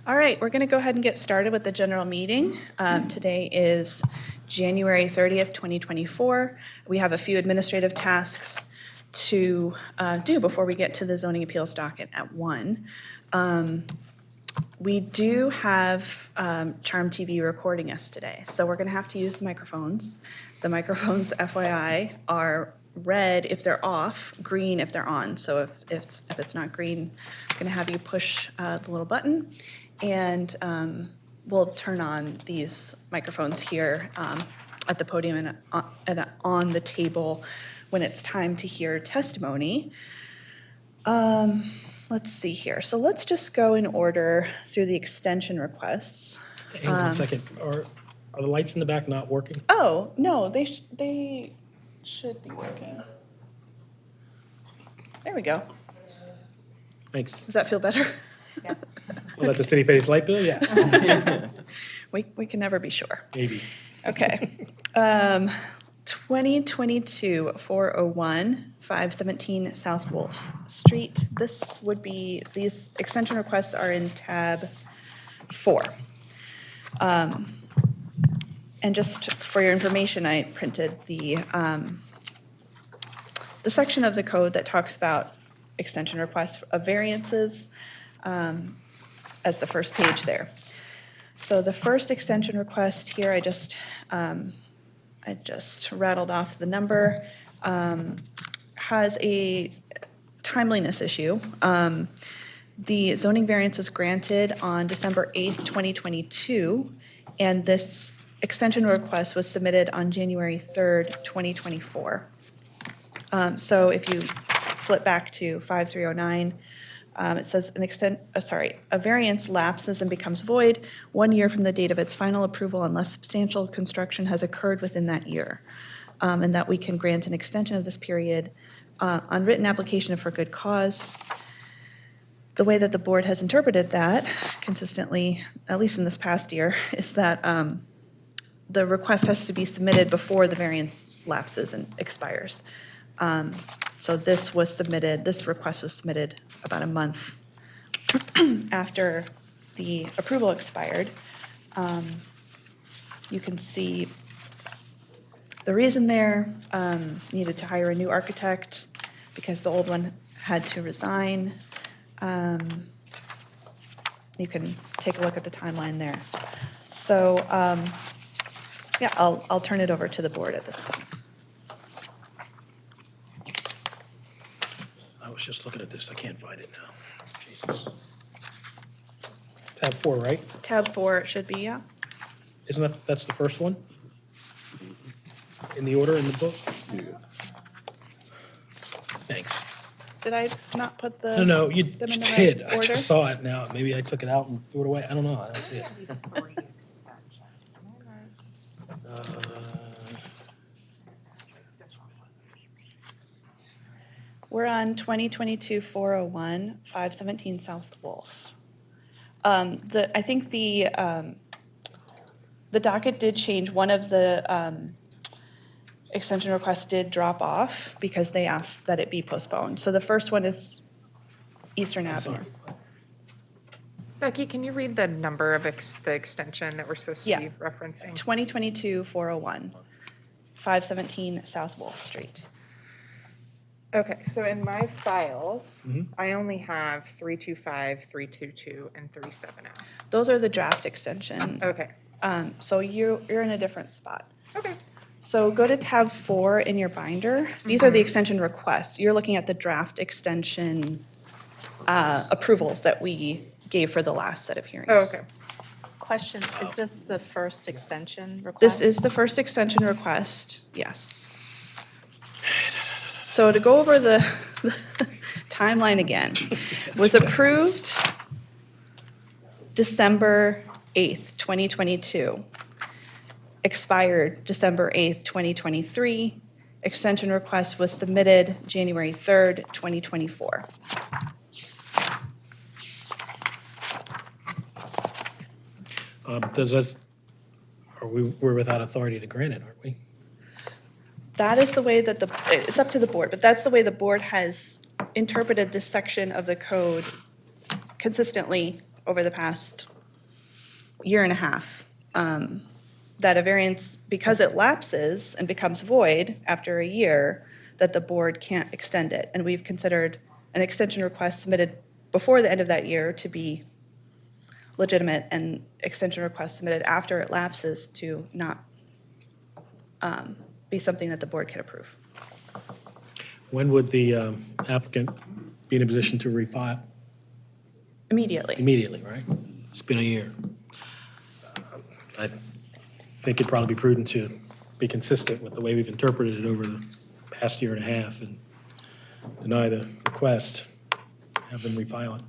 All right, we're going to go ahead and get started with the general meeting. Today is January 30th, 2024. We have a few administrative tasks to do before we get to the zoning appeals docket at 1. We do have Charm TV recording us today, so we're going to have to use the microphones. The microphones, FYI, are red if they're off, green if they're on. So if it's not green, I'm going to have you push the little button, and we'll turn on these microphones here at the podium and on the table when it's time to hear testimony. Let's see here. So let's just go in order through the extension requests. Hang on 1 second. Are the lights in the back not working? Oh, no, they should be working. There we go. Thanks. Does that feel better? Yes. Will let the city pay its light bill? Yes. We can never be sure. Maybe. Okay. 2022-401, 517 South Wolf Street. These extension requests are in tab 4. And just for your information, I printed the section of the code that talks about extension requests of variances as the first page there. So the first extension request here, I just rattled off the number, has a timeliness issue. The zoning variance was granted on December 8th, 2022, and this extension request was submitted on January 3rd, 2024. So if you flip back to 5309, it says a variance lapses and becomes void 1 year from the date of its final approval unless substantial construction has occurred within that year, and that we can grant an extension of this period on written application for good cause. The way that the board has interpreted that consistently, at least in this past year, is that the request has to be submitted before the variance lapses and expires. So this request was submitted about a month after the approval expired. You can see the reason there, needed to hire a new architect because the old one had to resign. You can take a look at the timeline there. So, yeah, I'll turn it over to the board at this point. I was just looking at this. I can't find it now. Jesus. Tab 4, right? Tab 4 it should be, yeah. Isn't that's the first one? In the order in the book? Yeah. Did Thanks. I not put the? No, you them in the right did. I order? just saw it now. Maybe I took it out and threw it away. I don't know. I don't see it. We're on 2022-401, 517 South Wolf. I think the docket did change. One of the extension requests did drop off because they asked that it be postponed. So the first one is Eastern Avenue. Sorry. Becky, can you read the number of the extension that we're supposed to Yeah. be referencing? 2022-401, 517 South Wolf Street. Okay, so in my files, I only have 325, 322, and 370. Those are the draft extension. Okay. So you're in a different spot. Okay. So go to tab 4 in your binder. These are the extension requests. You're looking at the draft extension approvals that we gave for the last set of hearings. Oh, okay. Question, is this the first extension request? This is the first extension request, yes. So to go over the timeline again, was approved December 8th, 2022. Expired December 8th, 2023. Extension request was submitted January 3rd, 2024. We're without authority to grant it, aren't we? That is the way that it's up to the board, but that's the way the board has interpreted this section of the code consistently over the past year and a half. That a variance, because it lapses and becomes void after a year, that the board can't extend it. And we've considered an extension request submitted before the end of that year to be legitimate, and extension requests submitted after it lapses to not be something that the board can approve. When would the applicant be in a position to refile? Immediately. Immediately, right? It's been a year. I think it'd probably be prudent to be consistent with the way we've interpreted it over the past year and a half and deny the request, have them refile it.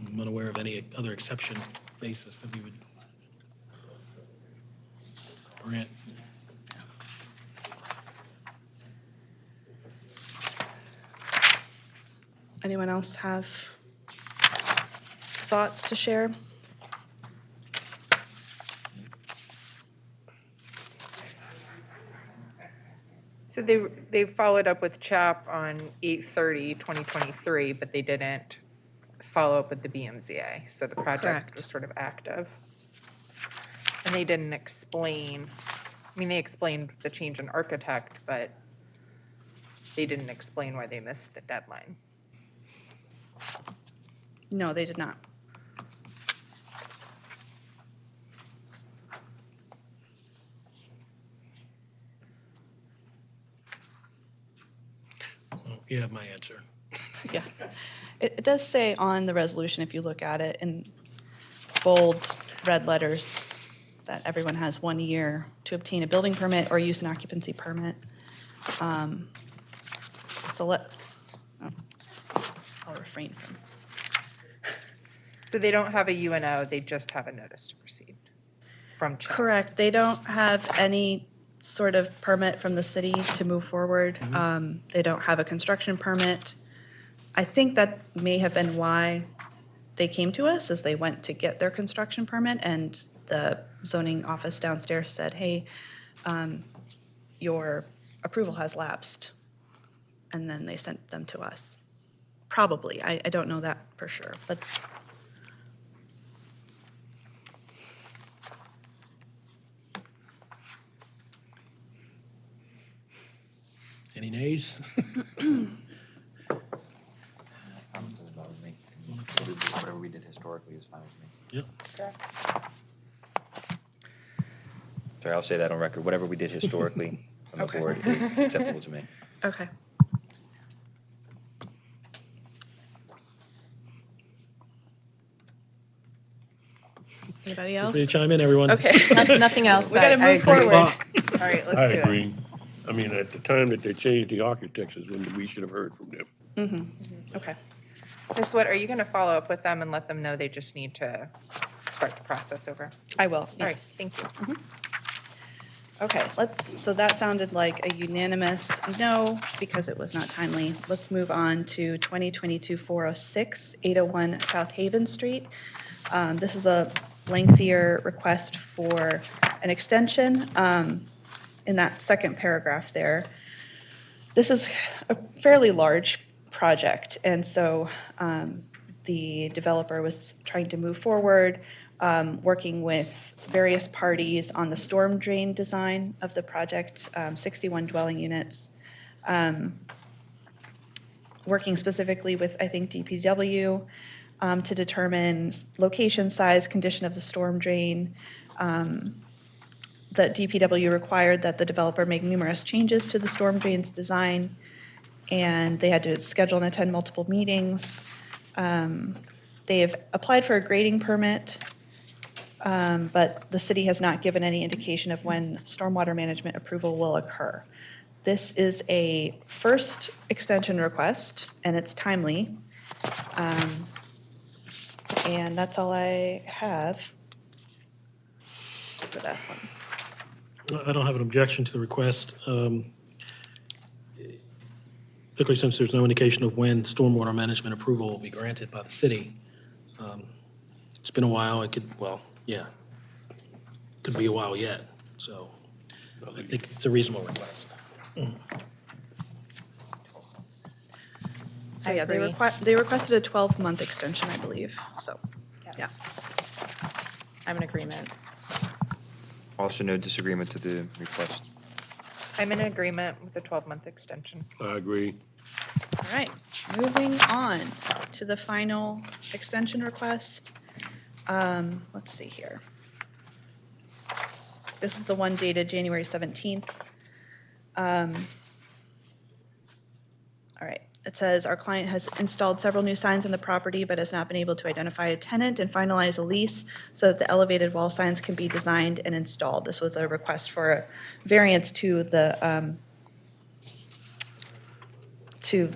I'm unaware of any other exception basis that we would grant. Anyone else have thoughts to share? So they followed up with CHAP on 8/30/2023, but they didn't follow up with the BMZA. So the project Correct. was sort of active. And they didn't explain, I mean, they explained the change in architect, but they didn't explain why they missed the deadline. No, they did not. Well, you have my answer. Yeah. It does say on the resolution, if you look at it in bold red letters, that everyone has 1 year to obtain a building permit or use an occupancy permit. So I'll refrain from. So they don't have a UNO, they just have a notice to proceed from CHAP. Correct. They don't have any sort of permit from the city to move forward. They don't have a construction permit. I think that may have been why they came to us, as they went to get their construction permit, and the zoning office downstairs said, hey, your approval has lapsed. And then they sent them to us. Probably. I don't know that for sure, but Any nays? Comments doesn't bother me. Whatever we did historically is fine with me. Yep. Sorry, I'll say that on record. Whatever we did historically on the Okay. board is acceptable to me. okay. Anybody else? Free to chime in, everyone. Okay. Nothing else. We gotta I move agree. forward. All right, I let's do it. agree. I mean, at the time that they changed the architects is when we should have heard from them. Okay. Ms. Wood, are you going to follow up with them and let them know they just need to start the process over? I will, All right, yes. thank you. Okay, so that sounded like a unanimous no, because it was not timely. Let's move on to 2022-406, 801 South Haven Street. This is a lengthier request for an extension. In that second paragraph there, this is a fairly large project, and so the developer was trying to move forward, working with various parties on the storm drain design of the project, 61 dwelling units, working specifically with, I think, DPW to determine location, size, condition of the storm drain. The DPW required that the developer make numerous changes to the storm drain's design, and they had to schedule and attend multiple meetings. They have applied for a grading permit, but the city has not given any indication of when stormwater management approval will occur. This is a first extension request, and it's timely. And that's all I have for that one. I don't have an objection to the request, particularly since there's no indication of when stormwater management approval will be granted by the city. It's been a while, it could be a while yet, so I think it's a reasonable request. So I yeah, agree. they requested a 12-month extension, I believe, so, yeah. Yes. I'm in agreement. Also no disagreement to the request. I'm in agreement with the 12-month extension. I agree. All right, moving on to the final extension request. Let's see here. This is the one dated January 17th. All right, it says, "Our client has installed several new signs on the property but has not been able to identify a tenant and finalize a lease so that the elevated wall signs can be designed and installed." This was a request for a variance to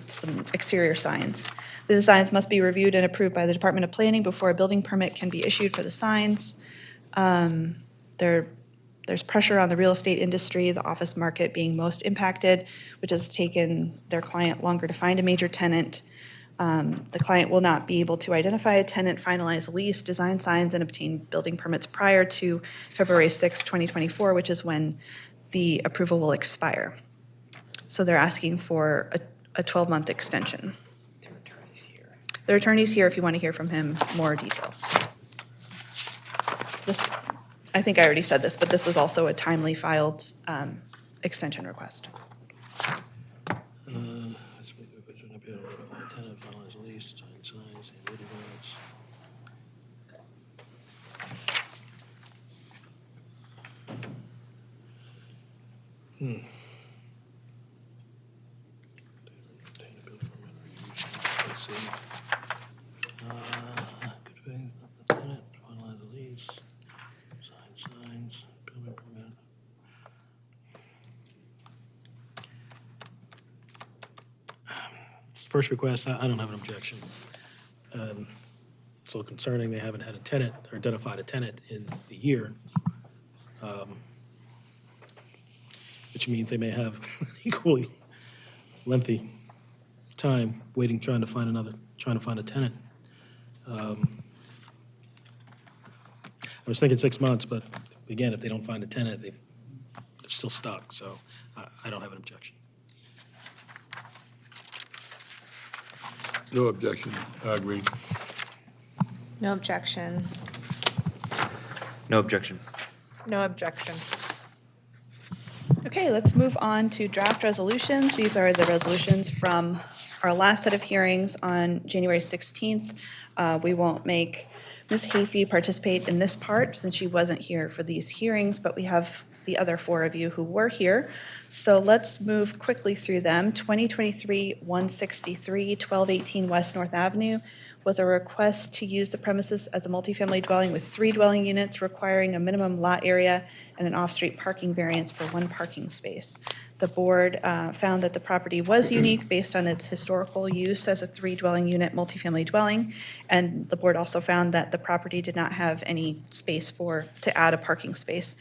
some exterior signs. The designs must be reviewed and approved by the Department of Planning before a building permit can be issued for the signs. There's pressure on the real estate industry, the office market being most impacted, which has taken their client longer to find a major tenant. The client will not be able to identify a tenant, finalize a lease, design signs, and obtain building permits prior to February 6, 2024, which is when the approval will expire. So they're asking for a 12-month extension. Their attorney's here if you want to hear from him more details. This, I think I already said this, but this was also a timely filed extension request. Let's see. Good faith, not the tenant, finalize the lease, sign signs, building permit. First request, I don't have an objection. It's a little concerning, they haven't had a tenant, or identified a tenant in a year. Which means they may have equally lengthy time waiting, trying to find a tenant. I was thinking 6 months, but again, if they don't find a tenant, they're still stuck, so I don't have an objection. No objection. I agree. No objection. No objection. No objection. Okay, let's move on to draft resolutions. These are the resolutions from our last set of hearings on January 16th. We won't make Ms. Hafey participate in this part since she wasn't here for these hearings, but we have the other four of you who were here. So let's move quickly through them. 2023-163, 1218 West North Avenue was a request to use the premises as a multifamily dwelling with 3 dwelling units requiring a minimum lot area and an off-street parking variance for 1 parking space. The board found that the property was unique based on its historical use as a 3 dwelling unit multifamily dwelling, and the board also found that the property did not have any space to add a parking space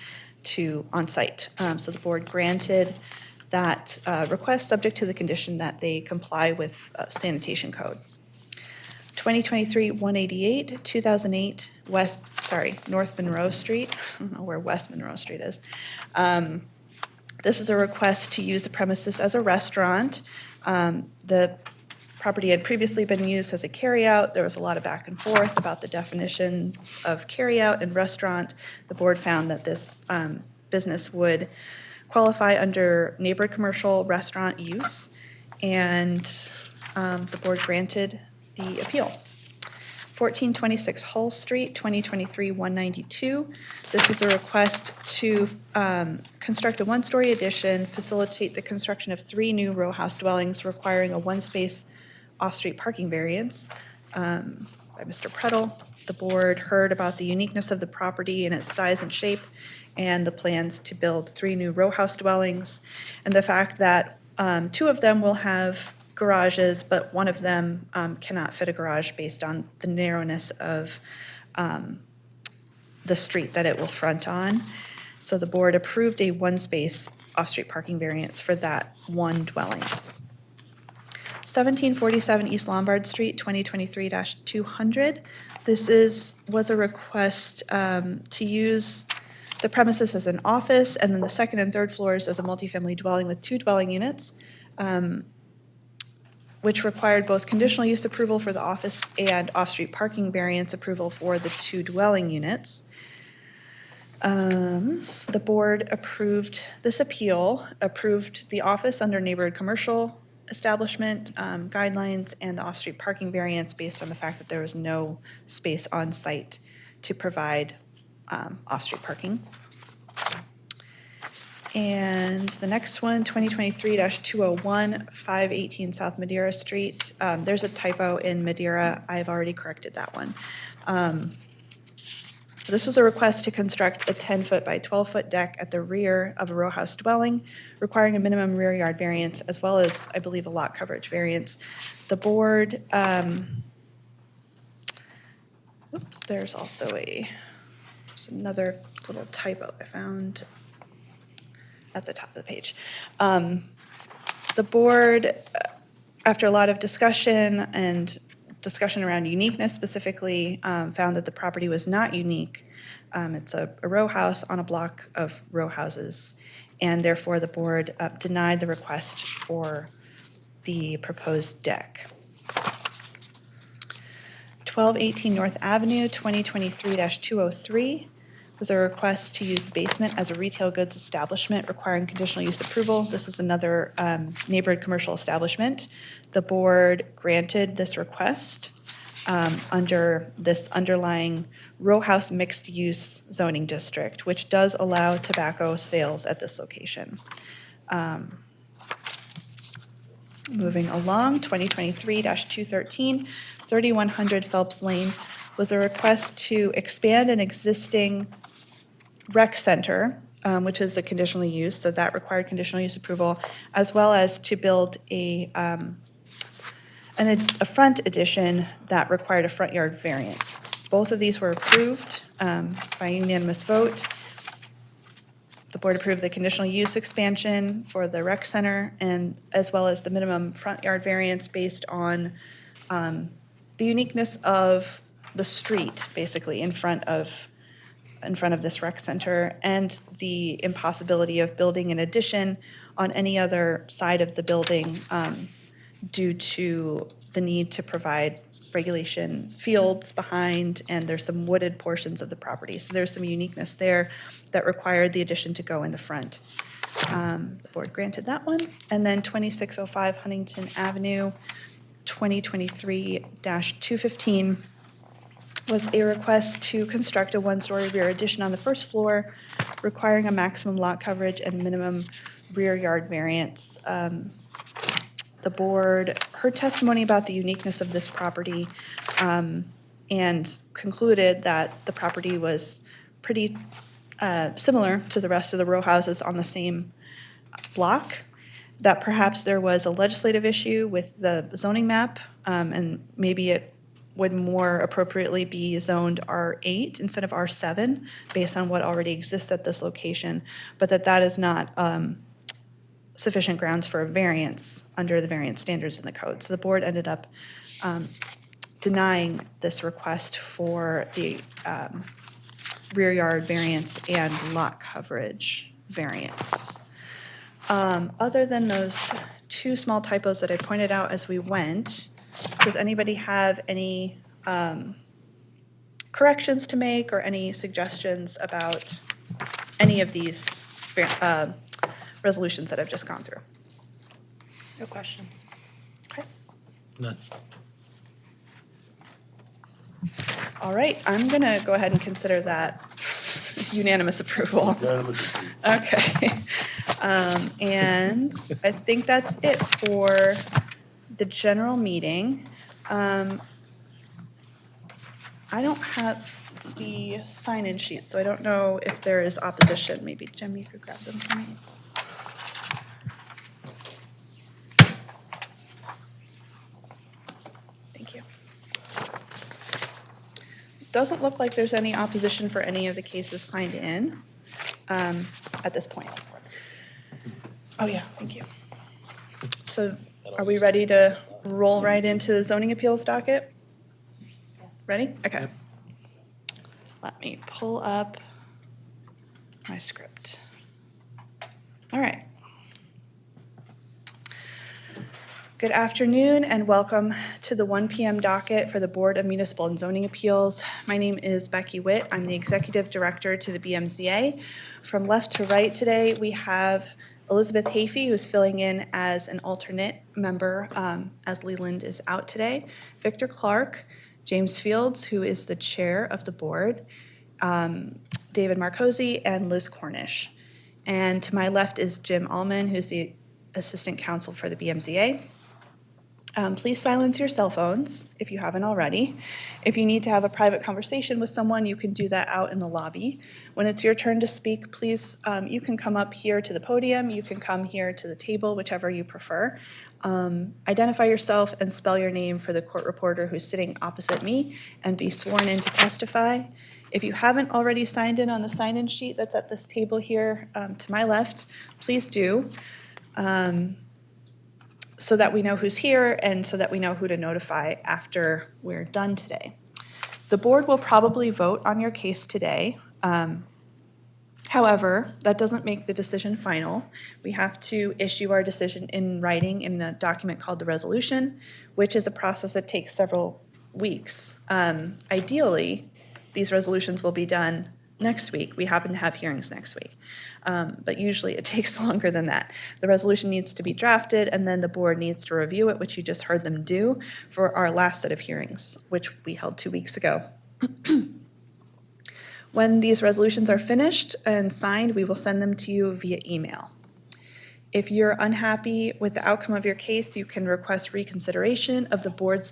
to on-site. So the board granted that request subject to the condition that they comply with sanitation code. 2023-188, 2008 North Monroe Street. I don't know where West Monroe Street is. This is a request to use the premises as a restaurant. The property had previously been used as a carryout. There was a lot of back and forth about the definitions of carryout and restaurant. The board found that this business would qualify under neighborhood commercial restaurant use, and the board granted the appeal. 1426 Hull Street, 2023-192. This was a request to construct a 1-story addition, facilitate the construction of 3 new row house dwellings requiring a 1-space off-street parking variance by Mr. Prettle. The board heard about the uniqueness of the property and its size and shape, and the plans to build 3 new row house dwellings, and the fact that 2 of them will have garages, but one of them cannot fit a garage based on the narrowness of the street that it will front on. So the board approved a 1-space off-street parking variance for that 1 dwelling. 1747 East Lombard Street, 2023-200. This was a request to use the premises as an office, and then the 2nd and 3rd floors as a multifamily dwelling with 2 dwelling units. which required both conditional use approval for the office and off-street parking variance approval for the 2 dwelling units. The board approved this appeal, approved the office under neighborhood commercial establishment guidelines and the off-street parking variance based on the fact that there was no space on site to provide off-street parking. And the next one, 2023-201, 518 South Madeira Street. There's a typo in Madeira. I've already corrected that one. This was a request to construct a 10-foot by 12-foot deck at the rear of a row house dwelling, requiring a minimum rear yard variance, as well as, I believe, a lot coverage variance. The board, oops, there's also there's another little typo I found at the top of the page. The board, after a lot of discussion and discussion around uniqueness specifically, found that the property was not unique. It's a row house on a block of row houses, and therefore the board denied the request for the proposed deck. 1218 North Avenue, 2023-203 was a request to use the basement as a retail goods establishment requiring conditional use approval. This is another neighborhood commercial establishment. The board granted this request under this underlying row house mixed use zoning district, which does allow tobacco sales at this location. Moving along, 2023-213, 3100 Phelps Lane was a request to expand an existing rec center, which is a conditional use, so that required conditional use approval, as well as to build a front addition that required a front yard variance. Both of these were approved by unanimous vote. The board approved the conditional use expansion for the rec center, and as well as the minimum front yard variance based on the uniqueness of the street, basically, in front of this rec center, and the impossibility of building an addition on any other side of the building due to the need to provide regulation fields behind, and there's some wooded portions of the property. So there's some uniqueness there that required the addition to go in the front. The board granted that one. And then 2605 Huntington Avenue, 2023-215 was a request to construct a one-story rear addition on the first floor, requiring a maximum lot coverage and minimum rear yard variance. The board heard testimony about the uniqueness of this property and concluded that the property was pretty similar to the rest of the row houses on the same block, that perhaps there was a legislative issue with the zoning map, and maybe it would more appropriately be zoned R8 instead of R7 based on what already exists at this location, but that is not sufficient grounds for a variance under the variance standards in the code. So the board ended up denying this request for the rear yard variance and lot coverage variance. Other than those two small typos that I pointed out as we went, does anybody have any corrections to make or any suggestions about any of these resolutions that I've just gone through? No questions. Okay. None. All right, I'm going to go ahead and consider that unanimous approval. Okay. And I think that's it for the general meeting. I don't have the sign-in sheet, so I don't know if there is opposition. Maybe Jim, you could grab them for me. Thank you. Doesn't look like there's any opposition for any of the cases signed in at this point. Oh, yeah, thank you. So are we ready to roll right into the zoning appeals docket? Ready? Okay. Let me pull up my script. All right. Good afternoon and welcome to the 1 p.m. docket for the Board of Municipal and Zoning Appeals. My name is Becky Witt. I'm the Executive Director to the BMZA. From left to right today, we have Elizabeth Hafey, who's filling in as an alternate member as Leland is out today, Victor Clark, James Fields, who is the chair of the board, David Marcosi, and Liz Cornish. And to my left is Jim Allman, who's the Assistant Counsel for the BMZA. Please silence your cell phones if you haven't already. If you need to have a private conversation with someone, you can do that out in the lobby. When it's your turn to speak, please, you can come up here to the podium, you can come here to the table, whichever you prefer. Identify yourself and spell your name for the court reporter who's sitting opposite me and be sworn in to testify. If you haven't already signed in on the sign-in sheet that's at this table here to my left, please do. So that we know who's here and so that we know who to notify after we're done today. The board will probably vote on your case today. However, that doesn't make the decision final. We have to issue our decision in writing in a document called the resolution, which is a process that takes several weeks. Ideally, these resolutions will be done next week. We happen to have hearings next week. But usually it takes longer than that. The resolution needs to be drafted and then the board needs to review it, which you just heard them do for our last set of hearings, which we held 2 weeks ago. When these resolutions are finished and signed, we will send them to you via email. If you're unhappy with the outcome of your case, you can request reconsideration of the board's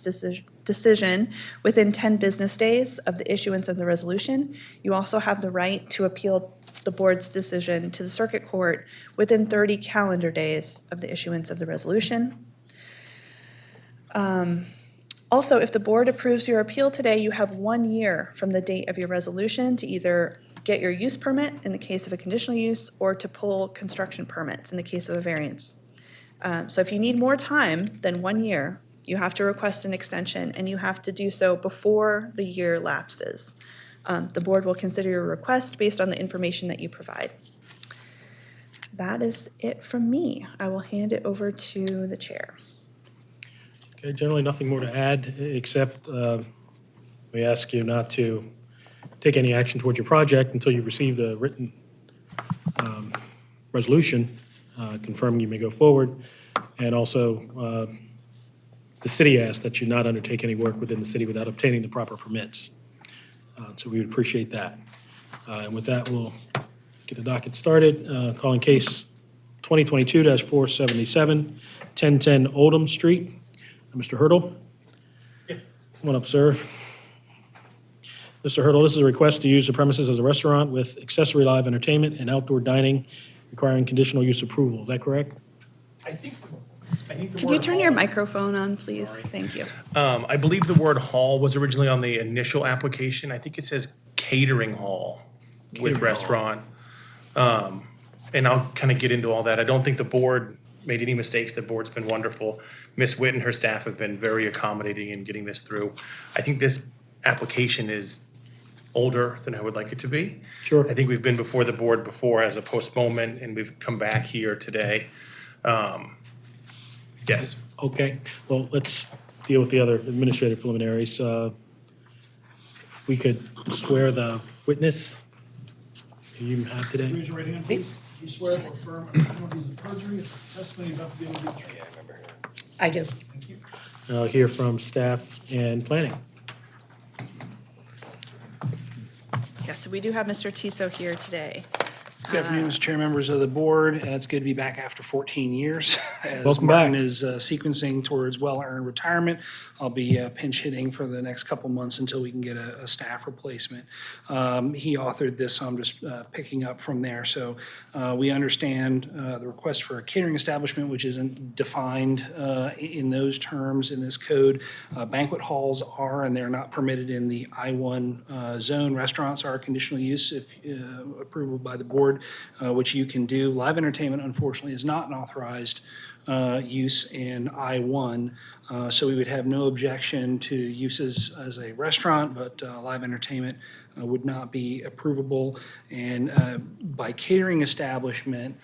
decision within 10 business days of the issuance of the resolution. You also have the right to appeal the board's decision to the circuit court within 30 calendar days of the issuance of the resolution. Also, if the board approves your appeal today, you have 1 year from the date of your resolution to either get your use permit in the case of a conditional use or to pull construction permits in the case of a variance. So if you need more time than 1 year, you have to request an extension and you have to do so before the year lapses. The board will consider your request based on the information that you provide. That is it from me. I will hand it over to the chair. Okay, generally nothing more to add, except we ask you not to take any action towards your project until you receive the written resolution confirming you may go forward. And also, the city asks that you not undertake any work within the city without obtaining the proper permits. So we would appreciate that. And with that, we'll get the docket started. Calling case 2022-477, 1010 Oldham Street. Mr. Hurdle? Yes. Come on up, sir. Mr. Hurdle, this is a request to use the premises as a restaurant with accessory live entertainment and outdoor dining requiring conditional use approval. Is that correct? I think the Could you word turn hall- your microphone on, please? Thank you. I believe the word hall was originally on the initial application. I think it says catering hall with restaurant. And I'll kind of get into all that. I don't think the board made any mistakes. The board's been wonderful. Ms. Witt and her staff have been very accommodating in getting this through. I think this application is older than I would like it to be. Sure. I think we've been before the board before as a postponement, and we've come back here today. Yes. Okay, well, let's deal with the other administrative preliminaries. We could swear the witness who you have today. Raise your right hand, please. You swear or affirm a testimony is a perjury if the testimony about to be able to be true. I do. Thank you. I'll hear from staff and planning. Yes, so we do have Mr. Tiso here today. Good afternoon, Mr. Chair, members of the board. It's good to be back after 14 years. As Welcome Martin back. is sequencing towards well-earned retirement, I'll be pinch hitting for the next couple months until we can get a staff replacement. He authored this, so I'm just picking up from there. So we understand the request for a catering establishment, which isn't defined in those terms in this code. Banquet halls are, and they're not permitted in the I-1 zone. Restaurants are conditional use if approval by the board. board, which you can do. Live entertainment, unfortunately, is not an authorized use in I-1, so we would have no objection to uses as a restaurant, but live entertainment would not be approvable. And by catering establishment,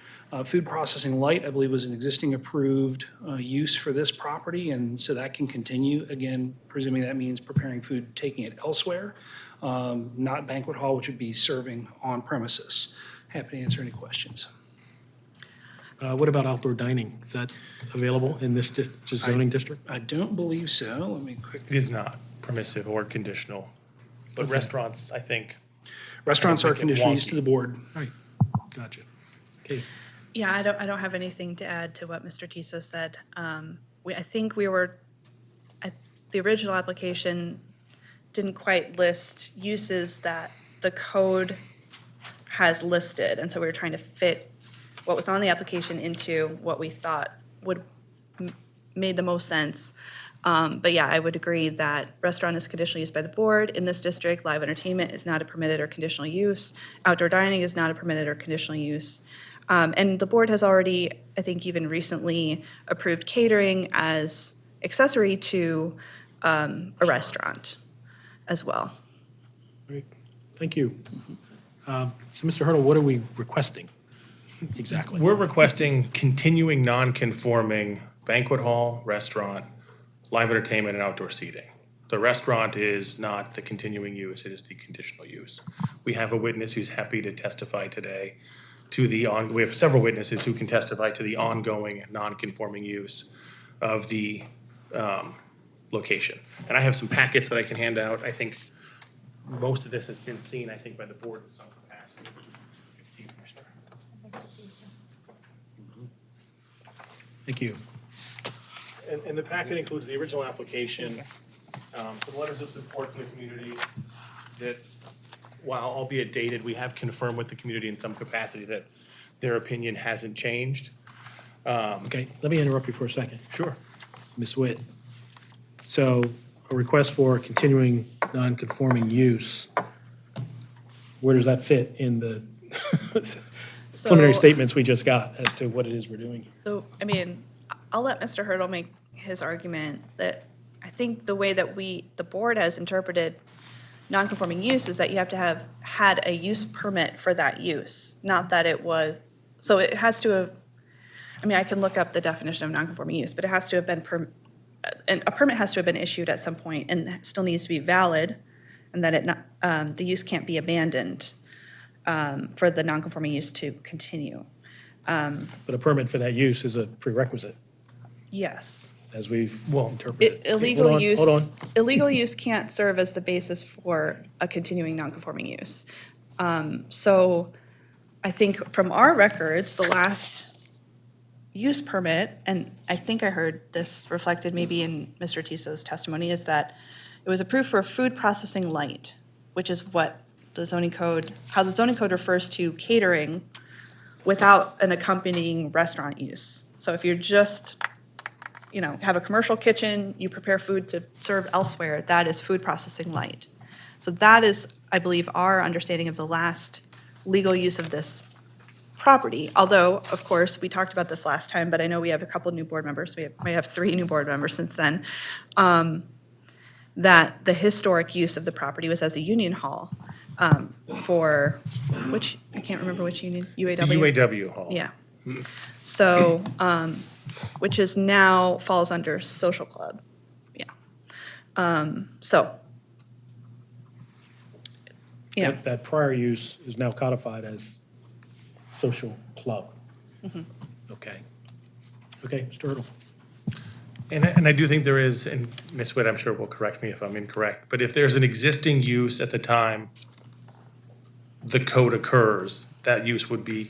food processing light, I believe, was an existing approved use for this property, and so that can continue, again, presuming that means preparing food, taking it elsewhere, not banquet hall, which would be serving on premises. Happy to answer any questions. What about outdoor dining? Is that available in this just zoning district? I don't believe so. Let me It quickly. is not permissive or conditional, but restaurants, I think, Restaurants are make it conditional use to wonky. the board. Right, gotcha. Okay, Yeah, I don't have anything to add to what Mr. Tiso said. I think we were, the original application didn't quite list uses that the code has listed, and so we were trying to fit what was on the application into what we thought would made the most sense. But yeah, I would agree that restaurant is conditional use by the board. In this district, live entertainment is not a permitted or conditional use. Outdoor dining is not a permitted or conditional use. And the board has already, I think even recently, approved catering as accessory to a restaurant as well. great, thank you. So, Mr. Hurdle, what are we requesting exactly? we're requesting continuing non-conforming banquet hall, restaurant, live entertainment, and outdoor seating. The restaurant is not the continuing use, it is the conditional use. We have a witness who's happy to testify today to we have several witnesses who can testify to the ongoing non-conforming use of the location. And I have some packets that I can hand out. I think most of this has been seen, I think, by the board in some capacity. Good to see you, Commissioner. Thank you. And the packet includes the original application, some letters of support to the community that, while albeit dated, we have confirmed with the community in some capacity that their opinion hasn't changed. Okay, let me interrupt you for a second. Sure. Ms. Witt. So a request for continuing non-conforming use, where does that fit in the preliminary So- statements we just got as to what it is we're doing here? So, I mean, I'll let Mr. Hurdle make his argument that I think the way that the board has interpreted nonconforming use is that you have to have had a use permit for that use, not that it was, so it has to have, I mean, I can look up the definition of nonconforming use, but it has to have been, and a permit has to have been issued at some point and still needs to be valid, and that the use can't be abandoned for the nonconforming use to continue. But a permit for that use is a prerequisite, Yes. as we've interpreted. Illegal use. Hold on. Illegal use can't serve as the basis for a continuing nonconforming use. So I think from our records, the last use permit, and I think I heard this reflected maybe in Mr. Tiso's testimony, is that it was approved for food processing light, which is what the zoning code, how the zoning code refers to catering without an accompanying restaurant use. So if you're just, have a commercial kitchen, you prepare food to serve elsewhere, that is food processing light. So that is, I believe, our understanding of the last legal use of this property. Although, of course, we talked about this last time, but I know we have a couple new board members. We have 3 new board members since then. That the historic use of the property was as a union hall for, which, I can't remember which union, UAW? UAW Hall. Yeah. So, which is now falls under social club. Yeah. So. Yeah. That prior use is now codified as social club. Okay. Okay, Mr. Hurdle. And I do think there is, and Ms. Witt, I'm sure will correct me if I'm incorrect, but if there's an existing use at the time the code occurs, that use would be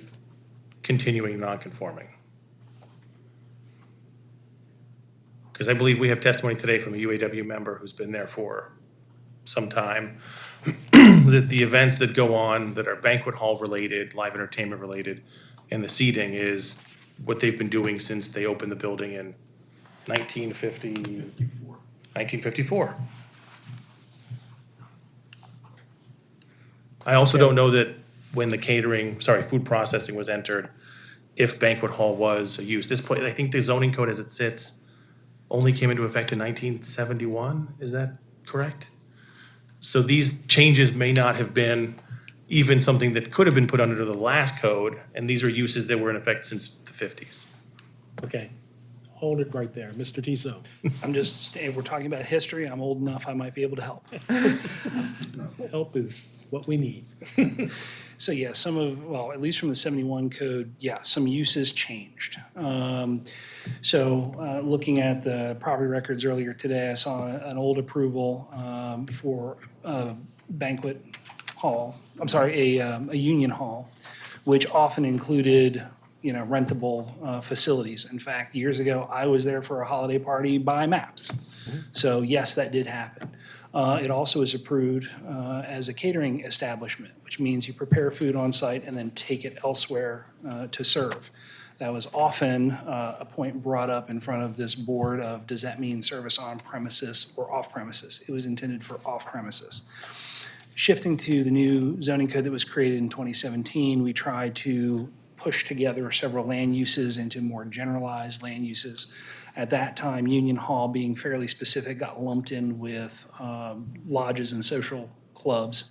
continuing non-conforming. Because I believe we have testimony today from a UAW member who's been there for some time, that the events that go on that are banquet hall related, live entertainment related, and the seating is what they've been doing since they opened the building in 1954. I also don't know that when the food processing was entered, if banquet hall was a use. This point, I think the zoning code as it sits only came into effect in 1971, is that correct? So these changes may not have been even something that could have been put under the last code, and these are uses that were in effect since the 50s. Okay, hold it right there. Mr. Tiso. I'm just, we're talking about history. I'm old enough, I might be able to help. Help is what we need. So yeah, at least from the 71 code, yeah, some uses changed. Looking at the property records earlier today, I saw an old approval for a banquet hall, a union hall, which often included, rentable facilities. In fact, years ago, I was there for a holiday party by maps. So yes, that did happen. It also is approved as a catering establishment, which means you prepare food on site and then take it elsewhere to serve. That was often a point brought up in front of this board of, does that mean service on premises or off premises? It was intended for off premises. Shifting to the new zoning code that was created in 2017, we tried to push together several land uses into more generalized land uses. At that time, Union Hall, being fairly specific, got lumped in with lodges and social clubs.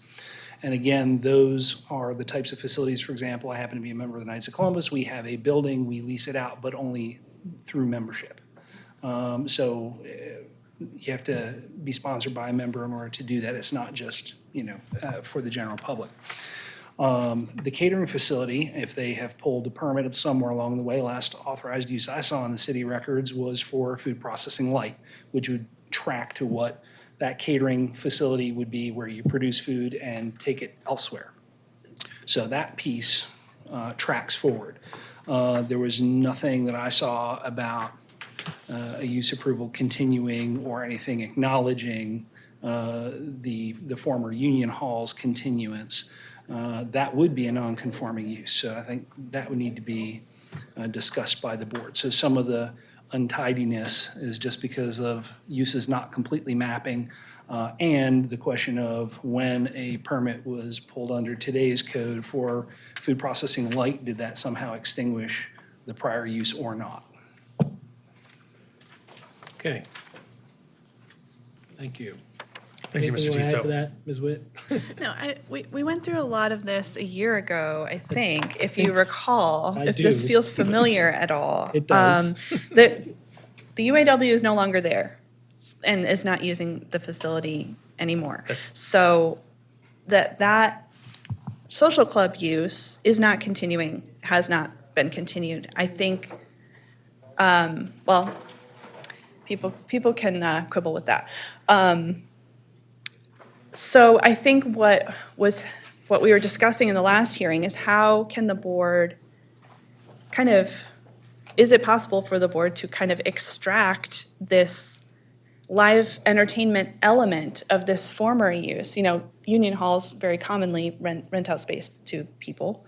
And again, those are the types of facilities. For example, I happen to be a member of the Knights of Columbus. We have a building, we lease it out, but only through membership. You have to be sponsored by a member in order to do that. It's not just, for the general public. The catering facility, if they have pulled a permit somewhere along the way, last authorized use I saw in the city records was for food processing light, which would track to what that catering facility would be, where you produce food and take it elsewhere. So that piece tracks forward. There was nothing that I saw about a use approval continuing or anything acknowledging the former Union Hall's continuance. That would be a non-conforming use. So I think that would need to be discussed by the board. So some of the untidiness is just because of uses not completely mapping, and the question of when a permit was pulled under today's code for food processing light, did that somehow extinguish the prior use or not? Okay. Thank you. Thank you, Anything Mr. you want to add to Tiso. that, Ms. Witt? No, we went through a lot of this a year ago, I think, if you recall, I if this do. feels familiar at all. It does. The UAW is no longer there and is not using the facility anymore. So that social club use is not continuing, has not been continued. I think, people can quibble with that. So I think what we were discussing in the last hearing is how can the board is it possible for the board to kind of extract this live entertainment element of this former use? Union halls very commonly rent out space to people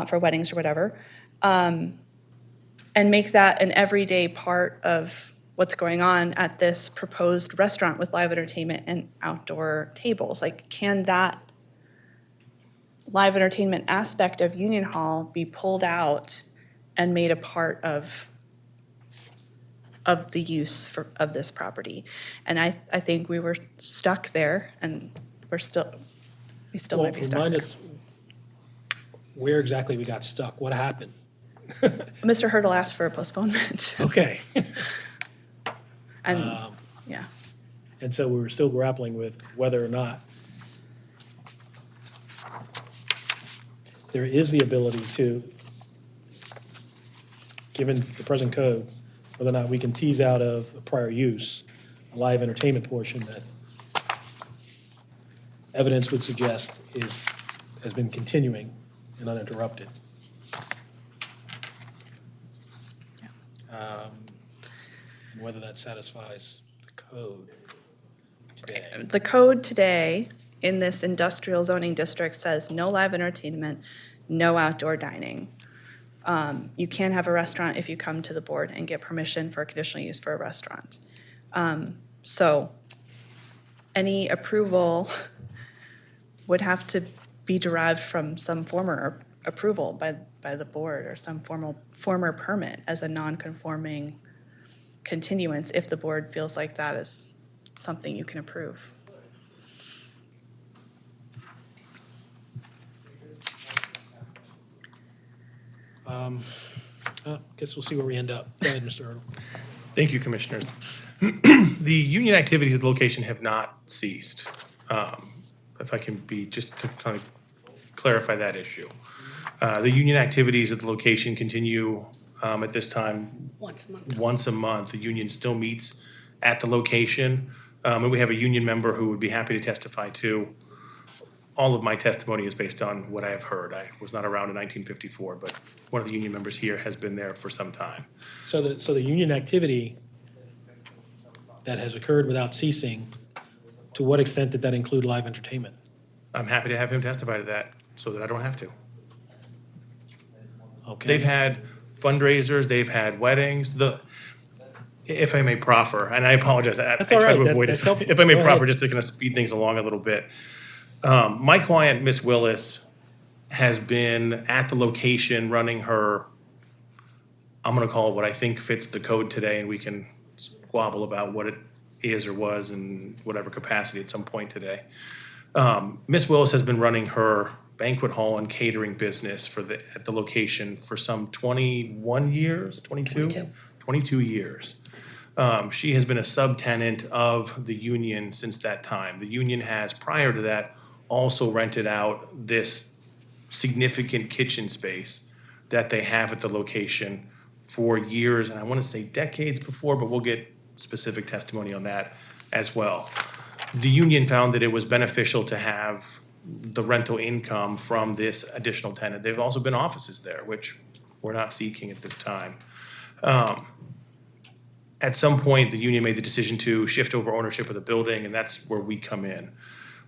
for weddings or whatever, and make that an everyday part of what's going on at this proposed restaurant with live entertainment and outdoor tables. Like, can that live entertainment aspect of Union Hall be pulled out and made a part of the use of this property? And I think we were stuck there, and we still might be stuck Remind there. us where exactly we got stuck. What happened? Mr. Hurdle asked for a postponement. Okay. And, yeah. And so we were still grappling with whether or not there is the ability to, given the present code, whether or not we can tease out of a prior use a live entertainment portion that evidence would suggest has been continuing and uninterrupted. Whether that satisfies the code today. The code today in this industrial zoning district says no live entertainment, no outdoor dining. You can have a restaurant if you come to the board and get permission for a conditional use for a restaurant. So any approval would have to be derived from some former approval by the board or some former permit as a non-conforming continuance if the board feels like that is something you can approve. Guess we'll see where we end up. Go ahead, Mr. Erdl. Thank you, Commissioners. The union activities at the location have not ceased. If I can be, just to kind of clarify that issue. The union activities at the location continue at this time. Once a month. The union still meets at the location. And we have a union member who would be happy to testify to. All of my testimony is based on what I have heard. I was not around in 1954, but one of the union members here has been there for some time. So the union activity that has occurred without ceasing, to what extent did that include live entertainment? I'm happy to have him testify to that so that I don't have to. Okay. They've had fundraisers, they've had weddings, if I may proffer, and I apologize, I That's try all right. to avoid That's it. helpful. If I may Go proffer, ahead. just to kind of speed things along a little bit. My client, Miss Willis, has been at the location running her, I'm gonna call it what I think fits the code today, and we can squabble about what it is or was in whatever capacity at some point today. Miss Willis has been running her banquet hall and catering business at the location for some 21 years, 22? 22 years. She has been a subtenant of the union since that time. The union has, prior to that, also rented out this significant kitchen space that they have at the location for years, and I want to say decades before, but we'll get specific testimony on that as well. The union found that it was beneficial to have the rental income from this additional tenant. There've also been offices there, which we're not seeking at this time. At some point, the union made the decision to shift over ownership of the building, and that's where we come in.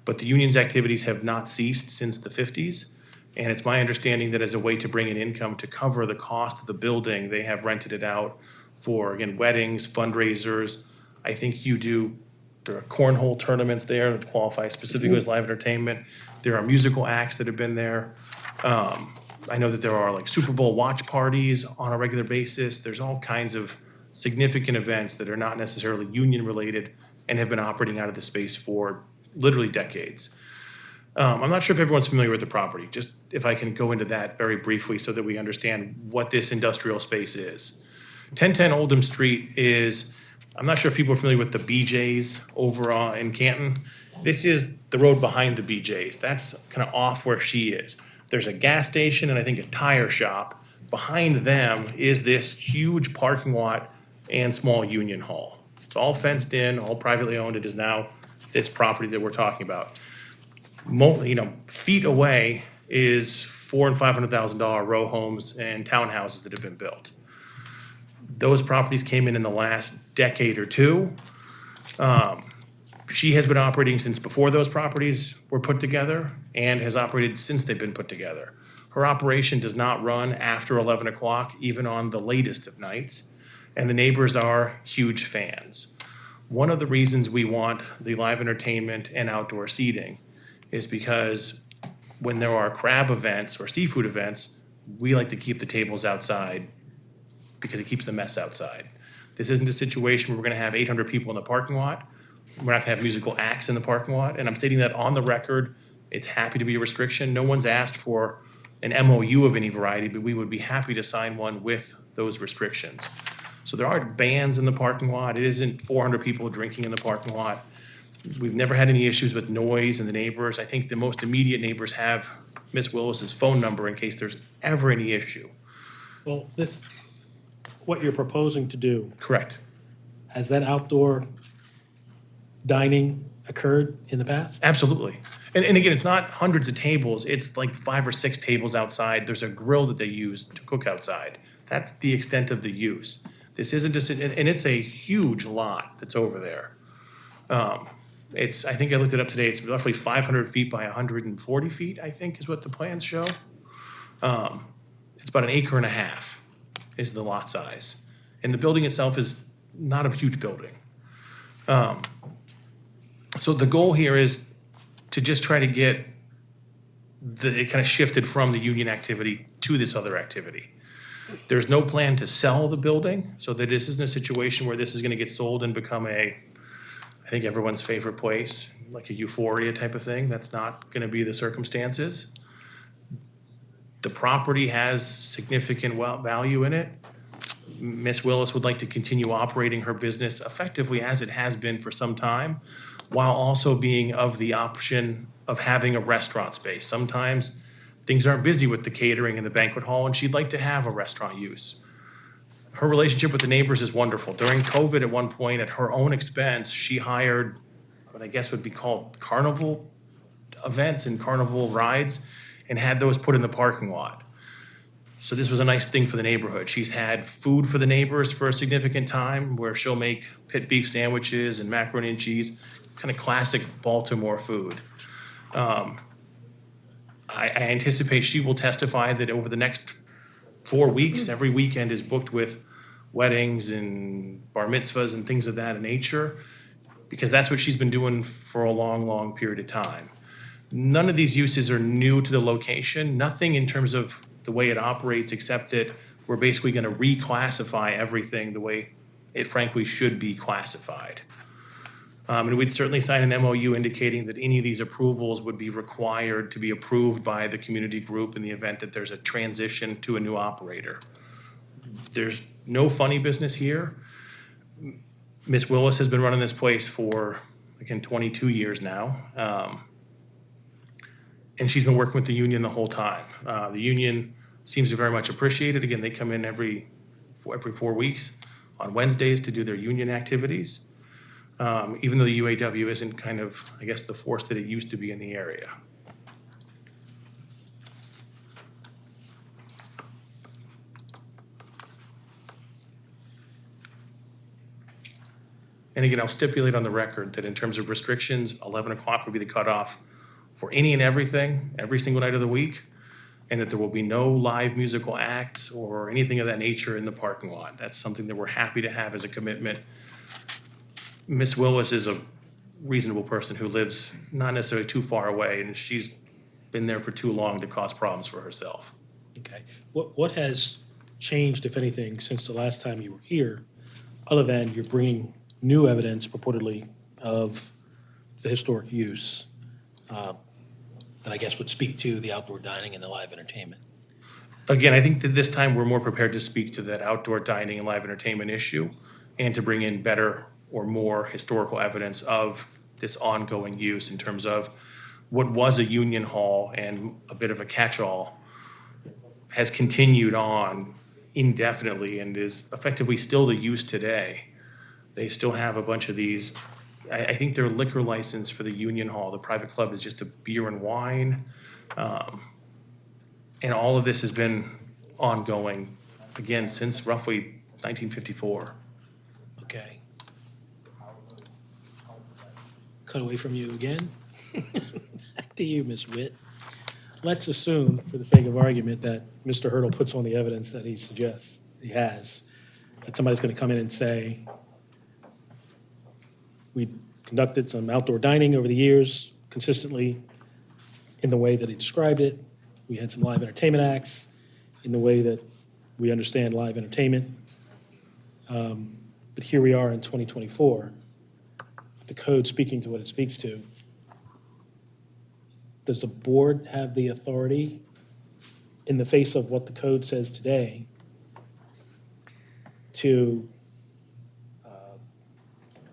But the union's activities have not ceased since the 50s, and it's my understanding that as a way to bring in income to cover the cost of the building, they have rented it out for, again, weddings, fundraisers. I think there are cornhole tournaments there that qualify specifically as live entertainment. There are musical acts that have been there. I know that there are like Super Bowl watch parties on a regular basis. There's all kinds of significant events that are not necessarily union related and have been operating out of the space for literally decades. I'm not sure if everyone's familiar with the property, just if I can go into that very briefly so that we understand what this industrial space is. 1010 Oldham Street is, I'm not sure if people are familiar with the BJ's over in Canton. This is the road behind the BJ's. That's kind of off where she is. There's a gas station and I think a tire shop. Behind them is this huge parking lot and small union hall. It's all fenced in, all privately owned. It is now this property that we're talking about. Feet away is $400,000 and $500,000 row homes and townhouses that have been built. Those properties came in the last decade or two. She has been operating since before those properties were put together and has operated since they've been put together. Her operation does not run after 11 o'clock, even on the latest of nights, and the neighbors are huge fans. One of the reasons we want the live entertainment and outdoor seating is because when there are crab events or seafood events, we like to keep the tables outside because it keeps the mess outside. This isn't a situation where we're gonna have 800 people in the parking lot. We're not gonna have musical acts in the parking lot, and I'm stating that on the record. It's happy to be a restriction. No one's asked for an MOU of any variety, but we would be happy to sign one with those restrictions. So there aren't bands in the parking lot. It isn't 400 people drinking in the parking lot. We've never had any issues with noise and the neighbors. I think the most immediate neighbors have Miss Willis's phone number in case there's ever any issue. Well, what you're proposing to do, Correct. has that outdoor dining occurred in the past? Absolutely. And again, it's not hundreds of tables. It's like 5 or 6 tables outside. There's a grill that they use to cook outside. That's the extent of the use. This isn't just, and it's a huge lot that's over there. I think I looked it up today. It's roughly 500 feet by 140 feet, I think is what the plans show. It's about an acre and a half is the lot size. And the building itself is not a huge building. So the goal here is to just try to get it kind of shifted from the union activity to this other activity. There's no plan to sell the building, so that this isn't a situation where this is gonna get sold and become I think everyone's favorite place, like a Euphoria type of thing. That's not gonna be the circumstances. The property has significant value in it. Ms. Willis would like to continue operating her business effectively as it has been for some time, while also being of the option of having a restaurant space. Sometimes things aren't busy with the catering and the banquet hall, and she'd like to have a restaurant use. Her relationship with the neighbors is wonderful. During COVID, at one point, at her own expense, she hired what I guess would be called carnival events and carnival rides, and had those put in the parking lot. So this was a nice thing for the neighborhood. She's had food for the neighbors for a significant time, where she'll make pit beef sandwiches and macaroni and cheese, kind of classic Baltimore food. I anticipate she will testify that over the next 4 weeks, every weekend is booked with weddings and bar mitzvahs and things of that nature, because that's what she's been doing for a long, long period of time. None of these uses are new to the location, nothing in terms of the way it operates, except that we're basically gonna reclassify everything the way it frankly should be classified. And we'd certainly sign an MOU indicating that any of these approvals would be required to be approved by the community group in the event that there's a transition to a new operator. There's no funny business here. Ms. Willis has been running this place for, again, 22 years now. And she's been working with the union the whole time. The union seems to very much appreciate it. Again, they come in every 4 weeks on Wednesdays to do their union activities. Even though the UAW isn't kind of, I guess, the force that it used to be in the area. And again, I'll stipulate on the record that in terms of restrictions, 11 o'clock would be the cutoff for any and everything, every single night of the week, and that there will be no live musical acts or anything of that nature in the parking lot. That's something that we're happy to have as a commitment. Ms. Willis is a reasonable person who lives not necessarily too far away, and she's been there for too long to cause problems for herself. Okay. What has changed, if anything, since the last time you were here, other than you're bringing new evidence purportedly of the historic use that I guess would speak to the outdoor dining and the live entertainment? Again, I think that this time we're more prepared to speak to that outdoor dining and live entertainment issue, and to bring in better or more historical evidence of this ongoing use in terms of what was a union hall and a bit of a catch-all has continued on indefinitely and is effectively still the use today. They still have a bunch of these. I think their liquor license for the union hall, the private club, is just a beer and wine. And all of this has been ongoing, again, since roughly 1954. Okay. Cut away from you again. Back to you, Ms. Witt. Let's assume, for the sake of argument, that Mr. Hurdle puts on the evidence that he suggests he has, that somebody's going to come in and say, we conducted some outdoor dining over the years consistently in the way that he described it. We had some live entertainment acts in the way that we understand live entertainment. But here we are in 2024, the code speaking to what it speaks to. Does the board have the authority, in the face of what the code says today, to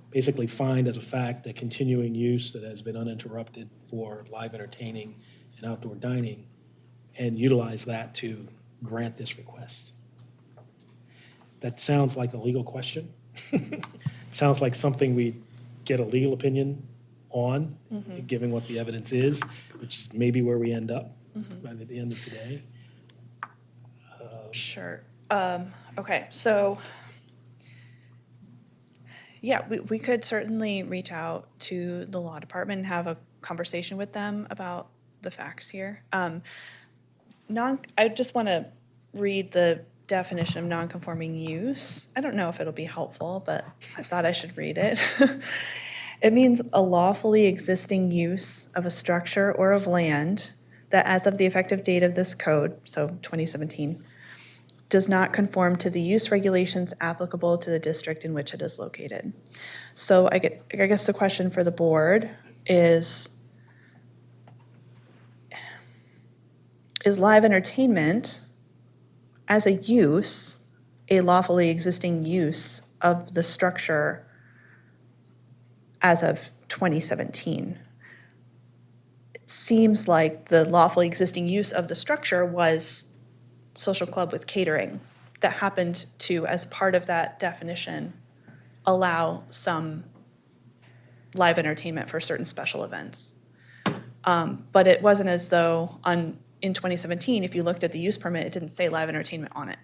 basically find as a fact that continuing use that has been uninterrupted for live entertaining and outdoor dining, and utilize that to grant this request? That sounds like a legal question. Sounds like something we get a legal opinion on, given what the evidence is, which is maybe where we end up by the end of today. Sure. Okay, so, yeah, we could certainly reach out to the law department and have a conversation with them about the facts here. I just want to read the definition of non-conforming use. I don't know if it'll be helpful, but I thought I should read it. It means a lawfully existing use of a structure or of land that as of the effective date of this code, so 2017, does not conform to the use regulations applicable to the district in which it is located. So I guess the question for the board is live entertainment as a use, a lawfully existing use of the structure as of 2017? It seems like the lawfully existing use of the structure was social club with catering that happened to, as part of that definition, allow some live entertainment for certain special events. But it wasn't as though in 2017, if you looked at the use permit, it didn't say live entertainment on it.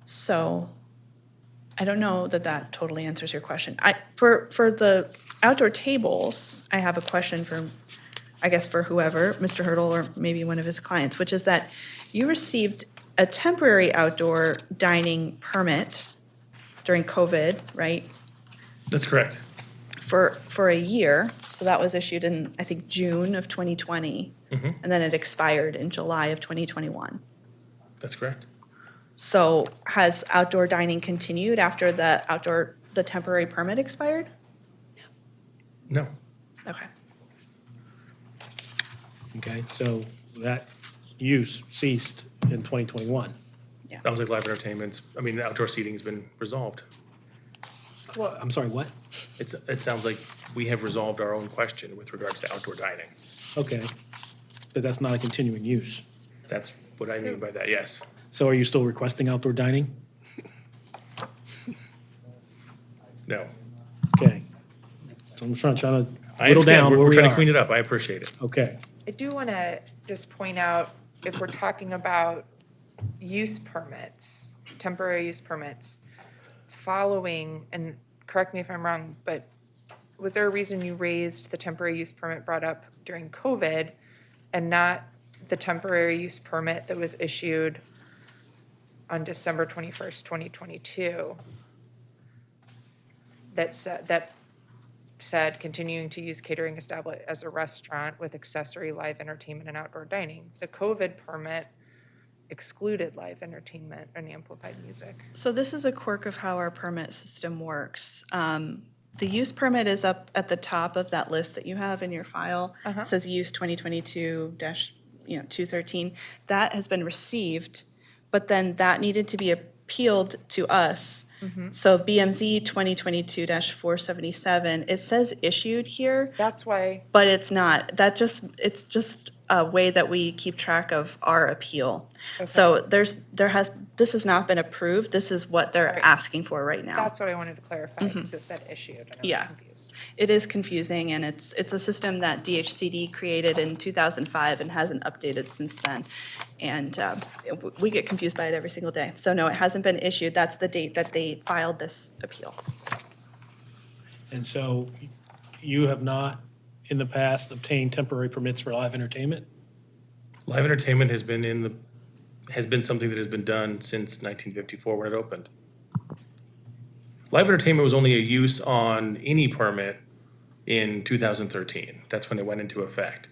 So I don't know that totally answers your question. For the outdoor tables, I have a question for whoever, Mr. Hurdle or maybe one of his clients, which is that you received a temporary outdoor dining permit during COVID, right? That's correct. For a year. So that was issued in, I think, June of 2020. And then it expired in July of 2021. That's correct. So has outdoor dining continued after the temporary permit expired? No. Okay. Okay, so that use ceased in 2021. Sounds like live entertainment's, outdoor seating's been resolved. Well, I'm sorry, what? It sounds like we have resolved our own question with regards to outdoor dining. Okay, but that's not a continuing use. That's what I mean by that, yes. So are you still requesting outdoor dining? No. Okay. So I'm trying to I whittle understand. down where We're we trying to are. clean it up. I appreciate it. Okay, I do want to just point out, if we're talking about use permits, temporary use permits, following, and correct me if I'm wrong, but was there a reason you raised the temporary use permit brought up during COVID and not the temporary use permit that was issued on December 21st, 2022? That said continuing to use catering established as a restaurant with accessory live entertainment and outdoor dining. The COVID permit excluded live entertainment and amplified music. So this is a quirk of how our permit system works. The use permit is up at the top of that list that you have in your file. It says use 2022-213. That has been received, but then that needed to be appealed to us. So BMZ 2022-477, it says issued here, That's why, but it's not. It's just a way that we keep track of our appeal. So this has not been approved. This is what they're Right. asking for right now. that's what I wanted to clarify, because it said issued, and I was Yeah. confused. It is confusing, and it's a system that DHCD created in 2005 and hasn't updated since then. And we get confused by it every single day. So no, it hasn't been issued. That's the date that they filed this appeal. and so you have not, in the past, obtained temporary permits for live entertainment? Live entertainment has been something that has been done since 1954 when it opened. Live entertainment was only a use on any permit in 2013. That's when it went into effect.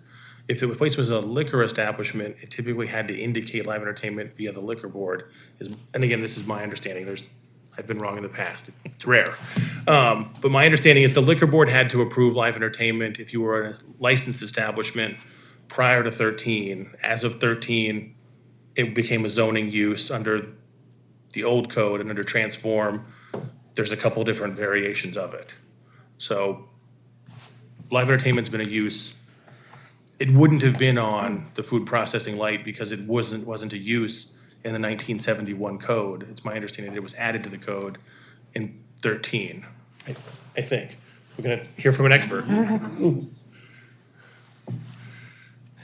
If the place was a liquor establishment, it typically had to indicate live entertainment via the liquor board. And again, this is my understanding. I've been wrong in the past. It's rare. But my understanding is the liquor board had to approve live entertainment if you were a licensed establishment prior to 13. As of 13, it became a zoning use under the old code, and under transform, there's a couple different variations of it. So live entertainment's been a use. It wouldn't have been on the food processing light because it wasn't a use in the 1971 code. It's my understanding that it was added to the code in 13, I think. We're gonna hear from an expert. A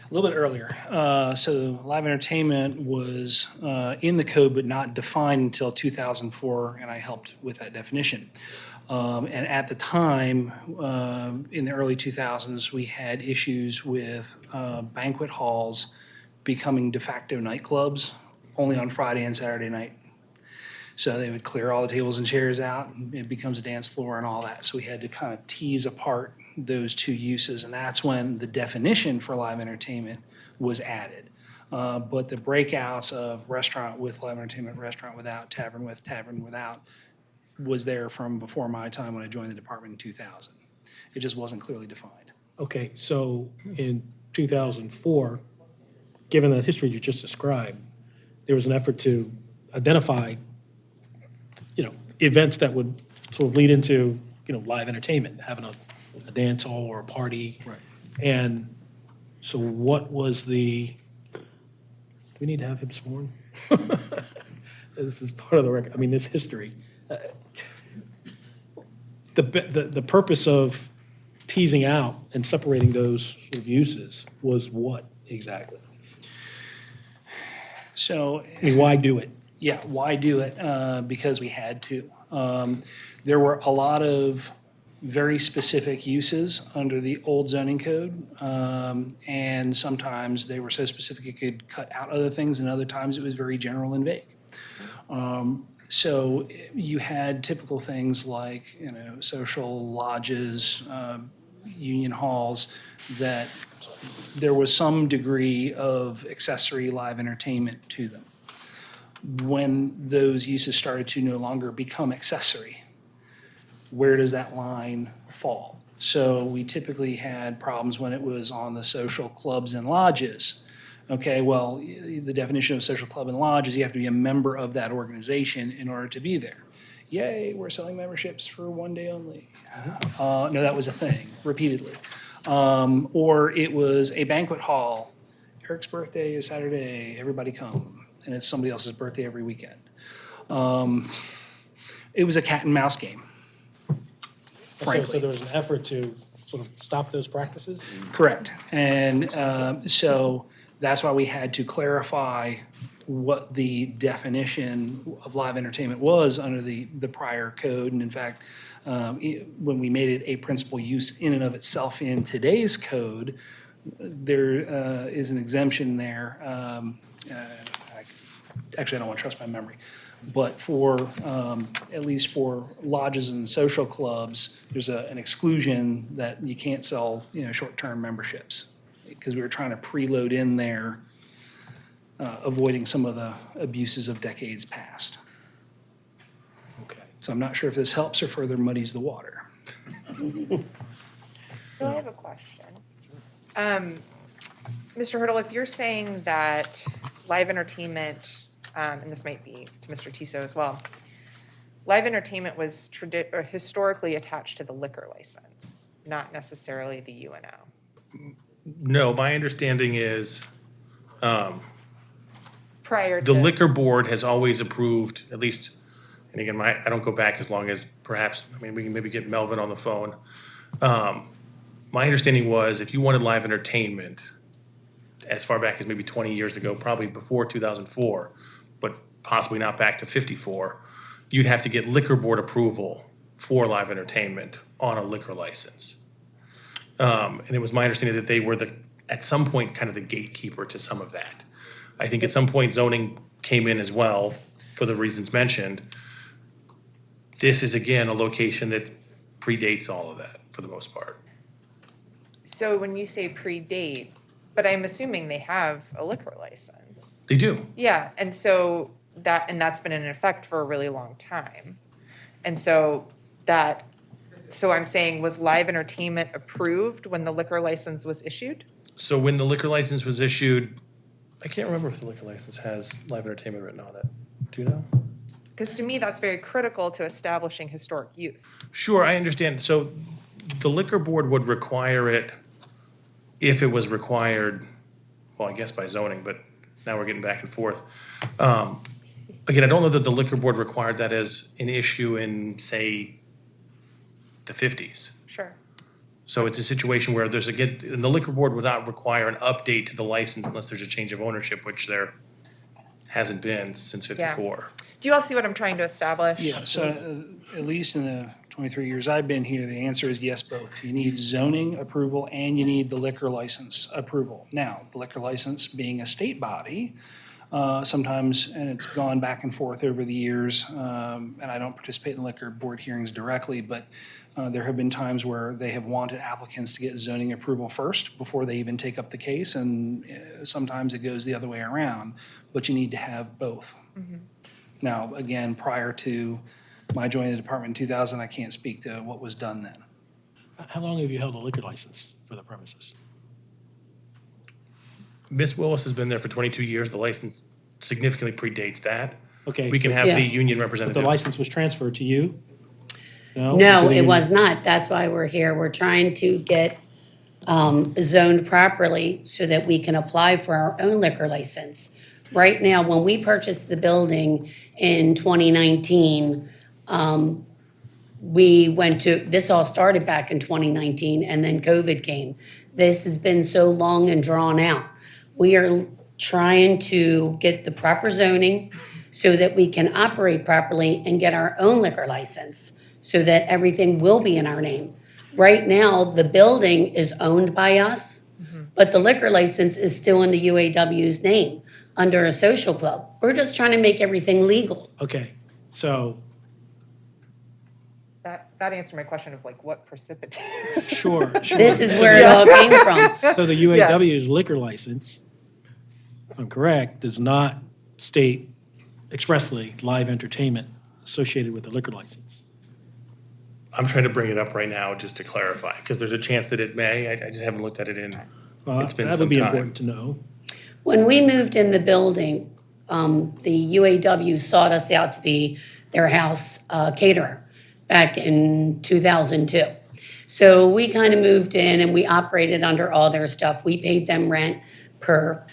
little bit earlier. So live entertainment was in the code but not defined until 2004, and I helped with that definition. And at the time, in the early 2000s, we had issues with banquet halls becoming de facto nightclubs only on Friday and Saturday night. So they would clear all the tables and chairs out, and it becomes a dance floor and all that. So we had to kind of tease apart those two uses, and that's when the definition for live entertainment was added. But the breakouts of restaurant with live entertainment, restaurant without, tavern with, tavern without was there from before my time when I joined the department in 2000. It just wasn't clearly defined. Okay, so in 2004, given the history you just described, there was an effort to identify, events that would sort of lead into, live entertainment, having a dance hall or a party. Right. And so what was do we need to have him sworn? This is part of the record, this history. The purpose of teasing out and separating those sort of uses was what exactly? So, Why do it? yeah, why do it? Because we had to. There were a lot of very specific uses under the old zoning code, and sometimes they were so specific it could cut out other things, and other times it was very general and vague. So you had typical things like, social lodges, union halls, that there was some degree of accessory live entertainment to them. When those uses started to no longer become accessory, where does that line fall? So we typically had problems when it was on the social clubs and lodges. Okay, well, the definition of social club and lodge is you have to be a member of that organization in order to be there. Yay, we're selling memberships for one day only. No, that was a thing, repeatedly. Or it was a banquet hall. Eric's birthday is Saturday, everybody come. And it's somebody else's birthday every weekend. It was a cat and mouse game, So frankly. there was an effort to sort of stop those practices? Correct. And so that's why we had to clarify what the definition of live entertainment was under the prior code. And in fact, when we made it a principal use in and of itself in today's code, there is an exemption there. Actually, I don't want to trust my memory. But for, at least for lodges and social clubs, there's an exclusion that you can't sell, short-term memberships. Because we were trying to preload in there, avoiding some of the abuses of decades past. Okay. So I'm not sure if this helps or further muddies the water. So I have a question. Mr. Hurdle, if you're saying that live entertainment, and this might be to Mr. Tiso as well, live entertainment was historically attached to the liquor license, not necessarily the UNO. No, my understanding is Prior the to, liquor board has always approved, at least, and again, I don't go back as long as perhaps, we can maybe get Melvin on the phone. My understanding was if you wanted live entertainment, as far back as maybe 20 years ago, probably before 2004, but possibly not back to 54, you'd have to get liquor board approval for live entertainment on a liquor license. And it was my understanding that they were at some point, kind of the gatekeeper to some of that. I think at some point zoning came in as well, for the reasons mentioned. This is, again, a location that predates all of that, for the most part. so when you say predate, but I'm assuming they have a liquor license. They do. Yeah, and so that's been in effect for a really long time. And so I'm saying, was live entertainment approved when the liquor license was issued? So when the liquor license was issued, I can't remember if the liquor license has live entertainment written on it. Do you know? Because to me, that's very critical to establishing historic use. Sure, I understand. So the liquor board would require it if it was required, well, I guess by zoning, but now we're getting back and forth. Again, I don't know that the liquor board required that as an issue in, say, the 50s. Sure. So it's a situation where and the liquor board would not require an update to the license unless there's a change of ownership, which there hasn't been since 54. Do you all see what I'm trying to establish? Yeah, so at least in the 23 years I've been here, the answer is yes, both. You need zoning approval and you need the liquor license approval. Now, the liquor license being a state body, sometimes, and it's gone back and forth over the years. And I don't participate in liquor board hearings directly, but there have been times where they have wanted applicants to get zoning approval first before they even take up the case, and sometimes it goes the other way around, but you need to have both. Now, again, prior to my joining the department in 2000, I can't speak to what was done then. How long have you held a liquor license for the premises? Miss Willis has been there for 22 years. The license significantly predates that. Okay. We can have Yeah. the union But representative. the license was transferred to you? No, Did it you- was not. That's why we're here. We're trying to get zoned properly so that we can apply for our own liquor license. Right now, when we purchased the building in 2019, we went to, this all started back in 2019, and then COVID came. This has been so long and drawn out. We are trying to get the proper zoning so that we can operate properly and get our own liquor license, so that everything will be in our name. Right now, the building is owned by us, but the liquor license is still in the UAW's name under a social club. We're just trying to make everything legal. Okay, so, That answered my question of like what precipitated. sure. This is where it all came from. So the UAW's liquor license, if I'm correct, does not state expressly live entertainment associated with the liquor license. I'm trying to bring it up right now just to clarify, because there's a chance that it may. I just haven't looked at it in, Well, it's been that some would be time. important to know. When we moved in the building, the UAW sought us out to be their house caterer back in 2002. So we kind of moved in and we operated under all their stuff. We paid them rent per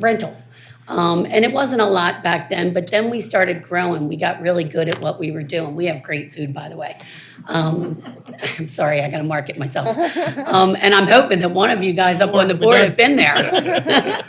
rental. And it wasn't a lot back then, but then we started growing. We got really good at what we were doing. We have great food, by the way. I'm sorry, I got to market myself. And I'm hoping that one of you guys up on the board have been there.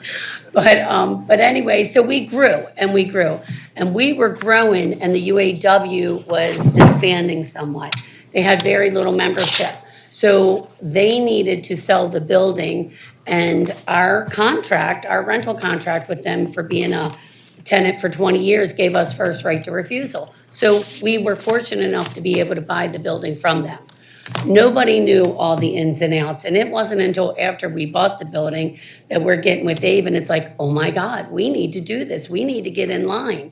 But anyway, so we grew and we grew. And we were growing and the UAW was disbanding somewhat. They had very little membership. So they needed to sell the building, and our contract, our rental contract with them for being a tenant for 20 years gave us first right to refusal. So we were fortunate enough to be able to buy the building from them. Nobody knew all the ins and outs, and it wasn't until after we bought the building that we're getting with Abe, and it's like, oh my God, we need to do this. We need to get in line.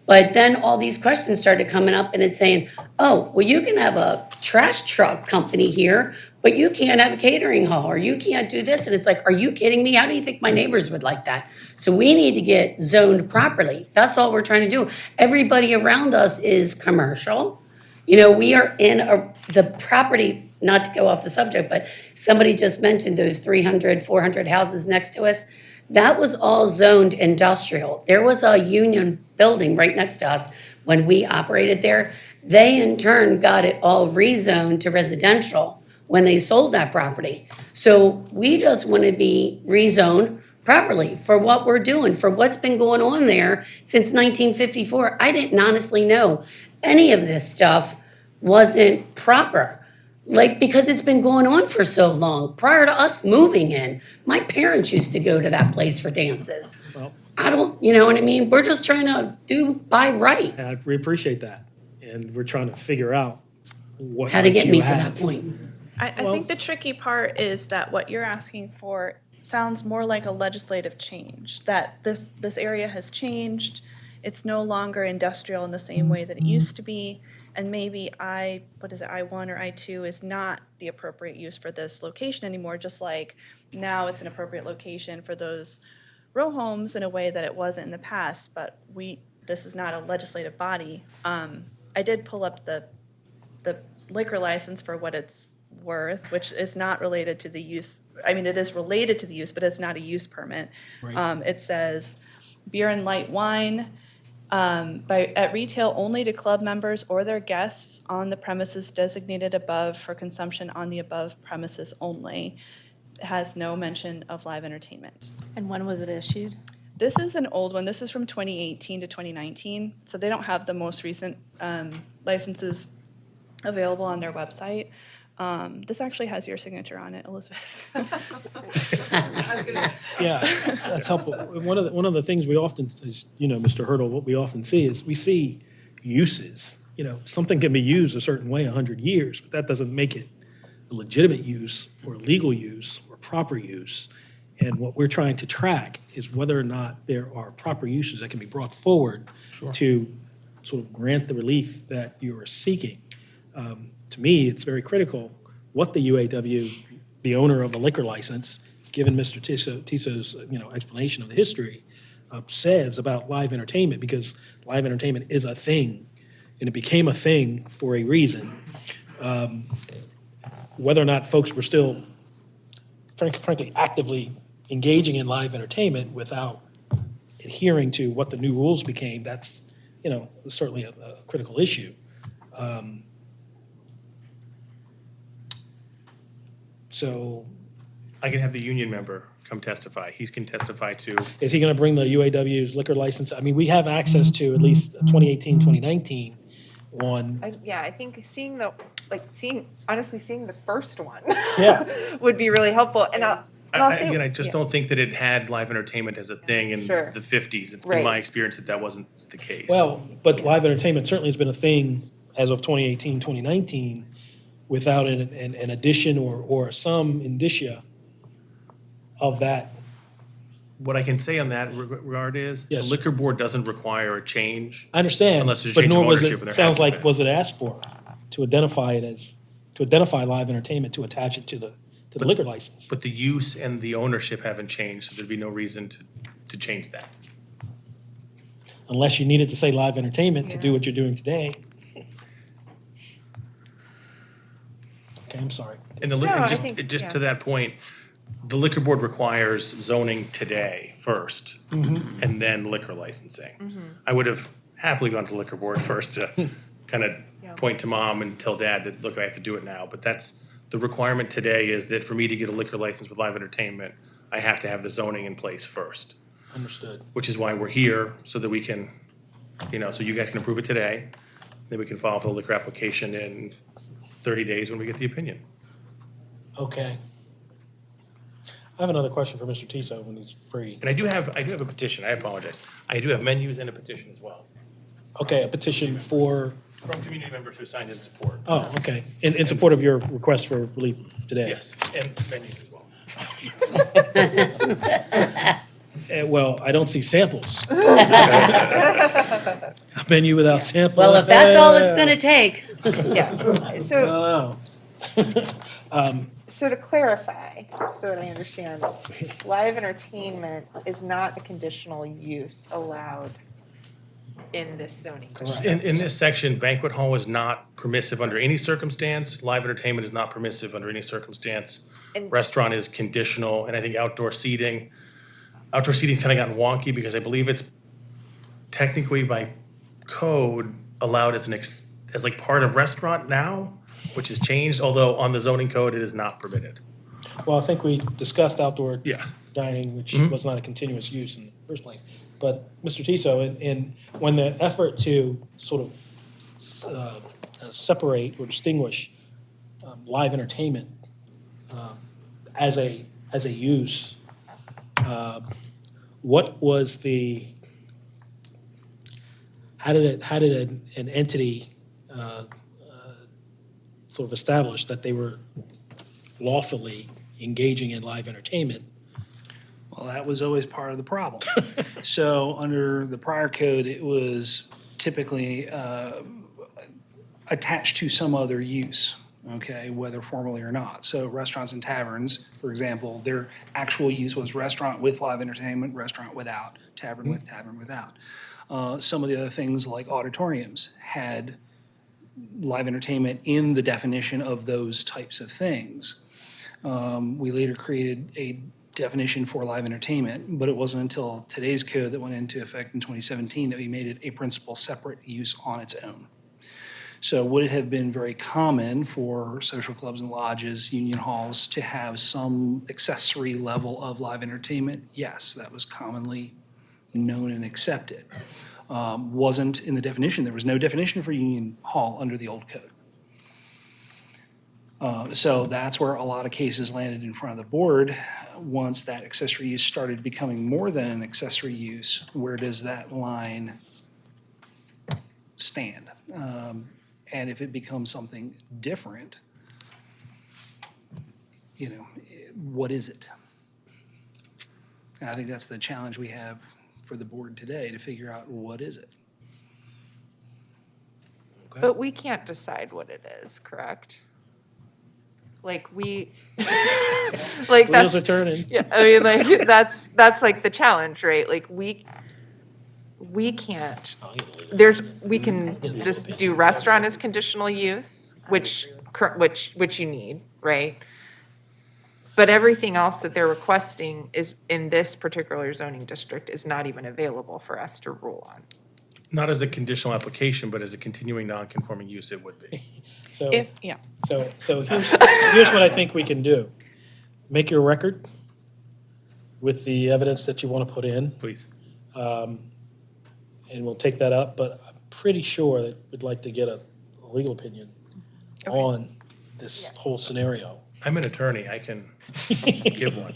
But then all these questions started coming up, and it's saying, oh, well, you can have a trash truck company here, but you can't have a catering hall, or you can't do this. And it's like, are you kidding me? How do you think my neighbors would like that? So we need to get zoned properly. That's all we're trying to do. Everybody around us is commercial. You know, we are in the property, not to go off the subject, but somebody just mentioned those 300, 400 houses next to us. That was all zoned industrial. There was a union building right next to us when we operated there. They in turn got it all rezoned to residential when they sold that property. So we just want to be rezoned properly for what we're doing, for what's been going on there since 1954. I didn't honestly know any of this stuff wasn't proper. Like, because it's been going on for so long. Prior to us moving in, my parents used to go to that place for dances. Well, I don't, you know what I mean? We're just trying to do by right. and we appreciate that. And we're trying to figure out what How to rights get you me to have. that point. I think the tricky part is that what you're asking for sounds more like a legislative change, that this area has changed. It's no longer industrial in the same way that it used to be. And maybe I1 or I2 is not the appropriate use for this location anymore, just like now it's an appropriate location for those row homes in a way that it wasn't in the past, but this is not a legislative body. I did pull up the liquor license for what it's worth, which is not related to the use. I mean, it is related to the use, but it's not a use permit. Right. It says beer and light wine at retail only to club members or their guests on the premises designated above for consumption on the above premises only. It has no mention of live entertainment. And when was it issued? This is an old one. This is from 2018 to 2019, so they don't have the most recent licenses available on their website. This actually has your signature on it, Elizabeth. Yeah, that's helpful. One of the things we often, is, Mr. Hurdle, what we often see is we see uses. Something can be used a certain way 100 years, but that doesn't make it a legitimate use or legal use or proper use. And what we're trying to track is whether or not there are proper uses that can be brought forward to sort of grant the relief that you are seeking. To me, it's very critical what the UAW, the owner of the liquor license, given Mr. Tisso's explanation of the history, says about live entertainment, because live entertainment is a thing, and it became a thing for a reason. Whether or not folks were still, frankly, actively engaging in live entertainment without adhering to what the new rules became, that's certainly a critical issue. So I can have the union member come testify. He can testify to, is he going to bring the UAW's liquor license? I mean, we have access to at least 2018, 2019 one. I think honestly seeing the first one Yeah. would be really helpful. And I'll say, again, I just don't think that it had live entertainment as a thing in Sure. the 50s. It's been my Right. experience that wasn't the case. Well, but live entertainment certainly has been a thing as of 2018, 2019 without an addition or some indicia of that. What I can say on that regard is, the Yes. liquor board doesn't require a change. I understand, Unless there's a but change of nor was ownership and it, there sounds hasn't like, been. was it asked for to identify live entertainment, to attach it to the liquor license? But the use and the ownership haven't changed, so there'd be no reason to change that. Unless you needed to say live entertainment to do what you're doing today. Okay, I'm sorry. And No, I think, just yeah. to that point, the liquor board requires zoning today first, and then liquor licensing. I would have happily gone to liquor board first to kind of point to mom and tell dad that, look, I have to do it now. But that's, the requirement today is that for me to get a liquor license with live entertainment, I have to have the zoning in place first, Understood. which is why we're here, so that we can, so you guys can approve it today. Then we can file for the liquor application in 30 days when we get the opinion. Okay. I have another question for Mr. Tiso when he's free. And I do have a petition, I apologize. I do have menus and a petition as well, Okay, a petition for, from community members who signed in support. oh, okay, in support of your request for relief today? Yes, and menus as well. Well, I don't see samples. A menu without samples. Well, if that's all it's gonna take. yeah. So, Oh. so to clarify, so that I understand, live entertainment is not a conditional use allowed in this zoning district. In this section, banquet hall is not permissive under any circumstance. Live entertainment is not permissive under any circumstance. And- Restaurant is conditional, and I think outdoor seating's kind of gotten wonky because I believe it's technically by code allowed as as like part of restaurant now, which has changed, although on the zoning code it is not permitted. Well, I think we discussed outdoor Yeah. dining, which was not a continuous use in the first place. But, Mr. Tiso, in when the effort to sort of separate or distinguish live entertainment as a use, what was how did an entity sort of establish that they were lawfully engaging in live entertainment? Well, that was always part of the problem. So under the prior code, it was typically attached to some other use, okay, whether formally or not. So restaurants and taverns, for example, their actual use was restaurant with live entertainment, restaurant without, tavern with, tavern without. Some of the other things like auditoriums had live entertainment in the definition of those types of things. We later created a definition for live entertainment, but it wasn't until today's code that went into effect in 2017 that we made it a principal separate use on its own. So would it have been very common for social clubs and lodges, union halls, to have some accessory level of live entertainment? Yes, that was commonly known and accepted. Wasn't in the definition. There was no definition for union hall under the old code. So that's where a lot of cases landed in front of the board. Once that accessory use started becoming more than an accessory use, where does that line stand? And if it becomes something different, what is it? And I think that's the challenge we have for the board today, to figure out what is it. But we can't decide what it is, correct? Like like Wheels that's are turning. yeah. I mean, like that's like the challenge, right? Like we can't. We can just do restaurant as conditional use, which you need, right? But everything else that they're requesting is in this particular zoning district is not even available for us to rule on. Not as a conditional application, but as a continuing non-conforming use, it would be. So, Yeah. so here's what I think we can do. Make your record with the evidence that you want to put in, Please. and we'll take that up, but I'm pretty sure that we'd like to get a legal opinion on this whole scenario. I'm an attorney. I can give one.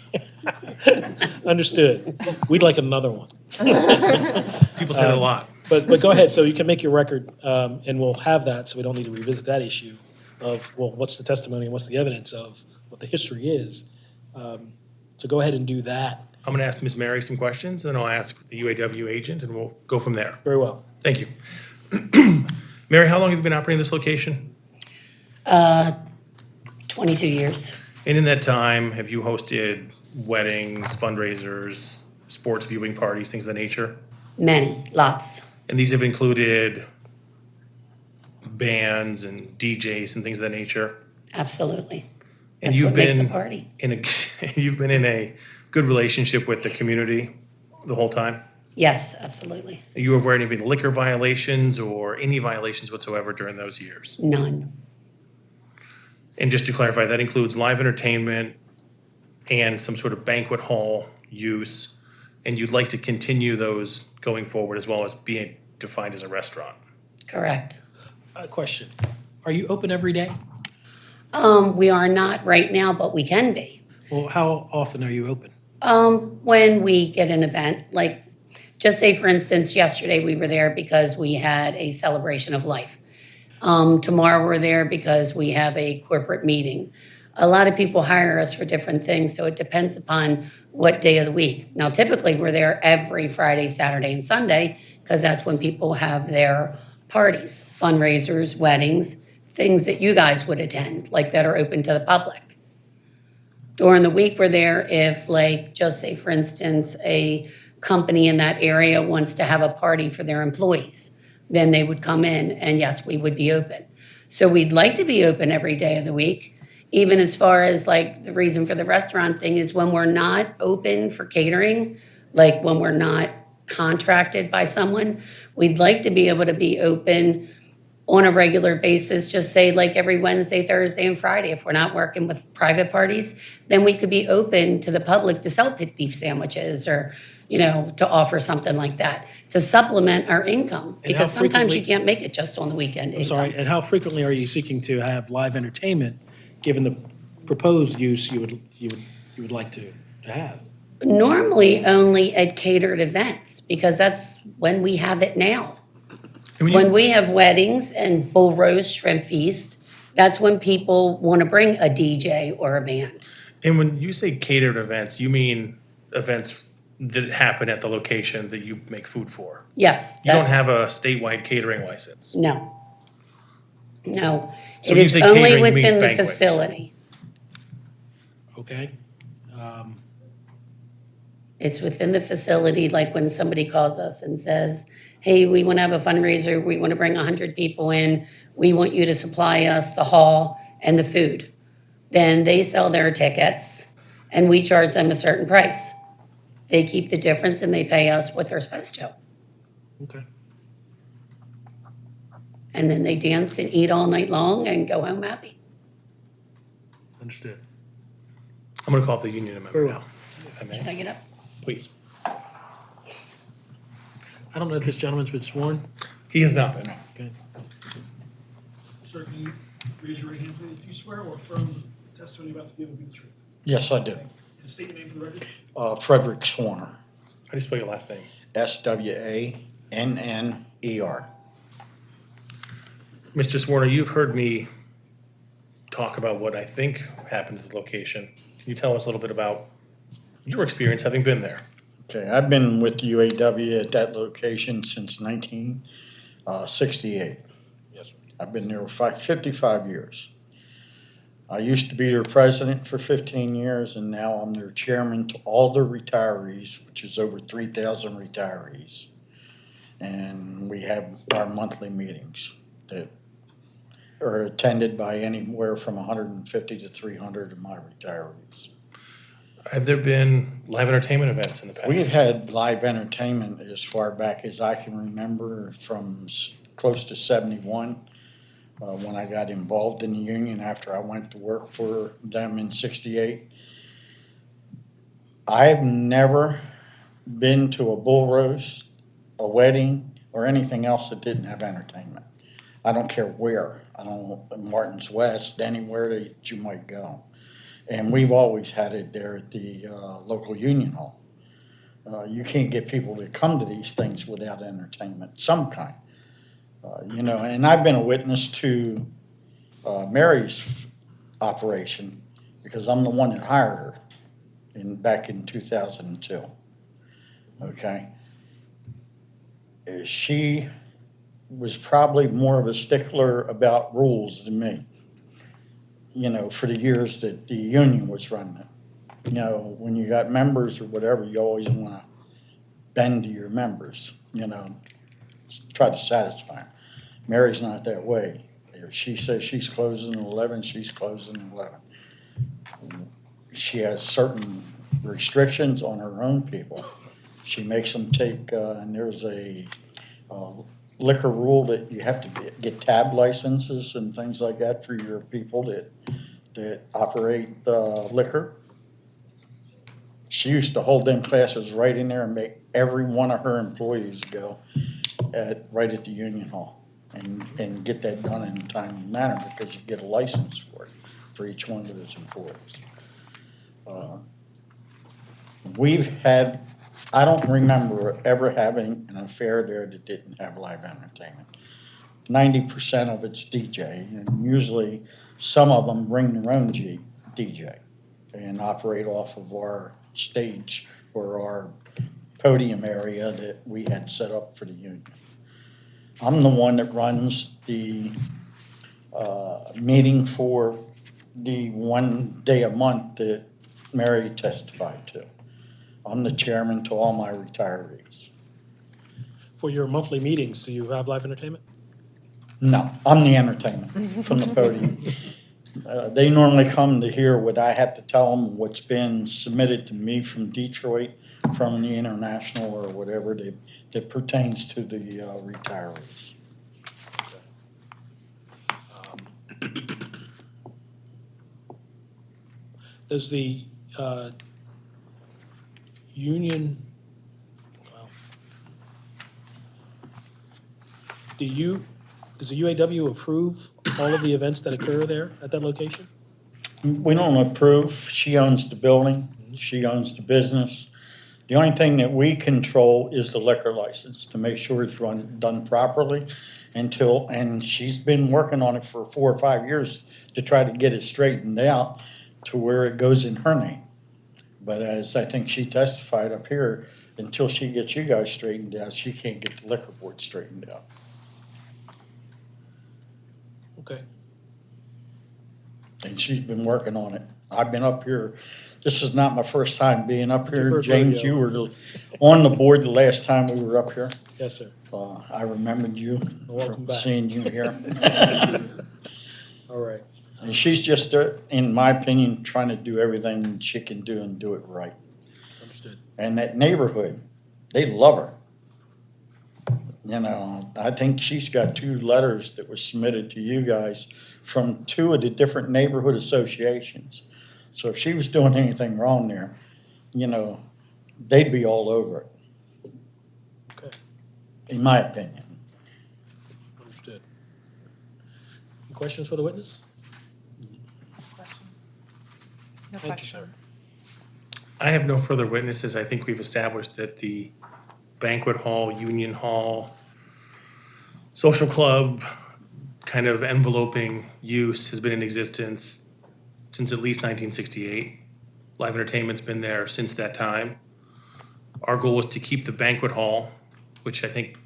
Understood. We'd like another one. People say that a lot. But go ahead, so you can make your record, and we'll have that, so we don't need to revisit that issue of, well, what's the testimony and what's the evidence of what the history is. So go ahead and do that. I'm going to ask Ms. Mary some questions, and then I'll ask the UAW agent, and we'll go from there. Very well. Thank you. Mary, how long have you been operating this location? 22 years. And in that time, have you hosted weddings, fundraisers, sports viewing parties, things of that nature? Many, lots. And these have included bands and DJs and things of that nature? Absolutely. And That's you've what makes a been party. you've been in a good relationship with the community the whole time? Yes, absolutely. Are you aware of any liquor violations or any violations whatsoever during those years? None. And just to clarify, that includes live entertainment and some sort of banquet hall use, and you'd like to continue those going forward as well as being defined as a restaurant? Correct. Question. Are you open every day? We are not right now, but we can be. Well, how often are you open? When we get an event, like just say for instance, yesterday we were there because we had a celebration of life. Tomorrow we're there because we have a corporate meeting. A lot of people hire us for different things, so it depends upon what day of the week. Now, typically we're there every Friday, Saturday, and Sunday because that's when people have their parties, fundraisers, weddings, things that you guys would attend, like that are open to the public. During the week we're there if, like, just say for instance, a company in that area wants to have a party for their employees. Then they would come in and yes, we would be open. So we'd like to be open every day of the week. Even as far as like the reason for the restaurant thing is when we're not open for catering, like when we're not contracted by someone, we'd like to be able to be open on a regular basis, just say like every Wednesday, Thursday, and Friday. If we're not working with private parties, then we could be open to the public to sell pit beef sandwiches or, to offer something like that to supplement our income. And how Because sometimes you frequently- can't make it just on the weekend I'm income. sorry, and how frequently are you seeking to have live entertainment, given the proposed use you would like to have? Normally only at catered events because that's when we have it now. And When we have weddings and bull roast, shrimp feast, that's when people want to bring a DJ or a band. and when you say catered events, you mean events that happen at the location that you make food for? Yes. You don't have a statewide catering license? No. No. So It when you is say only catering, you mean within the banquets? facility. Okay? It's within the facility, like when somebody calls us and says, hey, we want to have a fundraiser, we want to bring 100 people in, we want you to supply us the hall and the food. Then they sell their tickets and we charge them a certain price. They keep the difference and they pay us what they're supposed to. Okay. And then they dance and eat all night long and go home happy. Understood. I'm going to call up the union member Very now, well. if I Can may. I get up? Please. I don't know if this gentleman's been sworn. He has not been. Okay. Sir, can you Raise your right hand, please. Do you swear or affirm the testimony about to give will be the truth? Yes, I do. And state your name for the record. Frederick Swanner, How do you spell your last name? Swanner. Mr. Swarner, you've heard me talk about what I think happened at the location. Can you tell us a little bit about your experience having been there? Okay, I've been with the UAW at that location since 1968. Yes, sir. I've been there 55 years. I used to be their president for 15 years, and now I'm their chairman to all the retirees, which is over 3,000 retirees. And we have our monthly meetings that are attended by anywhere from 150 to 300 of my retirees. Have there been live entertainment events in the past? We've had live entertainment as far back as I can remember, from close to 71, when I got involved in the union after I went to work for them in 68. I've never been to a bull roast, a wedding, or anything else that didn't have entertainment. I don't care where. I don't know, Martin's West, anywhere that you might go. And we've always had it there at the local union hall. You can't get people to come to these things without entertainment, some kind. And I've been a witness to Mary's operation because I'm the one that hired her back in 2002. Okay. She was probably more of a stickler about rules than me, for the years that the union was running it. When you got members or whatever, you always want to bend to your members, try to satisfy them. Mary's not that way. If she says she's closing at 11, she's closing at 11. She has certain restrictions on her own people. She makes them take, and there's a liquor rule that you have to get tab licenses and things like that for your people that operate liquor. She used to hold them classes right in there and make every one of her employees go right at the union hall and get that done in a timely manner because you get a license for it for each one of those employees. I don't remember ever having an affair there that didn't have live entertainment. 90% of it's DJ, and usually some of them bring their own DJ and operate off of our stage or our podium area that we had set up for the union. I'm the one that runs the meeting for the one day a month that Mary testified to. I'm the chairman to all my retirees. For your monthly meetings, do you have live entertainment? No, I'm the entertainment from the podium. They normally come to hear what I have to tell them, what's been submitted to me from Detroit, from the international or whatever that pertains to the retirees. Does the union, well, does the UAW approve all of the events that occur there at that location? We don't approve. She owns the building. She owns the business. The only thing that we control is the liquor license to make sure it's done properly and she's been working on it for 4 or 5 years to try to get it straightened out to where it goes in her name. But as I think she testified up here, until she gets you guys straightened out, she can't get the liquor board straightened out. Okay. And she's been working on it. I've been up here. This is not my first time being up Your here. first James, rodeo. you were on the board the last time we were up here. Yes, sir. I remembered you Welcome from back. seeing you here. All right. And she's just, in my opinion, trying to do everything she can do and do it right. Understood. And that neighborhood, they love her. I think she's got 2 letters that were submitted to you guys from 2 of the different neighborhood associations. So if she was doing anything wrong there, they'd be all over it, Okay. in my opinion. Understood. Any questions for the witness? No Thank you, sir. questions. I have no further witnesses. I think we've established that the banquet hall, union hall, social club kind of enveloping use has been in existence since at least 1968. Live entertainment's been there since that time. Our goal is to keep the banquet hall, which I think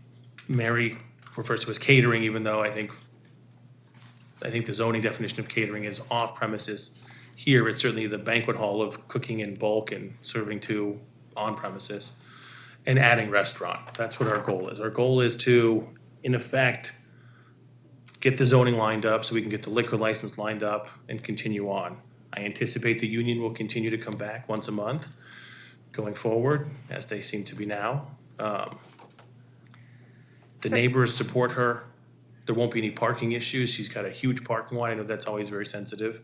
Mary refers to as catering, even though I think the zoning definition of catering is off premises. Here, it's certainly the banquet hall of cooking in bulk and serving to on premises, and adding restaurant. That's what our goal is. Our goal is to, in effect, get the zoning lined up so we can get the liquor license lined up and continue on. I anticipate the union will continue to come back once a month going forward, as they seem to be now. The neighbors support her. There won't be any parking issues. She's got a huge parking lot. I know that's always very sensitive.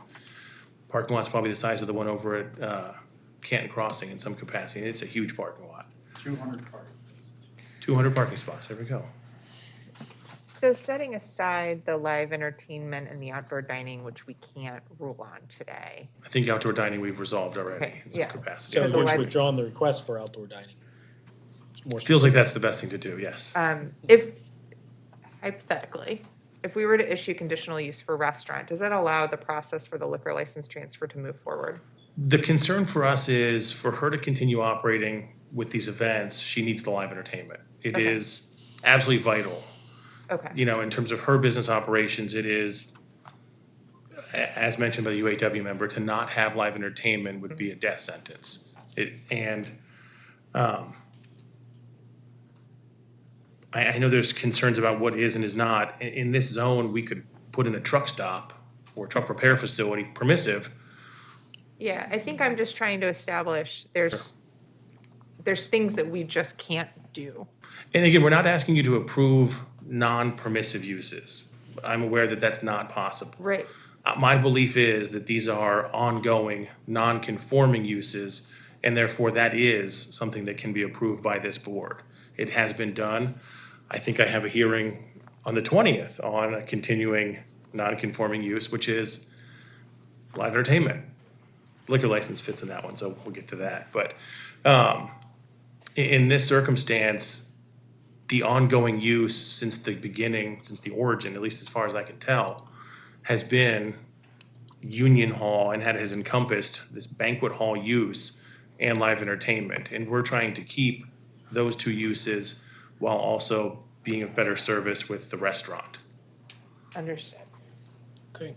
Parking lot's probably the size of the one over at Canton Crossing in some capacity. It's a huge parking lot. 200 parking. 200 parking spots, there we go. So setting aside the live entertainment and the outdoor dining, which we can't rule on today. I think outdoor dining we've resolved already Okay, in some yeah. capacity. So So the we've lib- withdrawn the request for outdoor dining. It's more Feels like that's the best thing to do, yes. If, hypothetically, if we were to issue conditional use for restaurant, does that allow the process for the liquor license transfer to move forward? The concern for us is for her to continue operating with these events, she needs the live entertainment. It Okay. is absolutely vital. Okay, You know, in terms of her business operations, it is, as mentioned by the UAW member, to not have live entertainment would be a death sentence. I know there's concerns about what is and is not. In this zone, we could put in a truck stop or truck repair facility, permissive. yeah, I think I'm just trying to establish there's things that we just can't do. And again, we're not asking you to approve non-permissive uses. I'm aware that that's not possible. Right. My belief is that these are ongoing, non-conforming uses, and therefore that is something that can be approved by this board. It has been done. I think I have a hearing on the 20th on a continuing non-conforming use, which is live entertainment. Liquor license fits in that one, so we'll get to that. But in this circumstance, the ongoing use since the beginning, since the origin, at least as far as I can tell, has been Union Hall and has encompassed this banquet hall use and live entertainment. And we're trying to keep those two uses while also being of better service with the restaurant. Understood. Okay.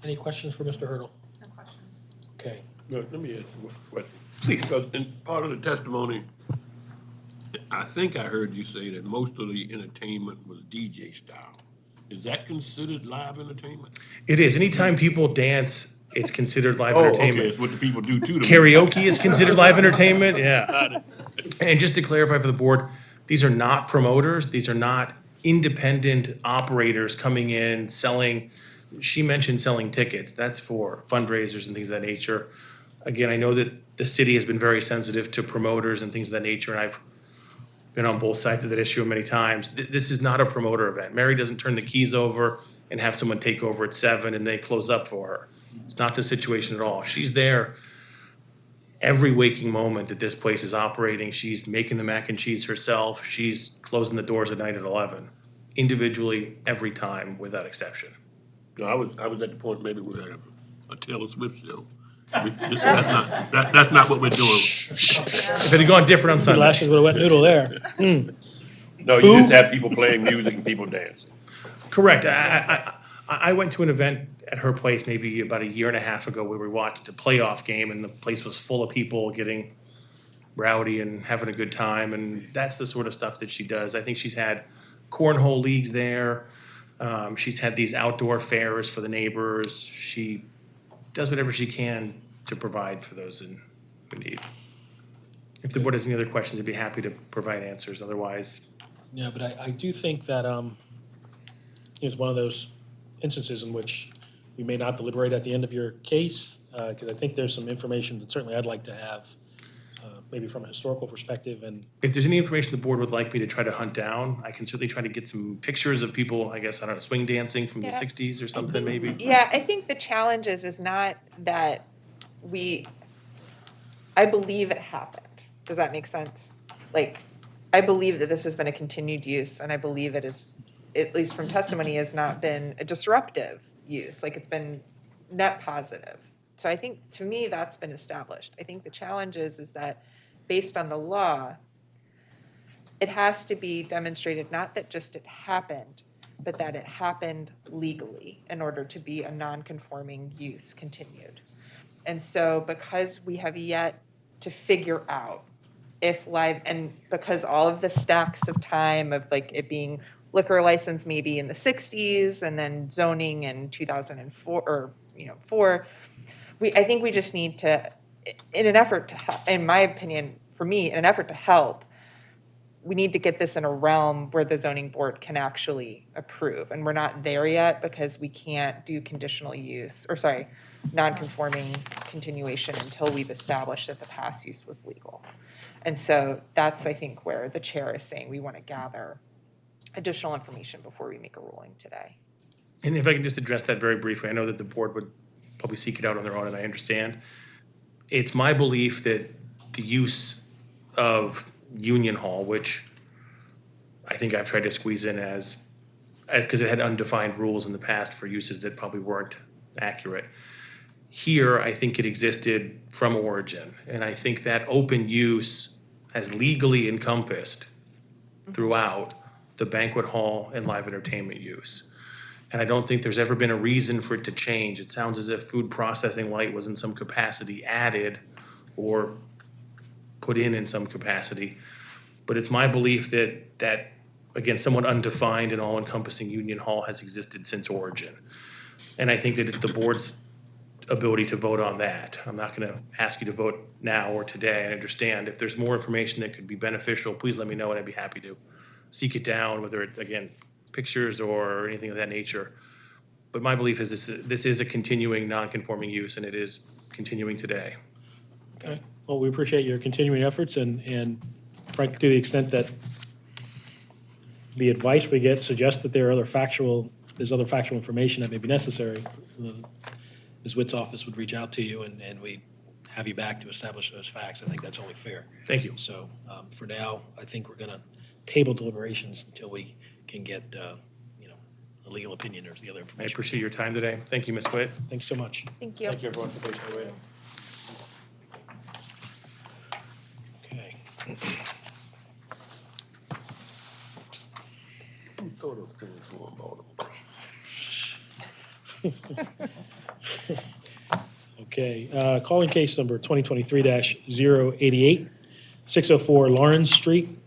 Any questions for Mr. Hurdle? No questions. Okay. No, let me ask you a question. Please. Because in part of the testimony, I think I heard you say that most of the entertainment was DJ style. Is that considered live entertainment? It is. Anytime people dance, it's considered live Oh, okay, entertainment. it's what the people do to them. Karaoke is considered live entertainment, yeah. And just to clarify for the board, these are not promoters, these are not independent operators coming in, selling. She mentioned selling tickets, that's for fundraisers and things of that nature. Again, I know that the city has been very sensitive to promoters and things of that nature, and I've been on both sides of that issue many times. This is not a promoter event. Mary doesn't turn the keys over and have someone take over at 7 and they close up for her. It's not the situation at all. She's there every waking moment that this place is operating. She's making the mac and cheese herself. She's closing the doors at night at 11, individually every time without exception. No, I was at the point maybe we had a Taylor Swift show. That's not what we're doing. If it had gone different on Two Sunday. lashes with a wet noodle there. No, you just have people playing music and people dancing. Correct. I went to an event at her place maybe about a year and a half ago where we watched a playoff game and the place was full of people getting rowdy and having a good time. And that's the sort of stuff that she does. I think she's had cornhole leagues there. She's had these outdoor fairs for the neighbors. She does whatever she can to provide for those in need. If the board has any other questions, I'd be happy to provide answers. Otherwise, Yeah, but I do think that it's one of those instances in which we may not deliberate at the end of your case, because I think there's some information that certainly I'd like to have, maybe from a historical perspective. And if there's any information the board would like me to try to hunt down, I can certainly try to get some pictures of people, I don't know, swing dancing from the Yeah. 60s or something maybe. Yeah, I think the challenge is not that I believe it happened. Does that make sense? Like, I believe that this has been a continued use, and I believe it is, at least from testimony, has not been a disruptive use, like it's been net positive. So I think, to me, that's been established. I think the challenge is that, based on the law, it has to be demonstrated, not that just it happened, but that it happened legally in order to be a non-conforming use continued. And so because we have yet to figure out if and because all of the stacks of time of like it being liquor license maybe in the 60s and then zoning in 2004 or, 4, I think we just need to, in an effort to, in my opinion, for me, in an effort to help, we need to get this in a realm where the zoning board can actually approve. And we're not there yet because we can't do conditional use, or sorry, non-conforming continuation until we've established that the past use was legal. And so that's, I think, where the chair is saying we want to gather additional information before we make a ruling today. And if I can just address that very briefly, I know that the board would probably seek it out on their own, and I understand. It's my belief that the use of Union Hall, which I think I've tried to squeeze in as, because it had undefined rules in the past for uses that probably weren't accurate. Here, I think it existed from origin, and I think that open use has legally encompassed throughout the banquet hall and live entertainment use. And I don't think there's ever been a reason for it to change. It sounds as if food processing light was in some capacity added or put in some capacity. But it's my belief that again, somewhat undefined and all-encompassing Union Hall has existed since origin. And I think that it's the board's ability to vote on that. I'm not gonna ask you to vote now or today. I understand. If there's more information that could be beneficial, please let me know and I'd be happy to seek it down, whether it's, again, pictures or anything of that nature. But my belief is this is a continuing non-conforming use, and it is continuing today. Okay, well, we appreciate your continuing efforts, and frankly, to the extent that the advice we get suggests that there's other factual information that may be necessary, Ms. Witt's office would reach out to you, and we have you back to establish those facts. I think that's only fair. Thank you. So for now, I think we're gonna table deliberations until we can get, a legal opinion or the other I information. appreciate your time today. Thank you, Ms. Witt. Thank you so much. Thank you. Thank you, everyone, for patiently waiting. Okay. Who thought of things for Baltimore? Okay, calling case number 2023-088, 604 Lawrence Street.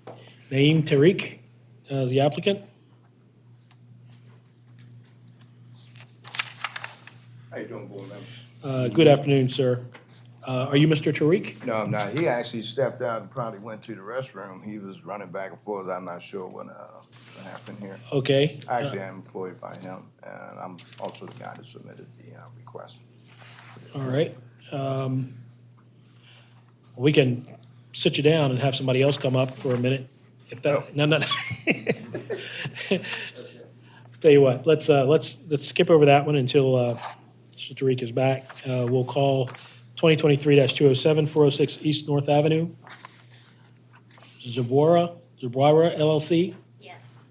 Naeem Tariq is the applicant. How you doing, board members? Good afternoon, sir. Are you Mr. Tariq? No, I'm not. He actually stepped out and probably went to the restroom. He was running back and forth. I'm not sure what happened here. Okay. Actually, I'm employed by him, and I'm also the guy that submitted the request. All right. We can sit you down and have somebody else come up for a minute. If that, no. Tell you what, let's skip over that one until Mr. Tariq is back. We'll call 2023-207, 406 East North Avenue. Zabora LLC. Yes.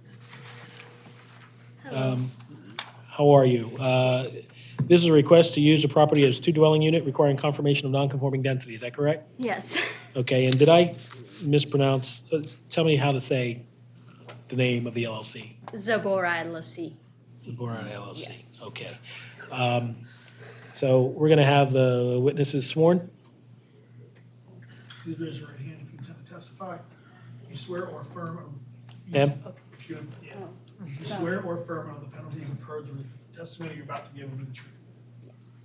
How are you? This is a request to use the property as 2-dwelling unit requiring confirmation of non-conforming density. Is that correct? Yes. Okay, and did I mispronounce? Tell me how to say the name of the LLC. Zabora LLC. Zabora LLC. Yes. Okay. So we're going to have the witnesses sworn. Please raise your right hand if you intend to testify. You swear or affirm. Ma'am? If you swear or affirm under the penalties of perjury, the testimony you're about to give will be the truth. Yes.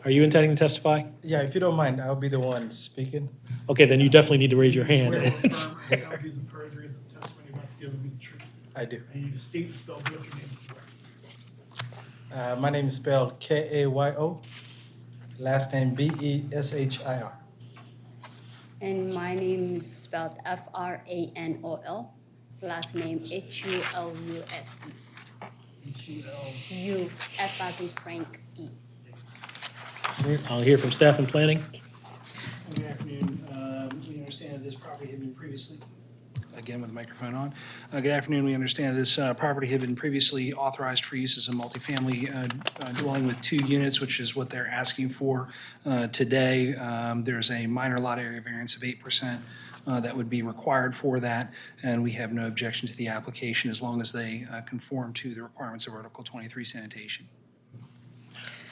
Are you intending to testify? Yeah, if you don't mind, I'll be the one speaking. Okay, then you definitely need to raise your hand. Swear or affirm under the penalties of perjury, that the testimony you're about to give will be the truth. I do. And you just state and spell both your names correctly. My name is spelled Kayo, last name Beshir. And my name is spelled Franol, last name HulufE. H-U-L. U, F as in Frank, E. I'll hear from staff and planning. Good afternoon. We understand that this property had been previously, again with the microphone on. Good afternoon. We understand this property had been previously authorized for use as a multifamily dwelling with 2 units, which is what they're asking for today. There's a minor lot area variance of 8% that would be required for that, and we have no objection to the application as long as they conform to the requirements of Article 23 sanitation.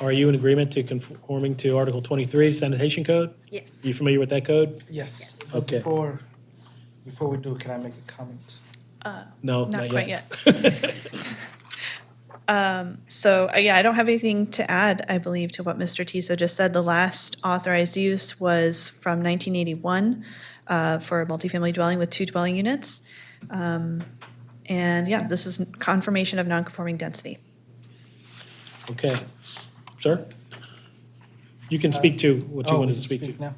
Are you in agreement to conforming to Article 23 sanitation code? Yes. Are you familiar with that code? Yes. Okay. Before we do, can I make a comment? No, Not quite yet. Yeah, I don't have anything to add, I believe, to what Mr. Tiso just said. The last authorized use was from 1981 for a multifamily dwelling with 2 dwelling units. And yeah, this is confirmation of nonconforming density. Okay. Sir? You can speak to what you Oh, wanted we to can speak to. now?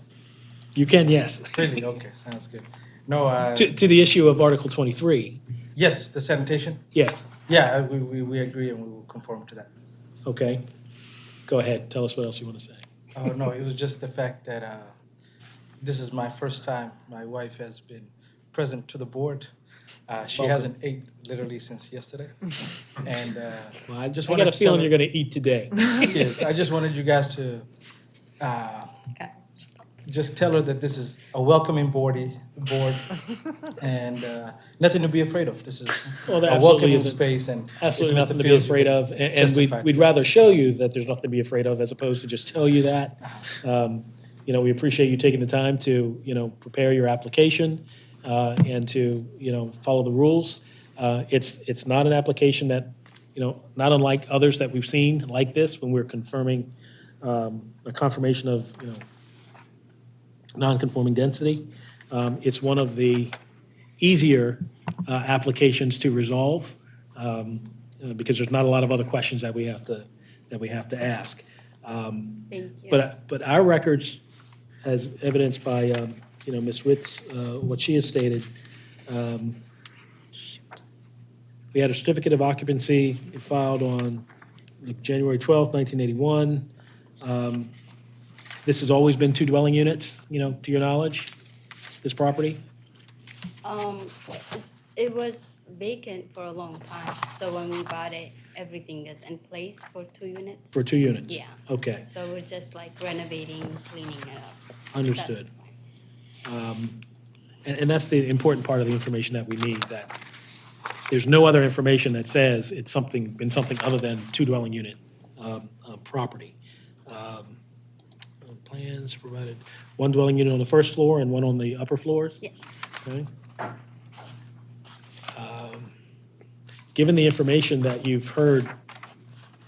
You can, yes. Really? Okay, sounds good. No, To the issue of Article 23, yes, the sanitation? yes. Yeah, we agree and we will conform to that. Okay. Go ahead. Tell us what else you want to say. Oh, no, it was just the fact that this is my first time. My wife has been present to the board. She Welcome. hasn't ate literally since yesterday. And Well, I just got wanted a to feeling tell you're going to eat today. yes, I just wanted you guys to just tell her that this is a welcoming board and nothing to be afraid of. This is Well, there a absolutely welcoming isn't. space and Absolutely if Mr. nothing to be Fields, you afraid can of. And testify we'd to rather show you that there's nothing to be afraid of as opposed to just tell you that. We appreciate you taking the time to, prepare your application and to, follow the rules. It's not an application that, not unlike others that we've seen like this when we're confirming a confirmation of, non-conforming density. It's one of the easier applications to resolve because there's not a lot of other questions that we have to ask. Thank you. But our records, as evidenced by Ms. Witt's what she has stated, we had a certificate of occupancy filed on January 12th, 1981. This has always been 2 dwelling units, to your knowledge, this property? It was vacant for a long time, so when we bought it, everything is in place for 2 units. For 2 units? Yeah. Okay, So we're just like renovating, cleaning it up. understood. And that's the important part of the information that we need, that there's no other information that says it's been something other than 2 dwelling unit property. Plans provided, 1 dwelling unit on the first floor and 1 on the upper floors? Yes. Okay. Given the information that you've heard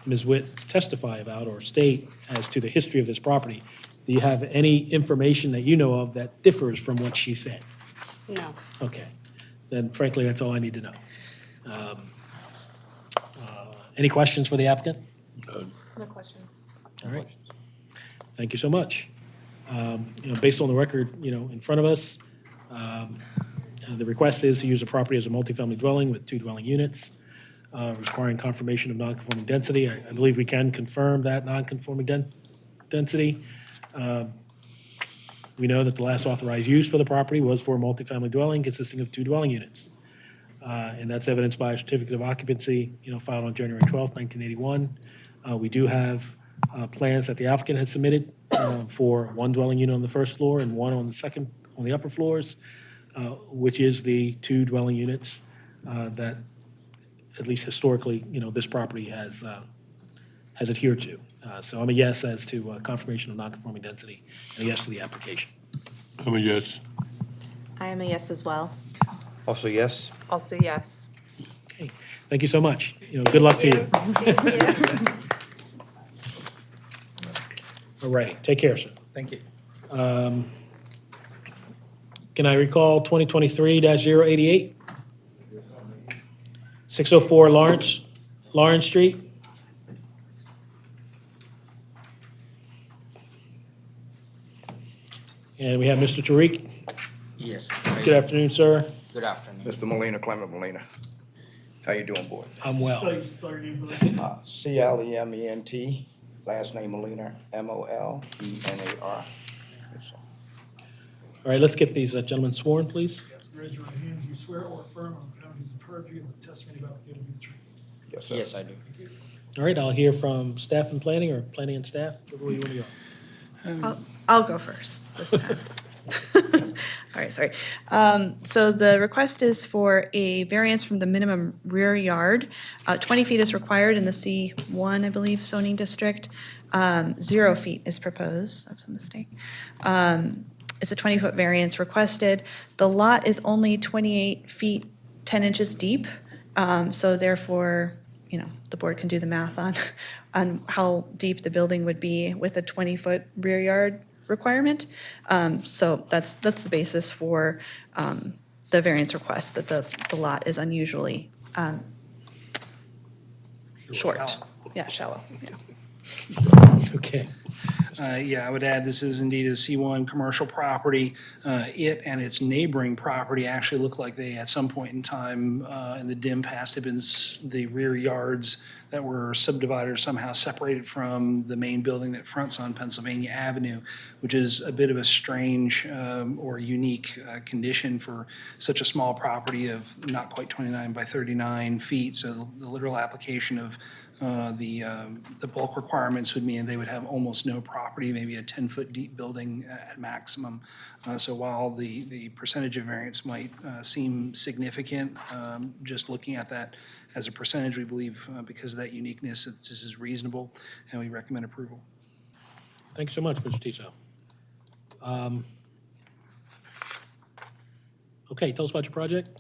Ms. Witt testify about or state as to the history of this property, do you have any information that you know of that differs from what she said? No. Okay, then frankly, that's all I need to know. Any questions for the applicant? No questions. All right. Thank you so much. Based on the record, in front of us, the request is to use the property as a multifamily dwelling with 2 dwelling units, requiring confirmation of non-conforming density. I believe we can confirm that non-conforming density. We know that the last authorized use for the property was for a multifamily dwelling consisting of 2 dwelling units. And that's evidenced by a certificate of occupancy, filed on January 12th, 1981. We do have plans that the applicant has submitted for 1 dwelling unit on the first floor and 1 on the upper floors, which is the 2 dwelling units that, at least historically, this property has adhered to. So I'm a yes as to confirmation of non-conforming density, and a yes to the application. I'm a yes. I am a yes as well. Also, yes? Also, yes. Okay, thank you so much. Good luck to you. Thank you. All righty, take care, sir. Thank you. Can I recall 2023-088? 604 Lawrence Street? And we have Mr. Tariq. Yes. Good afternoon, sir. Good afternoon. Mr. Molina, Clement Molina. How you doing, boy? I'm well. CLEMENT, last name Molina, Molenar. Yes, sir. All right, let's get these gentlemen sworn, please. Raise your right hand. Do you swear or affirm on the penalties of perjury and the testimony about the given truth? Yes, sir. Yes, I do. All right, I'll hear from staff and planning, or planning and staff, whichever way you want to go. I'll go first this time. All right, sorry. So the request is for a variance from the minimum rear yard. 20 feet is required in the C1, I believe, zoning district. 0 feet is proposed. That's a mistake. It's a 20-foot variance requested. The lot is only 28 feet, 10 inches deep. So therefore, the board can do the math on how deep the building would be with a 20-foot rear yard requirement. So that's the basis for the variance request, that the lot is unusually short. Yeah, shallow, yeah. Okay. Yeah, I would add, this is indeed a C1 commercial property. It and its neighboring property actually look like they, at some point in time in the dim past, have been the rear yards that were subdivided or somehow separated from the main building that fronts on Pennsylvania Avenue, which is a bit of a strange or unique condition for such a small property of not quite 29 by 39 feet. So the literal application of the bulk requirements would mean they would have almost no property, maybe a 10-foot deep building at maximum. So while the percentage of variance might seem significant, just looking at that as a percentage, we believe because of that uniqueness, this is reasonable, and we recommend approval. Thanks so much, Mr. Tiso. Okay, tell us about your project.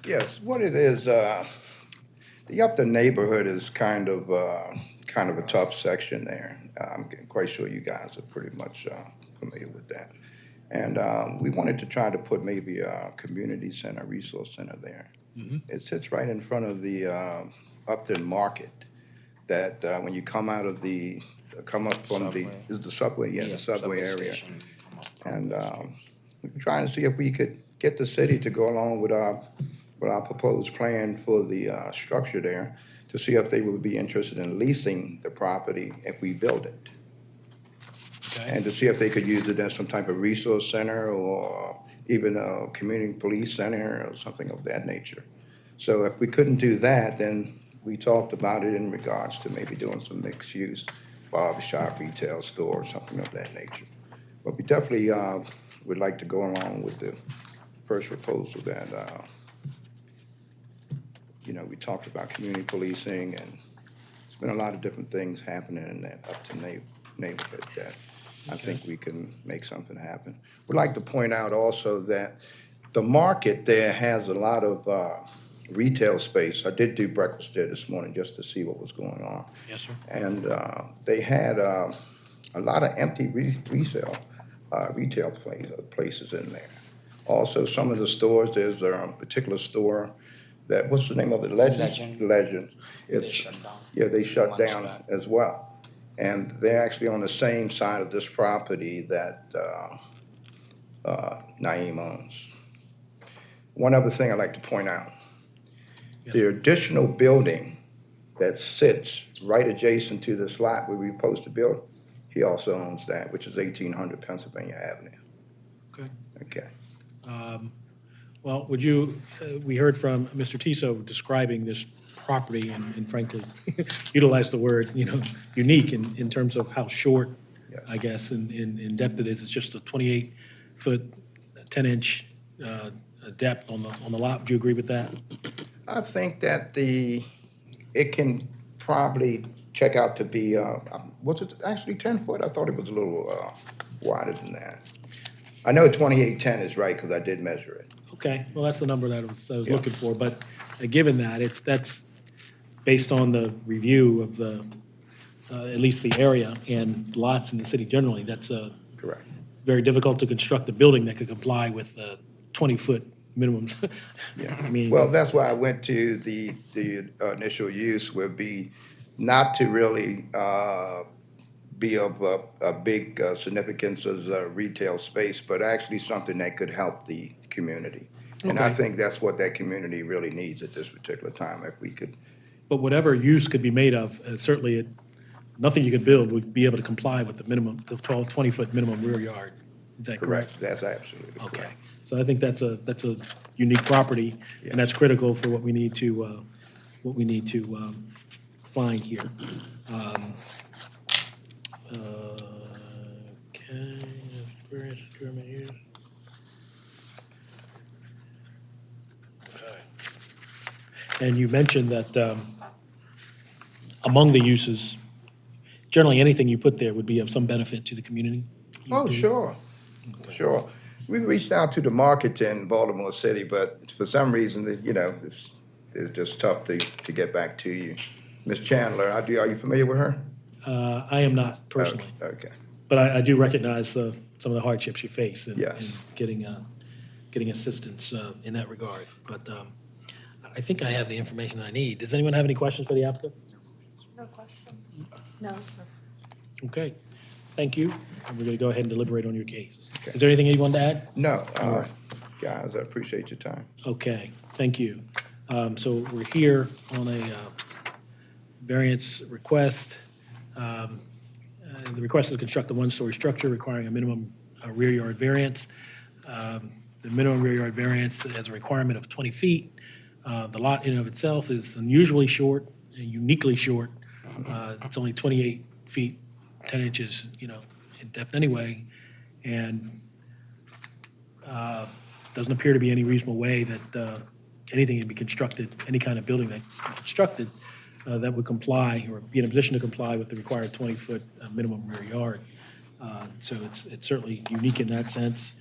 Yes, what it is, the Upton neighborhood is kind of a tough section there. I'm quite sure you guys are pretty much familiar with that. And we wanted to try to put maybe a community center, resource center there. It sits right in front of the Upton Market. That when you come out of come up from is the subway, the subway area. Station, come up from And the street. we're trying to see if we could get the city to go along with our proposed plan for the structure there, to see if they would be interested in leasing the property if we build it. Okay. And to see if they could use it as some type of resource center or even a community police center or something of that nature. So if we couldn't do that, then we talked about it in regards to maybe doing some mixed use, barbershop, retail store, something of that nature. But we definitely would like to go along with the first proposal that we talked about community policing, and there's been a lot of different things happening in that Upton neighborhood that I think we can make something happen. We'd like to point out also that the market there has a lot of retail space. I did do breakfast there this morning just to see what was going on. Yes, sir. And they had a lot of empty retail places in there. Also, some of the stores, there's a particular store that, what's the name of it? Legend. Legend. They shut down. Yeah, they shut Months down back. as well. And they're actually on the same side of this property that Naeem owns. One other thing I'd like to point out. The additional building that sits right adjacent to this lot where we're supposed to build, he also owns that, which is 1800 Pennsylvania Avenue. Okay. Okay. Well, we heard from Mr. Tiso describing this property and frankly, utilize the word, unique in terms of how short, Yes. I guess, in depth it is. It's just a 28-foot, 10-inch depth on the lot. Would you agree with that? I think that it can probably check out to be, was it actually 10 foot? I thought it was a little wider than that. I know 2810 is right because I did measure it. Okay, well, that's the number that I was Yeah. looking for, but given that, that's based on the review of at least the area and lots in the city generally, that's Correct. very difficult to construct a building that could comply with 20-foot minimums. Yeah. I mean, Well, that's why I went to the initial use would be not to really be of a big significance as a retail space, but actually something that could help the community. And I Okay. think that's what that community really needs at this particular time, if we could. but whatever use could be made of, certainly nothing you could build would be able to comply with the minimum, the 20-foot minimum rear yard. Is that correct? That's absolutely Okay. correct. So I think that's a unique property, Yeah. and that's critical for what we need to find here. Okay. Experience, German use. Okay. And you mentioned that among the uses, generally anything you put there would be of some benefit to the community? You Oh, believe? sure, sure. We reached out to the market in Baltimore City, but for some reason, it's just tough to get back to you. Ms. Chandler, are you familiar with her? I am not personally, Okay. but I do recognize some of the hardships you face in Yes. getting assistance in that regard. But I think I have the information I need. Does anyone have any questions for the applicant? No questions. No. Okay, thank you. And we're going to go ahead and deliberate on your case. Okay. Is there anything you want to add? No, All right. guys, I appreciate your time. Okay, thank you. So we're here on a variance request. The request is to construct a one-story structure requiring a minimum rear yard variance. The minimum rear yard variance has a requirement of 20 feet. The lot in and of itself is unusually short and uniquely short. It's only 28 feet, 10 inches, in depth anyway. And doesn't appear to be any reasonable way that anything can be constructed, any kind of building that can be constructed that would comply or be in a position to comply with the required 20-foot minimum rear yard. So it's certainly unique in that sense.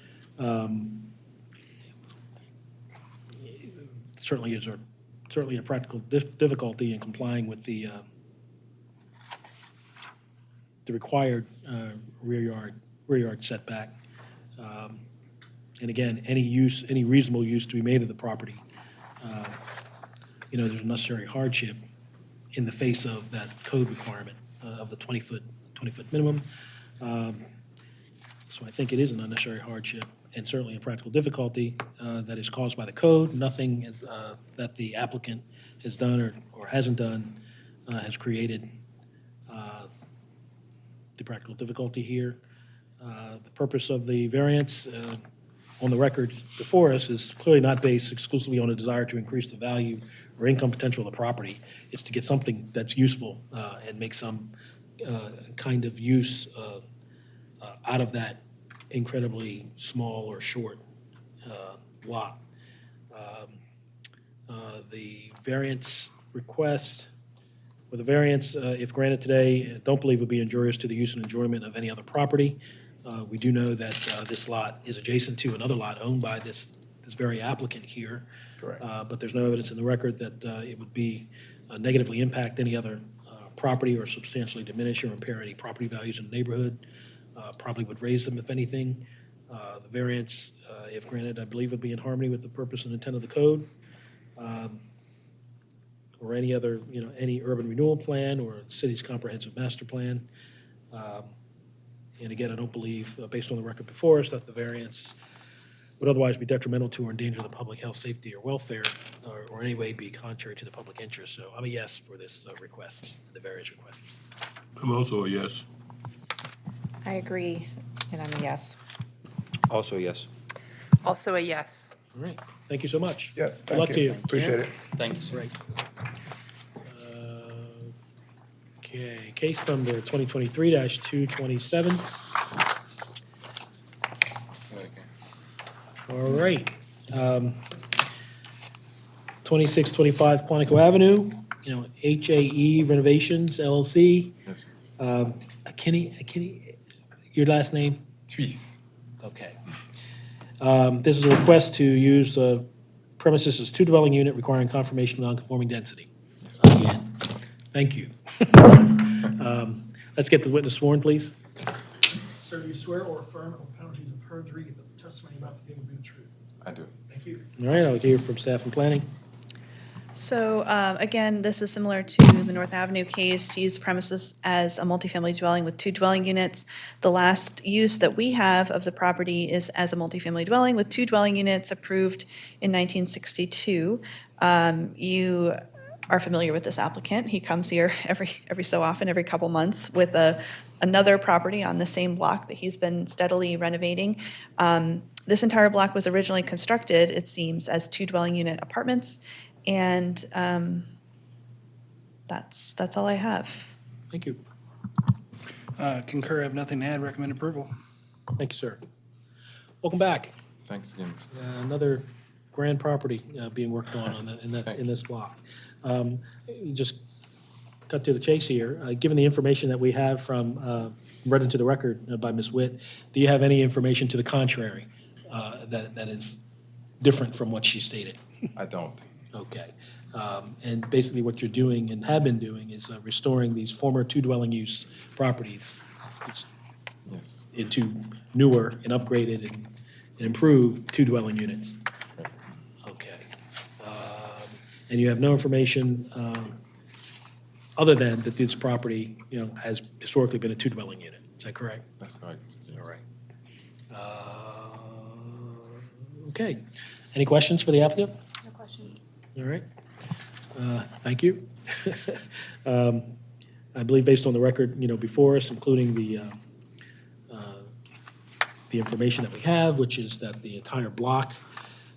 Certainly a practical difficulty in complying with the required rear yard setback. And again, any reasonable use to be made of the property, there's a necessary hardship in the face of that code requirement of the 20-foot minimum. So I think it is an unnecessary hardship and certainly a practical difficulty that is caused by the code. Nothing that the applicant has done or hasn't done has created the practical difficulty here. The purpose of the variance on the record before us is clearly not based exclusively on a desire to increase the value or income potential of the property. It's to get something that's useful and make some kind of use out of that incredibly small or short lot. The variance request, or the variance, if granted today, don't believe would be injurious to the use and enjoyment of any other property. We do know that this lot is adjacent to another lot owned by this very applicant here. Correct. But there's no evidence in the record that it would be negatively impact any other property or substantially diminish or impair any property values in the neighborhood. Probably would raise them if anything. The variance, if granted, I believe would be in harmony with the purpose and intent of the code. Or any other, any urban renewal plan or city's comprehensive master plan. And again, I don't believe, based on the record before us, that the variance would otherwise be detrimental to or endanger the public health, safety, or welfare, or in any way be contrary to the public interest. So I'm a yes for this request, the variance request. I'm also a yes. I agree, and I'm a yes. Also, yes. Also a yes. All right, thank you so much. Yeah, Good luck to you. Appreciate it. Thank you, sir. Right. Okay, case number 2023-227. All right. 2625 Quantico Avenue, HAE Renovations LLC. Kenny, your last name? Tweez. Okay. This is a request to use the premises as two dwelling unit requiring confirmation of non-conforming density. Again, thank you. Let's get the witness sworn, please. Sir, do you swear or affirm on penalties of perjury that the testimony about to give will be the truth? I do. Thank you. All right, I'll hear from staff and planning. So again, this is similar to the North Avenue case, to use premises as a multifamily dwelling with two dwelling units. The last use that we have of the property is as a multifamily dwelling with two dwelling units approved in 1962. You are familiar with this applicant. He comes here every so often, every couple months, with another property on the same block that he's been steadily renovating. This entire block was originally constructed, it seems, as 2 dwelling unit apartments, and that's all I have. Thank you. Concur, I have nothing to add, recommend approval. Thank you, sir. Welcome back. Thanks again. Another grand property being worked on in this block. Just cut to the chase here. Given the information that we have from, read into the record by Ms. Witt, do you have any information to the contrary that is different from what she stated? I don't. Okay. And basically what you're doing and have been doing is restoring these former 2 dwelling use properties Yes. into newer and upgraded and improved 2 dwelling units. Okay. And you have no information other than that this property, has historically been a 2 dwelling unit. Is that correct? That's correct, Mr. James. All right. Okay. Any questions for the applicant? No questions. All right. Thank you. I believe based on the record, before us, including the information that we have, which is that the entire block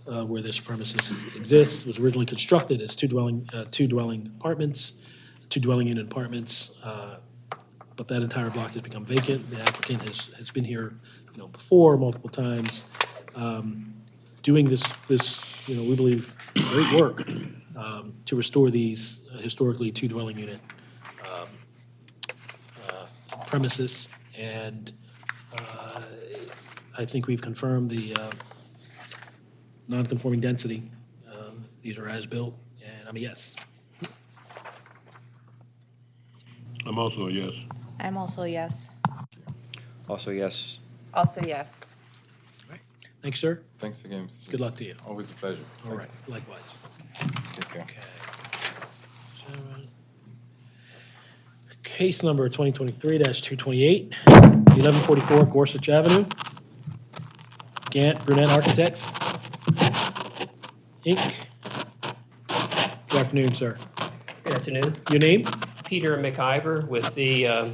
where this premises exists was originally constructed as 2 dwelling apartments, 2 dwelling unit apartments, but that entire block has become vacant. The applicant has been here, before multiple times, doing this, we believe, great work to restore these historically 2 dwelling unit premises, and I think we've confirmed the non-conforming density. These are as-built, and I'm a yes. I'm also a yes. I'm also a yes. Also, yes. Also, yes. Thanks, sir. Thanks again, Mr. James. Good luck to you. Always a pleasure. All right, likewise. Take care. Case number 2023-228, 1144 Gorsuch Avenue. Gant Brunette Architects, Inc. Good afternoon, sir. Good afternoon. Your name? Peter McIver with the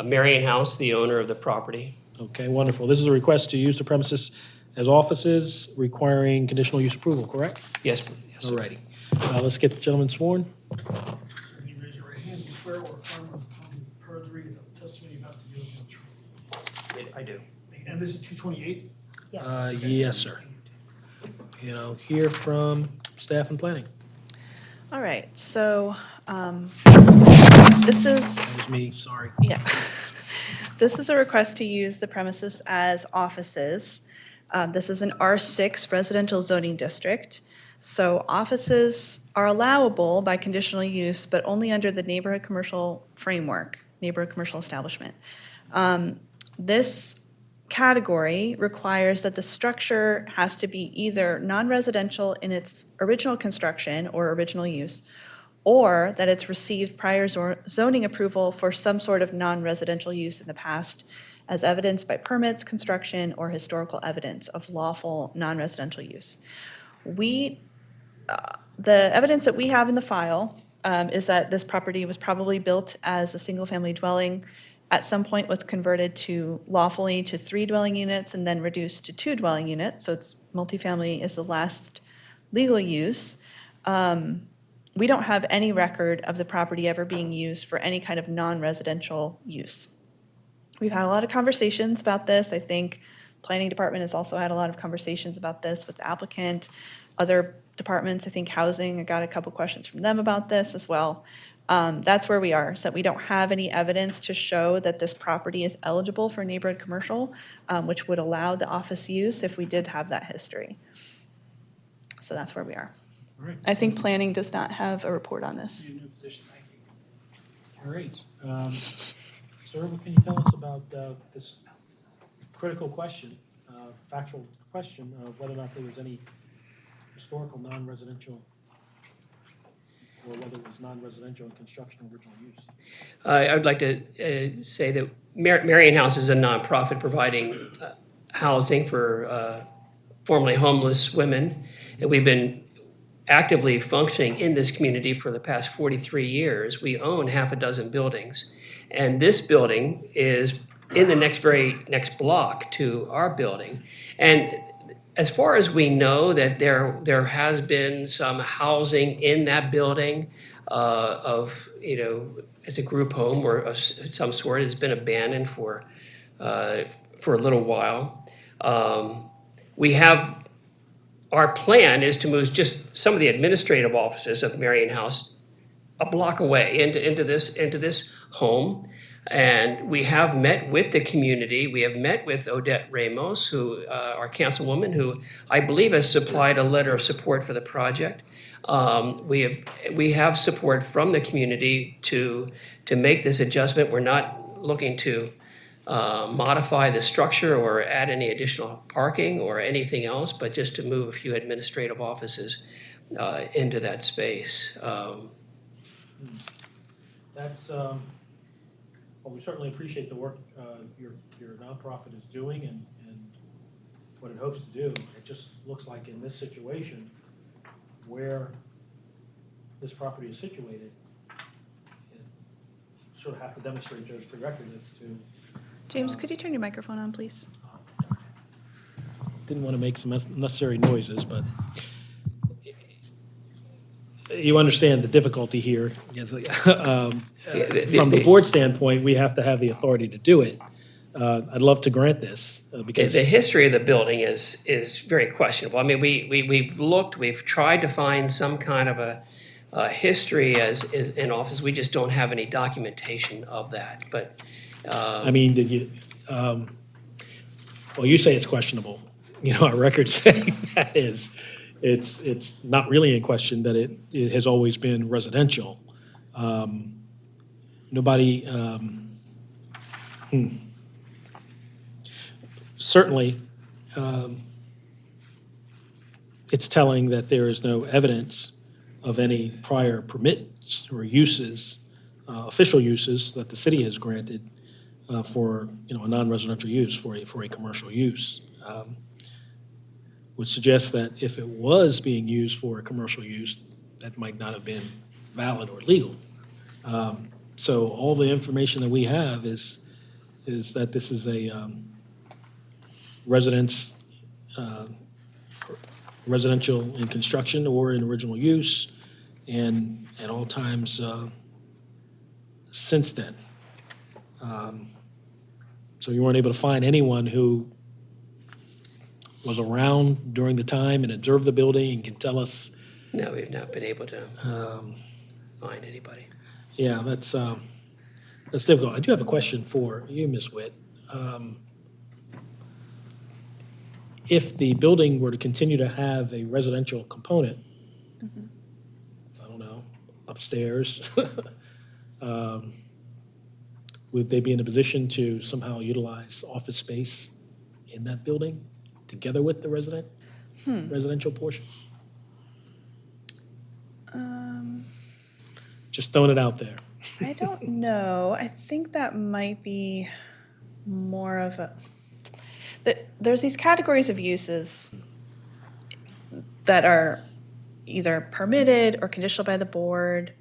Marion House, the owner of the property. Okay, wonderful. This is a request to use the premises as offices requiring conditional use approval, correct? Yes, yes. All righty. Let's get the gentleman sworn. Sir, can you raise your right hand? Do you swear or affirm upon perjury that the testimony about to give will be true? I do. And this is 228? Yes, sir. Hear from staff and planning. All right, so this is. That was me, sorry. Yeah. This is a request to use the premises as offices. This is an R6 residential zoning district. So offices are allowable by conditional use, but only under the neighborhood commercial framework, neighborhood commercial establishment. This category requires that the structure has to be either non-residential in its original construction or original use, or that it's received prior zoning approval for some sort of non-residential use in the past, as evidenced by permits, construction, or historical evidence of lawful non-residential use. The evidence that we have in the file is that this property was probably built as a single-family dwelling, at some point was converted lawfully to 3 dwelling units and then reduced to 2 dwelling units, so it's multifamily is the last legal use. We don't have any record of the property ever being used for any kind of non-residential use. We've had a lot of conversations about this. I think planning department has also had a lot of conversations about this with the applicant. Other departments, I think housing, I got a couple questions from them about this as well. That's where we are, so that we don't have any evidence to show that this property is eligible for neighborhood commercial, which would allow the office use if we did have that history. So that's where we are. All right. I think planning does not have a report on this. New position, thank you. All right. Sir, what can you tell us about this critical question, factual question of whether or not there was any historical non-residential, or whether it was non-residential in construction or original use? I would like to say that Marion House is a nonprofit providing housing for formerly homeless women, and we've been actively functioning in this community for the past 43 years. We own half a dozen buildings. And this building is in the next block to our building. And as far as we know, that there has been some housing in that building of, as a group home or of some sort. Has been abandoned for a little while. Our plan is to move just some of the administrative offices of Marion House a block away into this home. And we have met with the community. We have met with Odette Ramos, who our councilwoman, who I believe has supplied a letter of support for the project. We have support from the community to make this adjustment. We're not looking to modify the structure or add any additional parking or anything else, but just to move a few administrative offices into that space. That's, well, we certainly appreciate the work your nonprofit is doing and what it hopes to do. It just looks like in this situation where this property is situated, it sort of have to demonstrate those prerequisites to. James, could you turn your microphone on, please? Didn't want to make some unnecessary noises, but you understand the difficulty here. From the board standpoint, we have to have the authority to do it. I'd love to grant this because the history of the building is very questionable. I mean, we've tried to find some kind of a history as in office. We just don't have any documentation of that. But I mean, did you? Well, you say it's questionable. Our records say that is. It's not really in question that it has always been residential. Nobody. Certainly, it's telling that there is no evidence of any prior permits or uses, official uses that the city has granted for a non-residential use for a commercial use. Would suggest that if it was being used for a commercial use, that might not have been valid or legal. So all the information that we have is that this is a residential in construction or in original use, and at all times since then. So you weren't able to find anyone who was around during the time and observed the building and can tell us. No, we've not been able to find anybody. Yeah, that's difficult. I do have a question for you, Ms. Witt. If the building were to continue to have a residential component, I don't know, upstairs, would they be in a position to somehow utilize office space in that building together with the residential portion? Just throwing it out there. I don't know. I think that might be more of there's these categories of uses that are either permitted or conditional by the board.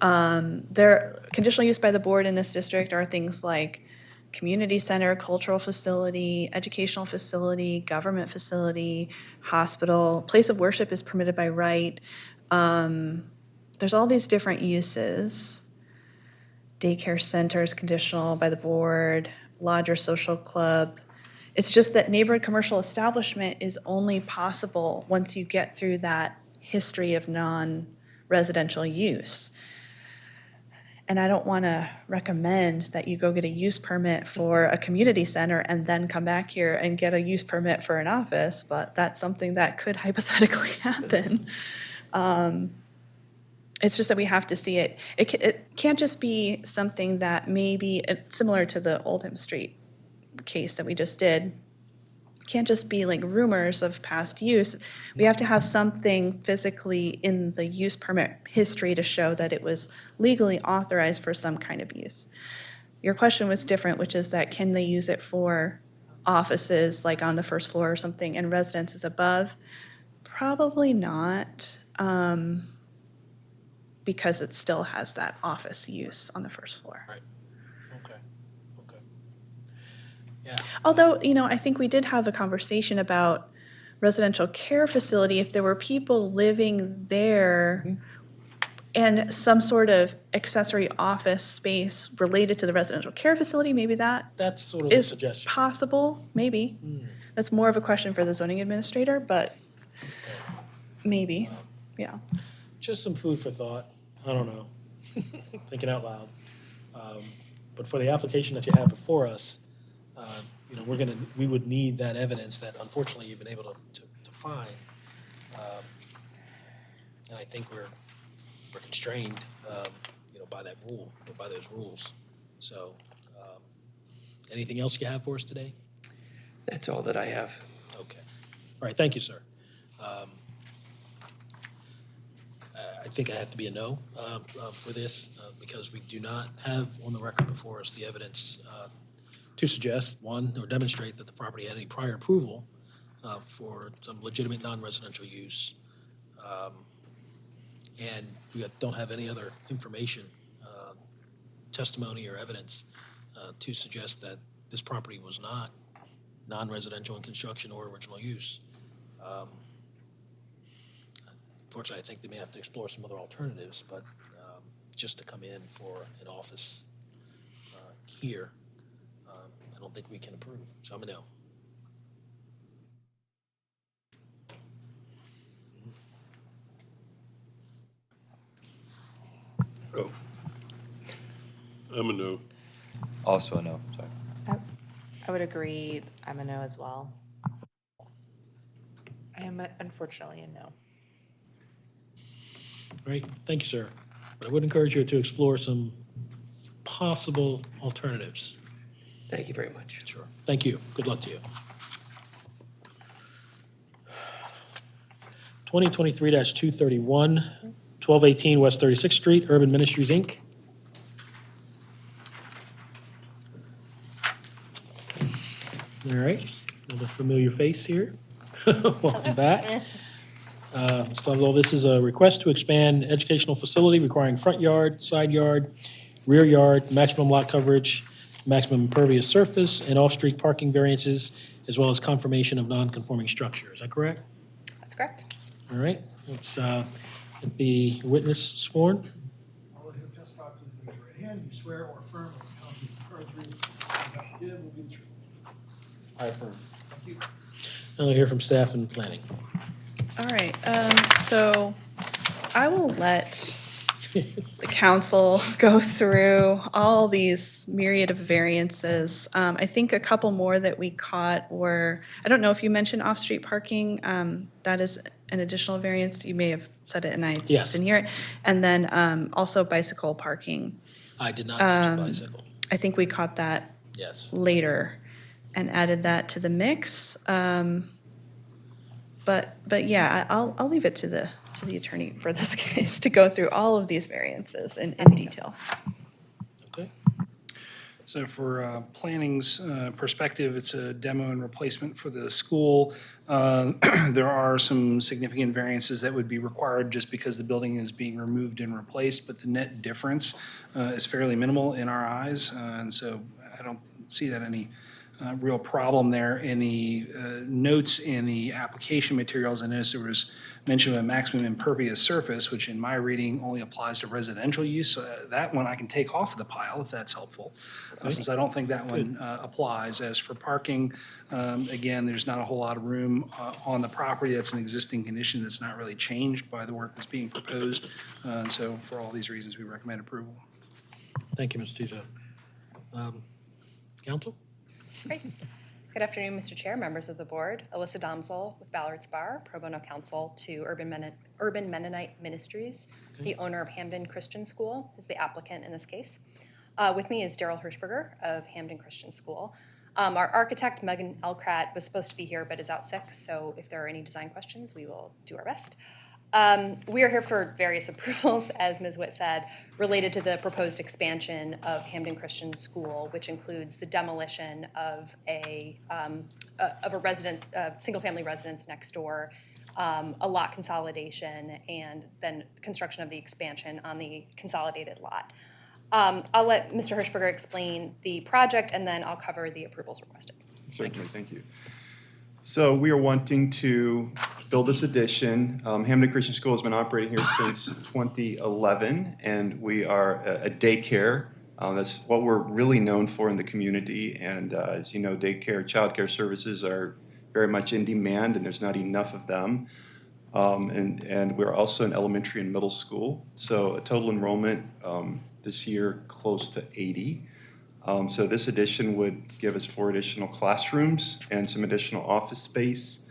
They're conditional use by the board in this district are things like community center, cultural facility, educational facility, government facility, hospital. Place of worship is permitted by right. There's all these different uses. Daycare centers conditional by the board, lodge or social club. It's just that neighborhood commercial establishment is only possible once you get through that history of non-residential use. And I don't want to recommend that you go get a use permit for a community center and then come back here and get a use permit for an office, but that's something that could hypothetically happen. It's just that we have to see it. It can't just be something that maybe, similar to the Oldham Street case that we just did, can't just be like rumors of past use. We have to have something physically in the use permit history to show that it was legally authorized for some kind of use. Your question was different, which is that can they use it for offices like on the first floor or something and residences above? Probably not. because it still has that office use on the first floor. Right. Okay. Okay. Yeah. Although, I think we did have a conversation about residential care facility, if there were people living there and some sort of accessory office space related to the residential care facility, maybe that That's sort of the is suggestion. possible, maybe. That's more of a question for the zoning administrator, but maybe, yeah. Just some food for thought. I don't know. Thinking out loud. But for the application that you have before us, we would need that evidence that unfortunately you've been able to find. And I think we're constrained, by that rule, or by those rules. So, anything else you have for us today? That's all that I have. Okay. All right, thank you, sir. I think I have to be a no for this because we do not have on the record before us the evidence to suggest, one, or demonstrate that the property had any prior approval for some legitimate non-residential use. And we don't have any other information, testimony or evidence to suggest that this property was not non-residential in construction or original use. Unfortunately, I think they may have to explore some other alternatives, but just to come in for an office here, I don't think we can approve. So I'm a no. Oh. I'm a no. Also a no, sorry. I would agree, I'm a no as well. I am unfortunately a no. Great, thank you, sir. But I would encourage you to explore some possible alternatives. Thank you very much. Sure. Thank you. Good luck to you. 2023-231, 1218 West 36th Street, Urban Ministries, Inc. All right, another familiar face here. Welcome back. All this is a request to expand educational facility requiring front yard, side yard, rear yard, maximum lot coverage, maximum impervious surface, and off-street parking variances, as well as confirmation of non-conforming structure. Is that correct? That's correct. All right, let's get the witness sworn. I'll let him testify to the right hand. You swear or affirm that the content of the perjury about to give will be the truth. I affirm. Thank you. I'll hear from staff and planning. All right, so I will let the council go through all these myriad of variances. I think a couple more that we caught were, I don't know if you mentioned off-street parking. That is an additional variance. You may have said it and I Yes. just didn't hear it. And then also bicycle parking. I did not mention bicycle. I think we caught that Yes. later and added that to the mix. But yeah, I'll leave it to the attorney for this case to go through all of these variances in detail. Okay. So for planning's perspective, it's a demo and replacement for the school. There are some significant variances that would be required just because the building is being removed and replaced, but the net difference is fairly minimal in our eyes. And so I don't see that any real problem there. In the notes in the application materials, I noticed there was mention of a maximum impervious surface, which in my reading only applies to residential use. That one I can take off of the pile if that's helpful, since I don't think that one applies. As for parking, again, there's not a whole lot of room on the property. That's an existing condition that's not really changed by the work that's being proposed. And so for all these reasons, we recommend approval. Thank you, Mr. Tito. Counsel? Great. Good afternoon, Mr. Chair, members of the board. Alyssa Domsel with Ballard Spar, pro bono counsel to Urban Mennonite Ministries. The owner of Hamden Christian School is the applicant in this case. With me is Daryl Hirschberger of Hamden Christian School. Our architect, Megan Elkrat, was supposed to be here but is out sick, so if there are any design questions, we will do our best. We are here for various approvals, as Ms. Witt said, related to the proposed expansion of Hamden Christian School, which includes the demolition of a residence, single-family residence next door, a lot consolidation, and then construction of the expansion on the consolidated lot. I'll let Mr. Hirschberger explain the project, and then I'll cover the approvals requested. Certainly, thank you. So we are wanting to build this addition. Hamden Christian School has been operating here since 2011, and we are a daycare. That's what we're really known for in the community. And as you know, daycare, childcare services are very much in demand, and there's not enough of them. And we're also an elementary and middle school. So a total enrollment this year close to 80. So this addition would give us 4 additional classrooms and some additional office space.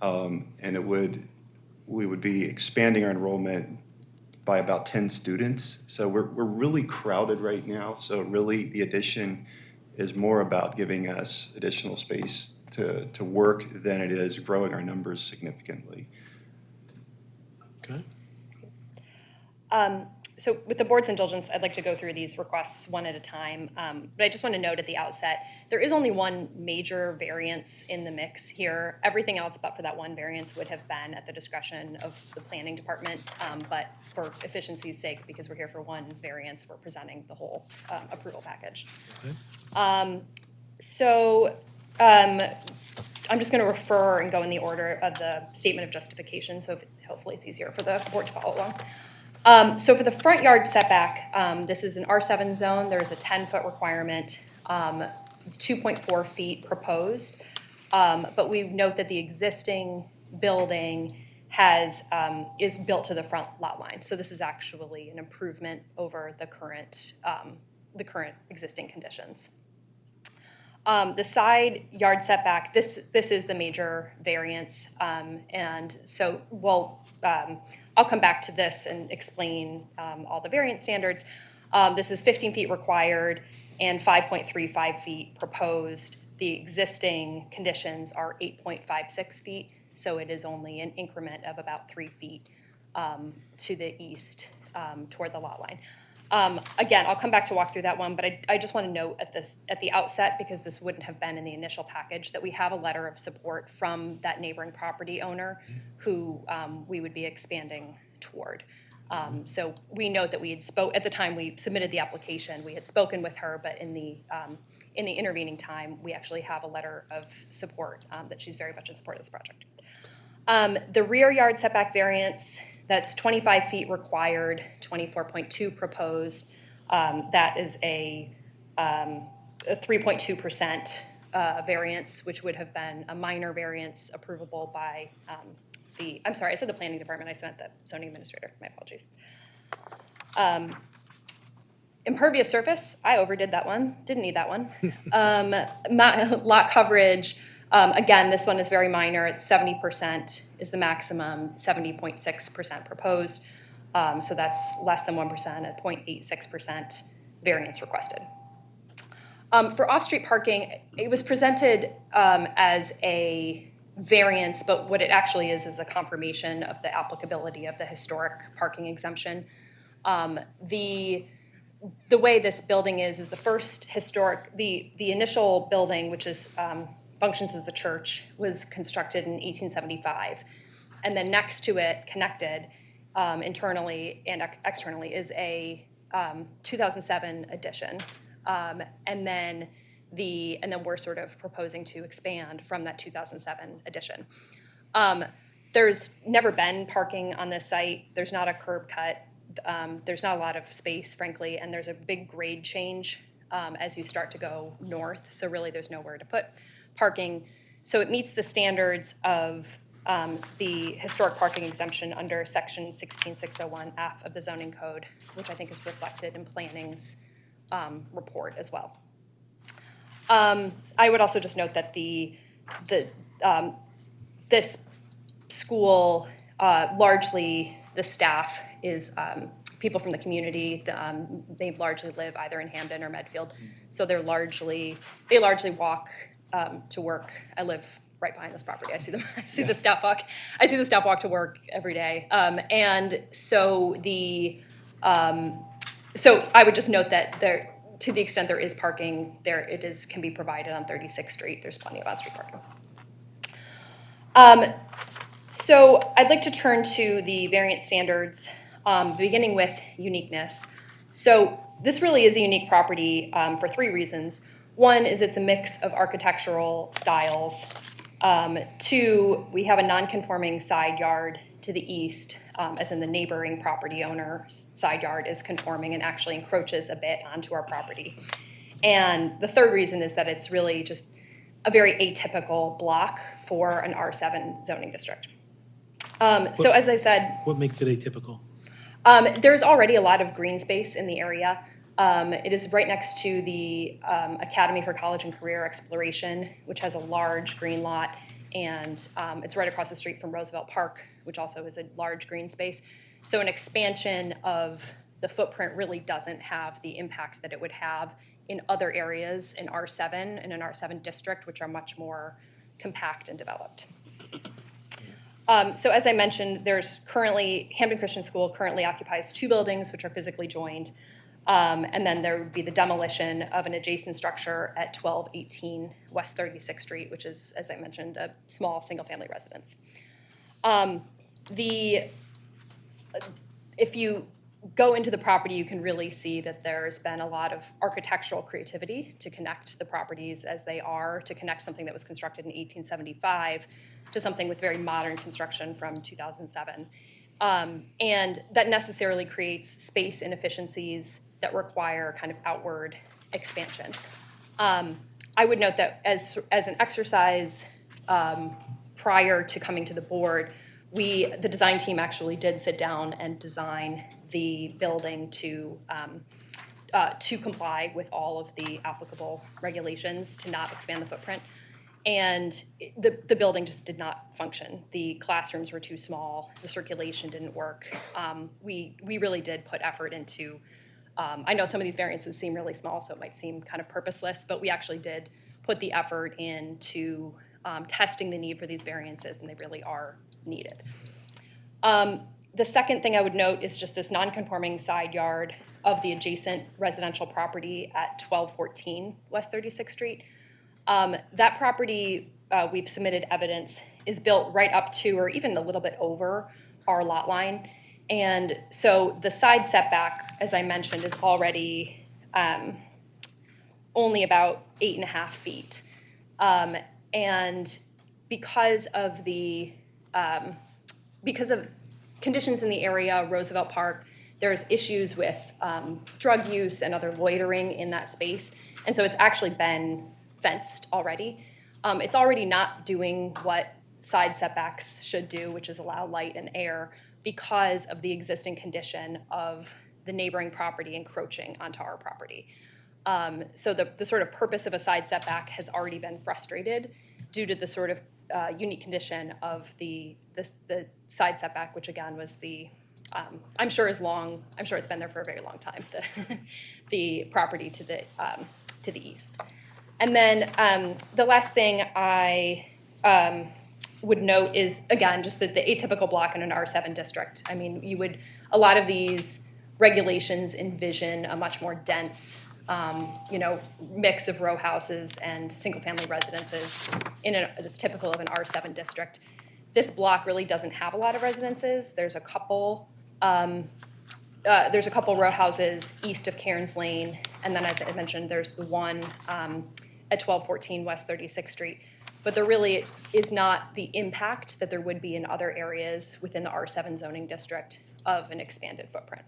And we would be expanding our enrollment by about 10 students. So we're really crowded right now. So really the addition is more about giving us additional space to work than it is growing our numbers significantly. Okay. So with the board's indulgence, I'd like to go through these requests one at a time. But I just want to note at the outset, there is only one major variance in the mix here. Everything else but for that one variance would have been at the discretion of the planning department. But for efficiency's sake, because we're here for one variance, we're presenting the whole approval package. Okay. I'm just going to refer and go in the order of the statement of justification, so hopefully it's easier for the board to follow along. So for the front yard setback, this is an R7 zone. There's a 10-foot requirement, 2.4 feet proposed. But we note that the existing building is built to the front lot line. So this is actually an improvement over the current existing conditions. The side yard setback, this is the major variance, and so I'll come back to this and explain all the variance standards. This is 15 feet required and 5.35 feet proposed. The existing conditions are 8.56 feet, so it is only an increment of about 3 feet to the east toward the lot line. Again, I'll come back to walk through that one, but I just want to note at the outset, because this wouldn't have been in the initial package, that we have a letter of support from that neighboring property owner who we would be expanding toward. So we note that we had at the time we submitted the application, we had spoken with her, but in the intervening time, we actually have a letter of support that she's very much in support of this project. The rear yard setback variance, that's 25 feet required, 24.2 proposed. That is a 3.2% variance, which would have been a minor variance approvable by I'm sorry, I said the planning department, I meant the zoning administrator, my apologies. Impervious surface, I overdid that one, didn't need that one. Lot coverage, again, this one is very minor. It's 70% is the maximum, 70.6% proposed. So that's less than 1% at 0.86% variance requested. For off-street parking, it was presented as a variance, but what it actually is a confirmation of the applicability of the historic parking exemption. The way this building is the first historic, the initial building, which is functions as the church, was constructed in 1875. And then next to it, connected internally and externally, is a 2007 addition. And then we're sort of proposing to expand from that 2007 addition. There's never been parking on this site. There's not a curb cut. There's not a lot of space, frankly, and there's a big grade change as you start to go north. So really there's nowhere to put parking. So it meets the standards of the historic parking exemption under section 16601F of the zoning code, which I think is reflected in planning's report as well. I would also just note that this school, largely the staff is people from the community. They largely live either in Hamden or Medfield, so they largely walk to work. I live right behind this property. I see them. I see the staff walk. I see the staff walk to work every day. And so so I would just note that there, to the extent there is parking, can be provided on 36th Street. There's plenty of on-street parking. So I'd like to turn to the variance standards, beginning with uniqueness. So this really is a unique property for three reasons. One is it's a mix of architectural styles. Two, we have a non-conforming side yard to the east, as in the neighboring property owner's side yard is conforming and actually encroaches a bit onto our property. And the third reason is that it's really just a very atypical block for an R7 zoning district. So as I said, What makes it atypical? there's already a lot of green space in the area. It is right next to the Academy for College and Career Exploration, which has a large green lot, and it's right across the street from Roosevelt Park, which also is a large green space. So an expansion of the footprint really doesn't have the impact that it would have in other areas in R7, in an R7 district, which are much more compact and developed. So as I mentioned, there's currently, Hampden Christian School currently occupies 2 buildings which are physically joined. And then there would be the demolition of an adjacent structure at 1218 West 36th Street, which is, as I mentioned, a small single-family residence. If you go into the property, you can really see that there's been a lot of architectural creativity to connect the properties as they are, to connect something that was constructed in 1875 to something with very modern construction from 2007. And that necessarily creates space inefficiencies that require kind of outward expansion. I would note that as an exercise prior to coming to the board, the design team actually did sit down and design the building to comply with all of the applicable regulations to not expand the footprint. And the building just did not function. The classrooms were too small. The circulation didn't work. We really did put effort into, I know some of these variances seem really small, so it might seem kind of purposeless, but we actually did put the effort into testing the need for these variances, and they really are needed. The second thing I would note is just this non-conforming side yard of the adjacent residential property at 1214 West 36th Street. That property, we've submitted evidence, is built right up to or even a little bit over our lot line. And so the side setback, as I mentioned, is already only about 8.5 feet. And because of conditions in the area, Roosevelt Park, there's issues with drug use and other loitering in that space. And so it's actually been fenced already. It's already not doing what side setbacks should do, which is allow light and air, because of the existing condition of the neighboring property encroaching onto our property. So the sort of purpose of a side setback has already been frustrated due to the sort of unique condition of the side setback, which again was I'm sure it's been there for a very long time, the property to the east. And then the last thing I would note is, again, just that the atypical block in an R7 district. I mean, a lot of these regulations envision a much more dense, mix of row houses and single-family residences that's typical of an R7 district. This block really doesn't have a lot of residences. There's a couple row houses east of Cairns Lane, and then, as I mentioned, there's the one at 1214 West 36th Street. But there really is not the impact that there would be in other areas within the R7 zoning district of an expanded footprint.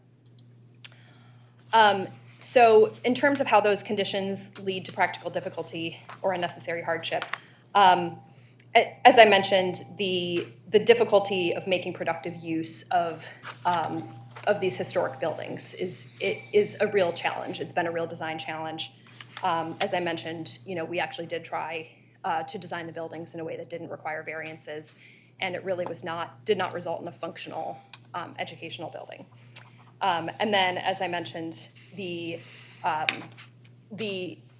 So in terms of how those conditions lead to practical difficulty or unnecessary hardship, as I mentioned, the difficulty of making productive use of these historic buildings is a real challenge. It's been a real design challenge. As I mentioned, we actually did try to design the buildings in a way that didn't require variances, and it really did not result in a functional educational building. And then, as I mentioned, the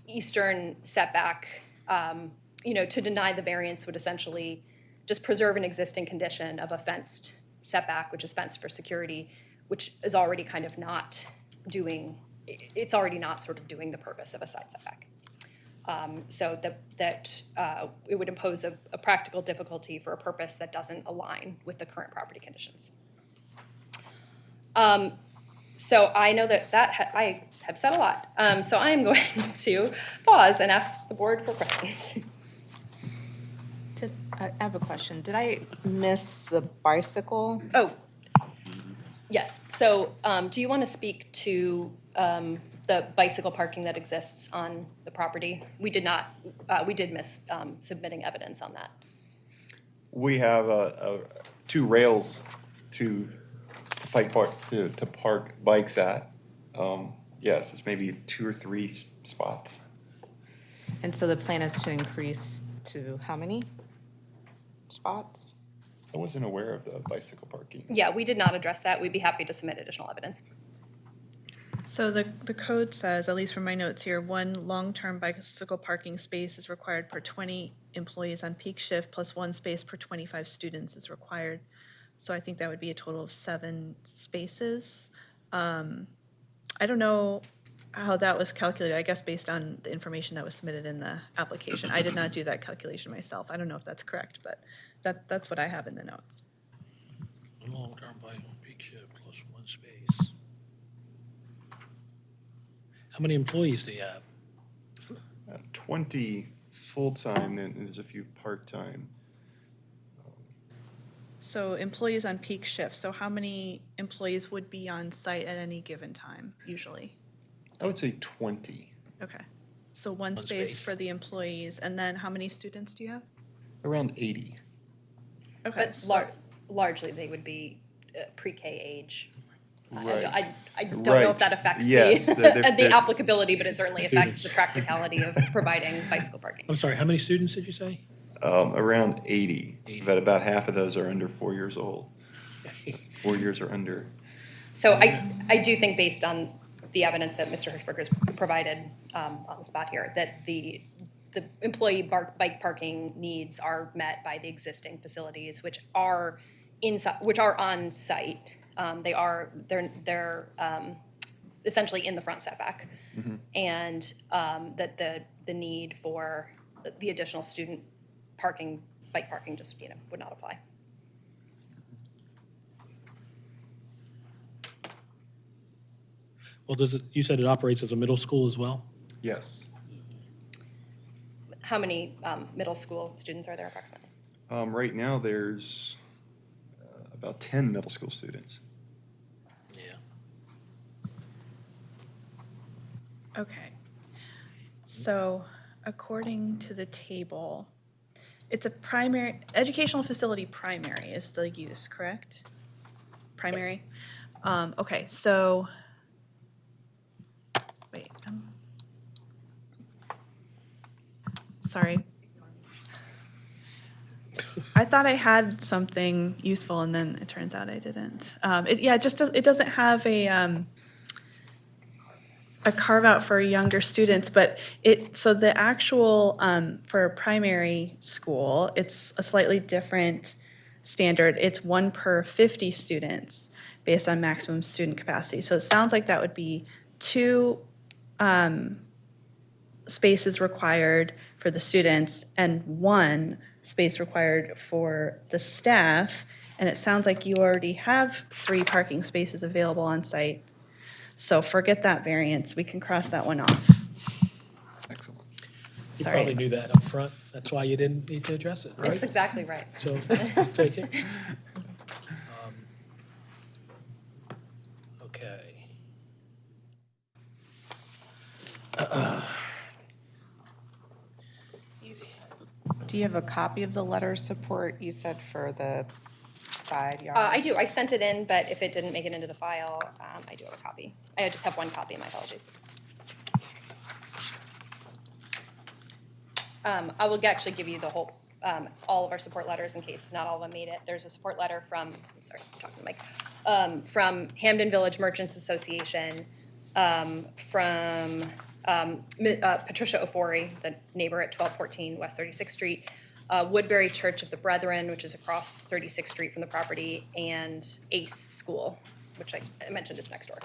eastern setback, to deny the variance would essentially just preserve an existing condition of a fenced setback, which is fenced for security, which is already kind of not doing the purpose of a side setback. So that it would impose a practical difficulty for a purpose that doesn't align with the current property conditions. So I know that I have said a lot. So I am going to pause and ask the board for questions. I have a question. Did I miss the bicycle? Oh, yes. So do you want to speak to the bicycle parking that exists on the property? We did not, we did miss submitting evidence on that. We have two rails to park bikes at. Yes, it's maybe 2 or 3 spots. And so the plan is to increase to how many spots? I wasn't aware of the bicycle parking. Yeah, we did not address that. We'd be happy to submit additional evidence. So the code says, at least from my notes here, 1 long-term bicycle parking space is required per 20 employees on peak shift, plus 1 space per 25 students is required. So I think that would be a total of 7 spaces. I don't know how that was calculated, I guess based on the information that was submitted in the application. I did not do that calculation myself. I don't know if that's correct, but that's what I have in the notes. A long-term bike on peak shift plus 1 space. How many employees do you have? 20 full-time, then there's a few part-time. So employees on peak shift, so how many employees would be on site at any given time, usually? I would say 20. Okay, so one space for the employees, and then how many students do you have? Around 80. Okay. But largely they would be pre-K age. Right. I don't know if that affects Yes, the applicability, but it certainly affects the practicality of providing bicycle parking. I'm sorry, how many students did you say? Around 80, but about half of those are under 4 years old. 4 years or under. So I do think based on the evidence that Mr. Hirschberger has provided on the spot here, that the employee bike parking needs are met by the existing facilities, which are on site. They're essentially in the front setback, and that the need for the additional student parking, bike parking, just would not apply. Well, you said it operates as a middle school as well? Yes. How many middle school students are there approximately? Right now, there's about 10 middle school students. Yeah. Okay. So according to the table, it's a primary, educational facility primary is the use, correct? Primary? Yes. Okay, so, wait. Sorry. I thought I had something useful and then it turns out I didn't. It doesn't have a carve out for younger students, but so the actual, for primary school, it's a slightly different standard. It's 1 per 50 students based on maximum student capacity. So it sounds like that would be 2 spaces required for the students and 1 space required for the staff. And it sounds like you already have 3 parking spaces available on site. So forget that variance. We can cross that one off. Excellent. You Sorry. probably knew that up front. That's why you didn't need to address it, right? That's exactly right. So take it. Okay. Do you have a copy of the letter of support you said for the side yard? I do. I sent it in, but if it didn't make it into the file, I do have a copy. I just have 1 copy. My apologies. I will actually give you the whole, all of our support letters in case not all of them made it. There's a support letter from, I'm sorry, I'm talking to Mike, from Hamden Village Merchants Association, from Patricia Ofori, the neighbor at 1214 West 36th Street, Woodbury Church of the Brethren, which is across 36th Street from the property, and ACE School, which I mentioned is next door.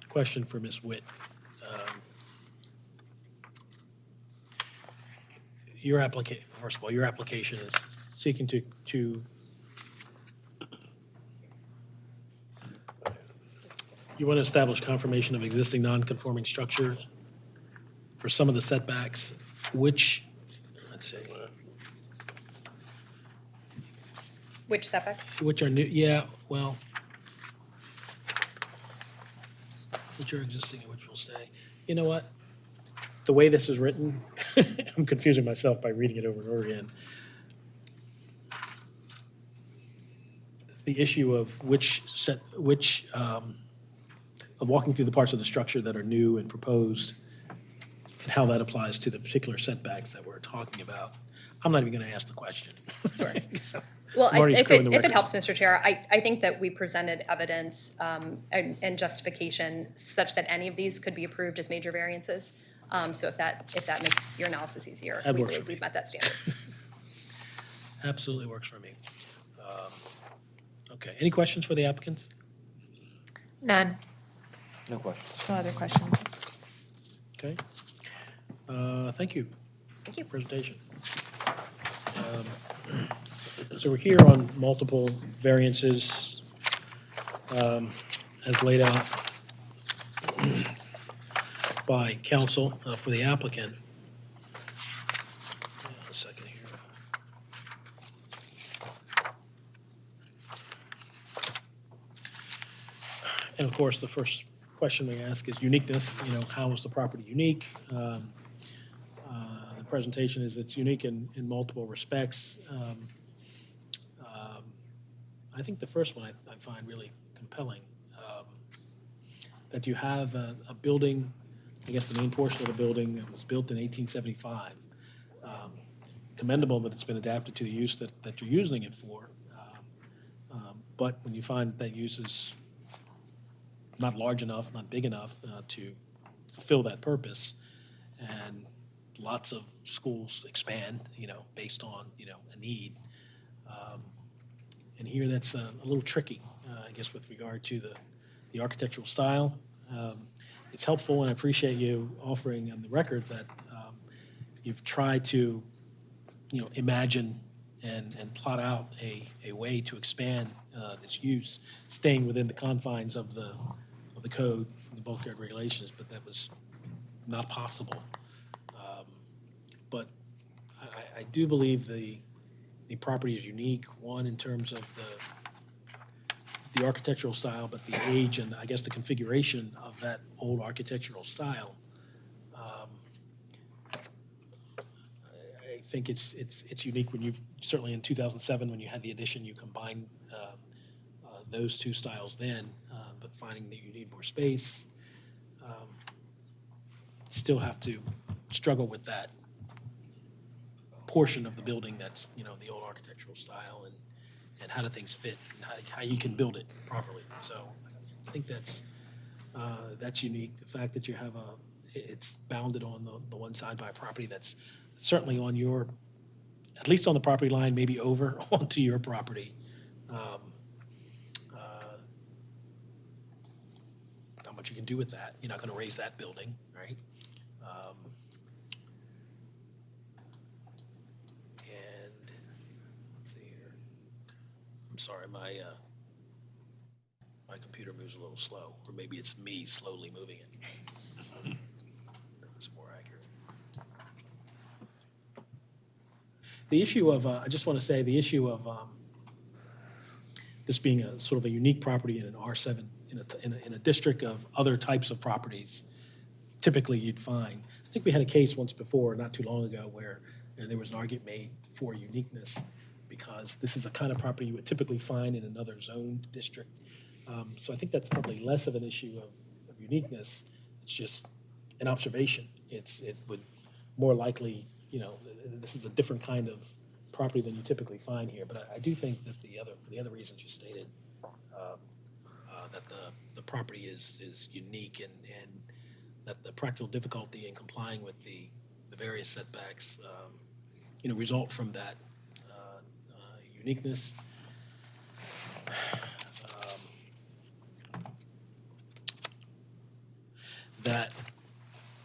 Question for Ms. Witt. Your application, first of all, your application is seeking to you want to establish confirmation of existing non-conforming structures for some of the setbacks, which, let's see, Which setbacks? which are new, yeah, well, which are existing and which will stay. You know what? The way this is written, I'm confusing myself by reading it over and over again. The issue of of walking through the parts of the structure that are new and proposed and how that applies to the particular setbacks that we're talking about. I'm not even going to ask the question. Sure. So, Well, I'm already if screwing the it record helps, Mr. Chair, I think that we presented evidence and justification such that any of these could be approved as major variances. So if that makes your analysis easier, That we works believe for me. we've met that standard. Absolutely works for me. Okay, any questions for the applicants? None. No questions. No other questions? Okay. Thank you. Thank you. Presentation. So we're here on multiple variances as laid out by counsel for the applicant. A second here. And of course, the first question we ask is uniqueness. You know, how is the property unique? The presentation is it's unique in multiple respects. I think the first one I find really compelling, that you have a building, I guess the main portion of the building that was built in 1875. Commendable that it's been adapted to the use that you're using it for. But when you find that use is not large enough, not big enough to fulfill that purpose, and lots of schools expand, based on, a need. And here that's a little tricky, I guess, with regard to the architectural style. It's helpful, and I appreciate you offering on the record that you've tried to, imagine and plot out a way to expand this use, staying within the confines of the code, the bulk yard regulations, but that was not possible. But I do believe the property is unique, one, in terms of the architectural style, but the age and I guess the configuration of that old architectural style. I think it's unique when you've, certainly in 2007, when you had the addition, you combined those two styles then, but finding that you need more space, still have to struggle with that portion of the building that's, the old architectural style, and how do things fit, and how you can build it properly. So I think that's unique. The fact that you have it's bounded on the one side by a property that's certainly on your, at least on the property line, maybe over onto your property. Not much you can do with that. You're not going to raise that building, right? And let's see here. I'm sorry, my computer moves a little slow, or maybe it's me slowly moving it. That's more accurate. The issue of, I just want to say, the issue of this being a sort of a unique property in an R7, in a district of other types of properties, typically you'd find. I think we had a case once before, not too long ago, where there was an argument made for uniqueness, because this is a kind of property you would typically find in another zoned district. So I think that's probably less of an issue of uniqueness. It's just an observation. It would more likely, this is a different kind of property than you typically find here. But I do think that for the other reasons you stated, that the property is unique, and that the practical difficulty in complying with the various setbacks, result from that uniqueness. that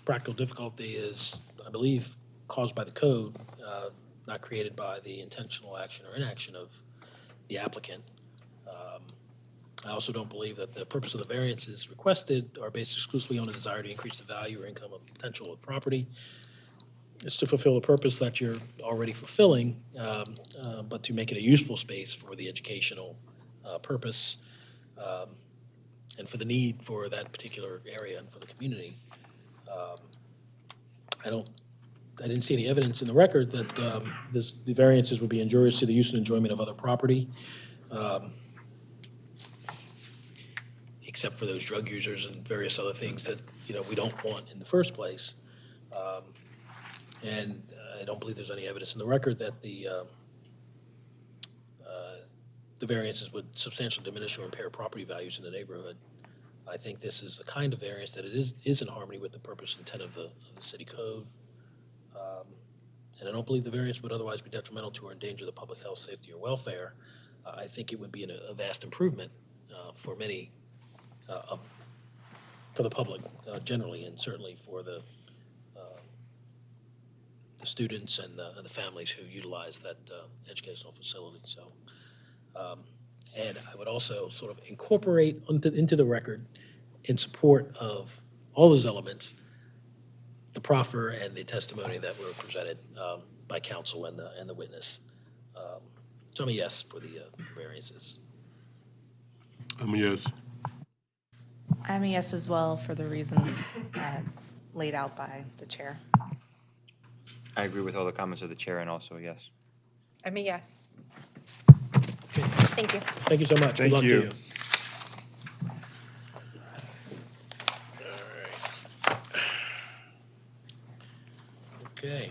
practical difficulty is, I believe, caused by the code, not created by the intentional action or inaction of the applicant. I also don't believe that the purpose of the variances requested are based exclusively on a desire to increase the value or income of potential of property. It's to fulfill the purpose that you're already fulfilling, but to make it a useful space for the educational purpose and for the need for that particular area and for the community. I didn't see any evidence in the record that the variances would be injurious to the use and enjoyment of other property, except for those drug users and various other things that, we don't want in the first place. And I don't believe there's any evidence in the record that the variances would substantially diminish or impair property values in the neighborhood. I think this is the kind of variance that it is in harmony with the purpose and intent of the city code. And I don't believe the variance would otherwise be detrimental to or endanger the public health, safety, or welfare. I think it would be a vast improvement for many, for the public generally, and certainly for the students and the families who utilize that educational facility. So, and I would also sort of incorporate into the record in support of all those elements the proffer and the testimony that were presented by counsel and the witness. So I'm a yes for the variances. I'm a yes. I'm a yes as well for the reasons laid out by the chair. I agree with all the comments of the chair and also a yes. I'm a yes. Thank you. Thank you so much. Thank Good luck you. to you. Okay.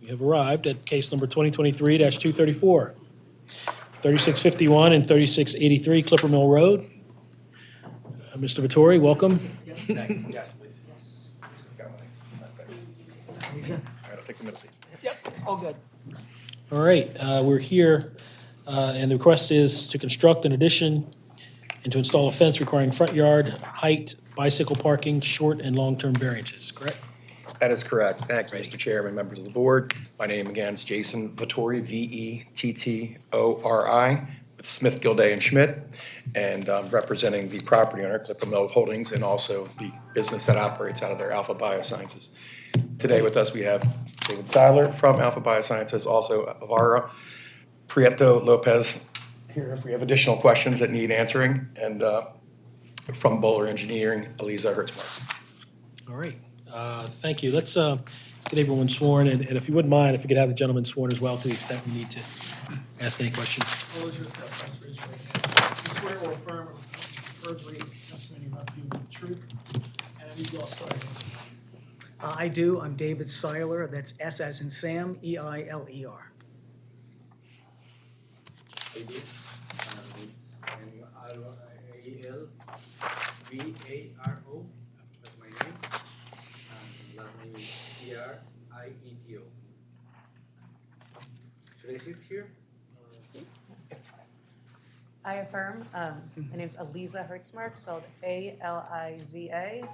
We have arrived at case number 2023-234, 3651 and 3683 Clipper Mill Road. Mr. Vittori, welcome. Yes, please. Lisa? All right, I'll take the middle seat. Yep, all good. All right, we're here, and the request is to construct an addition and to install a fence requiring front yard height, bicycle parking, short and long-term variances, correct? That is correct. Thank you, Mr. Chairman, members of the board. My name again is Jason Vittori, Vettori, with Smith, Gilday, and Schmidt, and representing the property owner, Clipper Mill Holdings, and also the business that operates out of their Alpha Biosciences. Today with us, we have David Seiler from Alpha Biosciences, also Avara, Prieto Lopez here if we have additional questions that need answering, and from Bowler Engineering, Eliza Hertzmark. All right, thank you. Let's get everyone sworn, and if you wouldn't mind, if we could have the gentleman sworn as well to the extent we need to ask any questions. What was your testimony? You swear or affirm or perjury testimony about the truth, and I need you all swear. I do. I'm David Seiler. That's S as in Sam, E-I-L-E-R. I did. It's R-I-A-L-V-A-R-O. That's my name. And last name is P-R-I-E-T-O. Should I sit here? I affirm. My name's Eliza Hertzmark, spelled A-L-I-Z-A.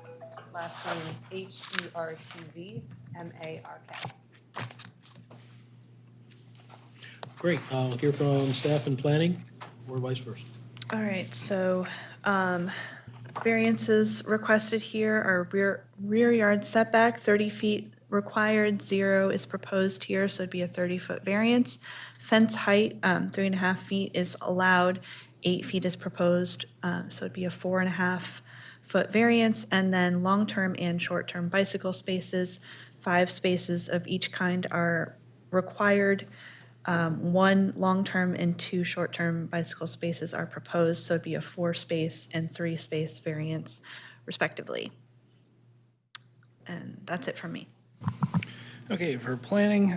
Last name H-E-R-T-Z-M-A-R-K. Great, I'll hear from staff and planning, or vice versa. All right, so variances requested here are rear yard setback, 30 feet required, 0 is proposed here, so it'd be a 30-foot variance. Fence height, 3.5 feet is allowed, 8 feet is proposed, so it'd be a 4.5-foot variance. And then long-term and short-term bicycle spaces, 5 spaces of each kind are required. 1 long-term and 2 short-term bicycle spaces are proposed, so it'd be a 4-space and 3-space variance respectively. And that's it from me. Okay, for planning,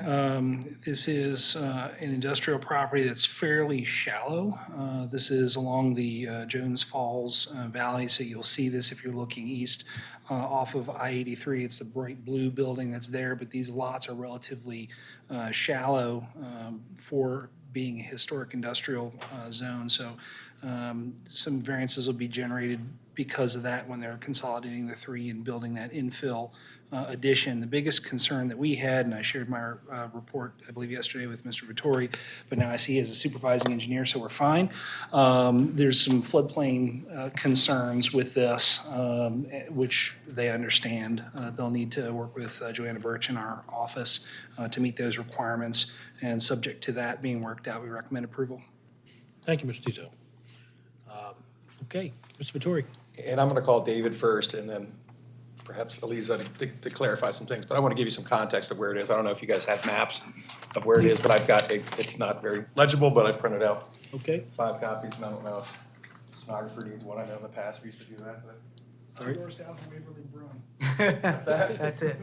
this is an industrial property that's fairly shallow. This is along the Jones Falls Valley, so you'll see this if you're looking east off of I-83. It's the bright blue building that's there, but these lots are relatively shallow for being a historic industrial zone. So some variances will be generated because of that when they're consolidating the three and building that infill addition. The biggest concern that we had, and I shared my report, I believe, yesterday with Mr. Vittori, but now I see he as a supervising engineer, so we're fine. There's some floodplain concerns with this, which they understand. They'll need to work with Joanna Birch in our office to meet those requirements, and subject to that being worked out, we recommend approval. Thank you, Mr. Tizzo. Okay, Mr. Vittori. And I'm going to call David first and then perhaps Eliza to clarify some things. But I want to give you some context of where it is. I don't know if you guys have maps of where it is, but I've got, it's not very legible, but I printed out 5 copies, and I don't know if the stenographer needs one. I know in the past we used to do that, but. Sorry. Doors down from Waverly Broom. What's that? That's it.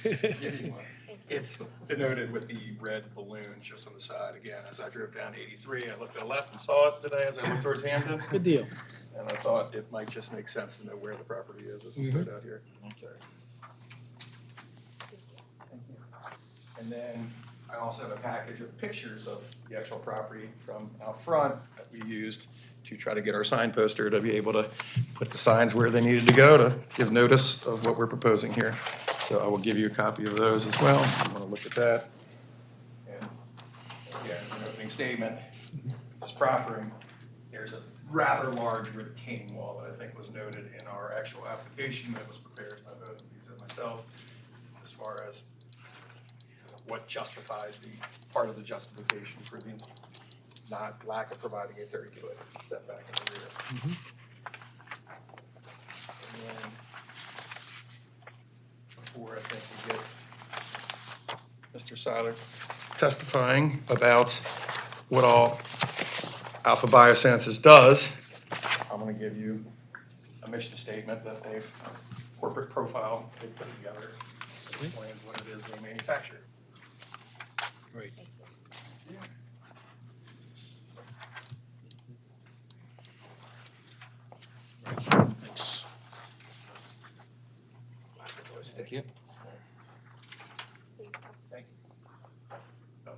Give you one. It's denoted with the red balloons just on the side. Again, as I drove down 83, I looked to the left and saw it today as I looked towards Hampton. Good deal. And I thought it might just make sense to know where the property is as we start out here. Okay. And then I also have a package of pictures of the actual property from out front that we used to try to get our sign poster to be able to put the signs where they needed to go to give notice of what we're proposing here. So I will give you a copy of those as well, if you want to look at that. And again, as an opening statement, just proffering, there's a rather large retaining wall that I think was noted in our actual application that was prepared by both Lisa and myself, as far as what justifies the part of the justification for the not lack of providing a 30-foot setback in the rear. And then before I think we get Mr. Seiler testifying about what all Alpha Biosciences does, I'm going to give you a mission statement that they've, corporate profile they've put together that explains what it is they manufacture. Great. Thanks. Thank you. Thank you.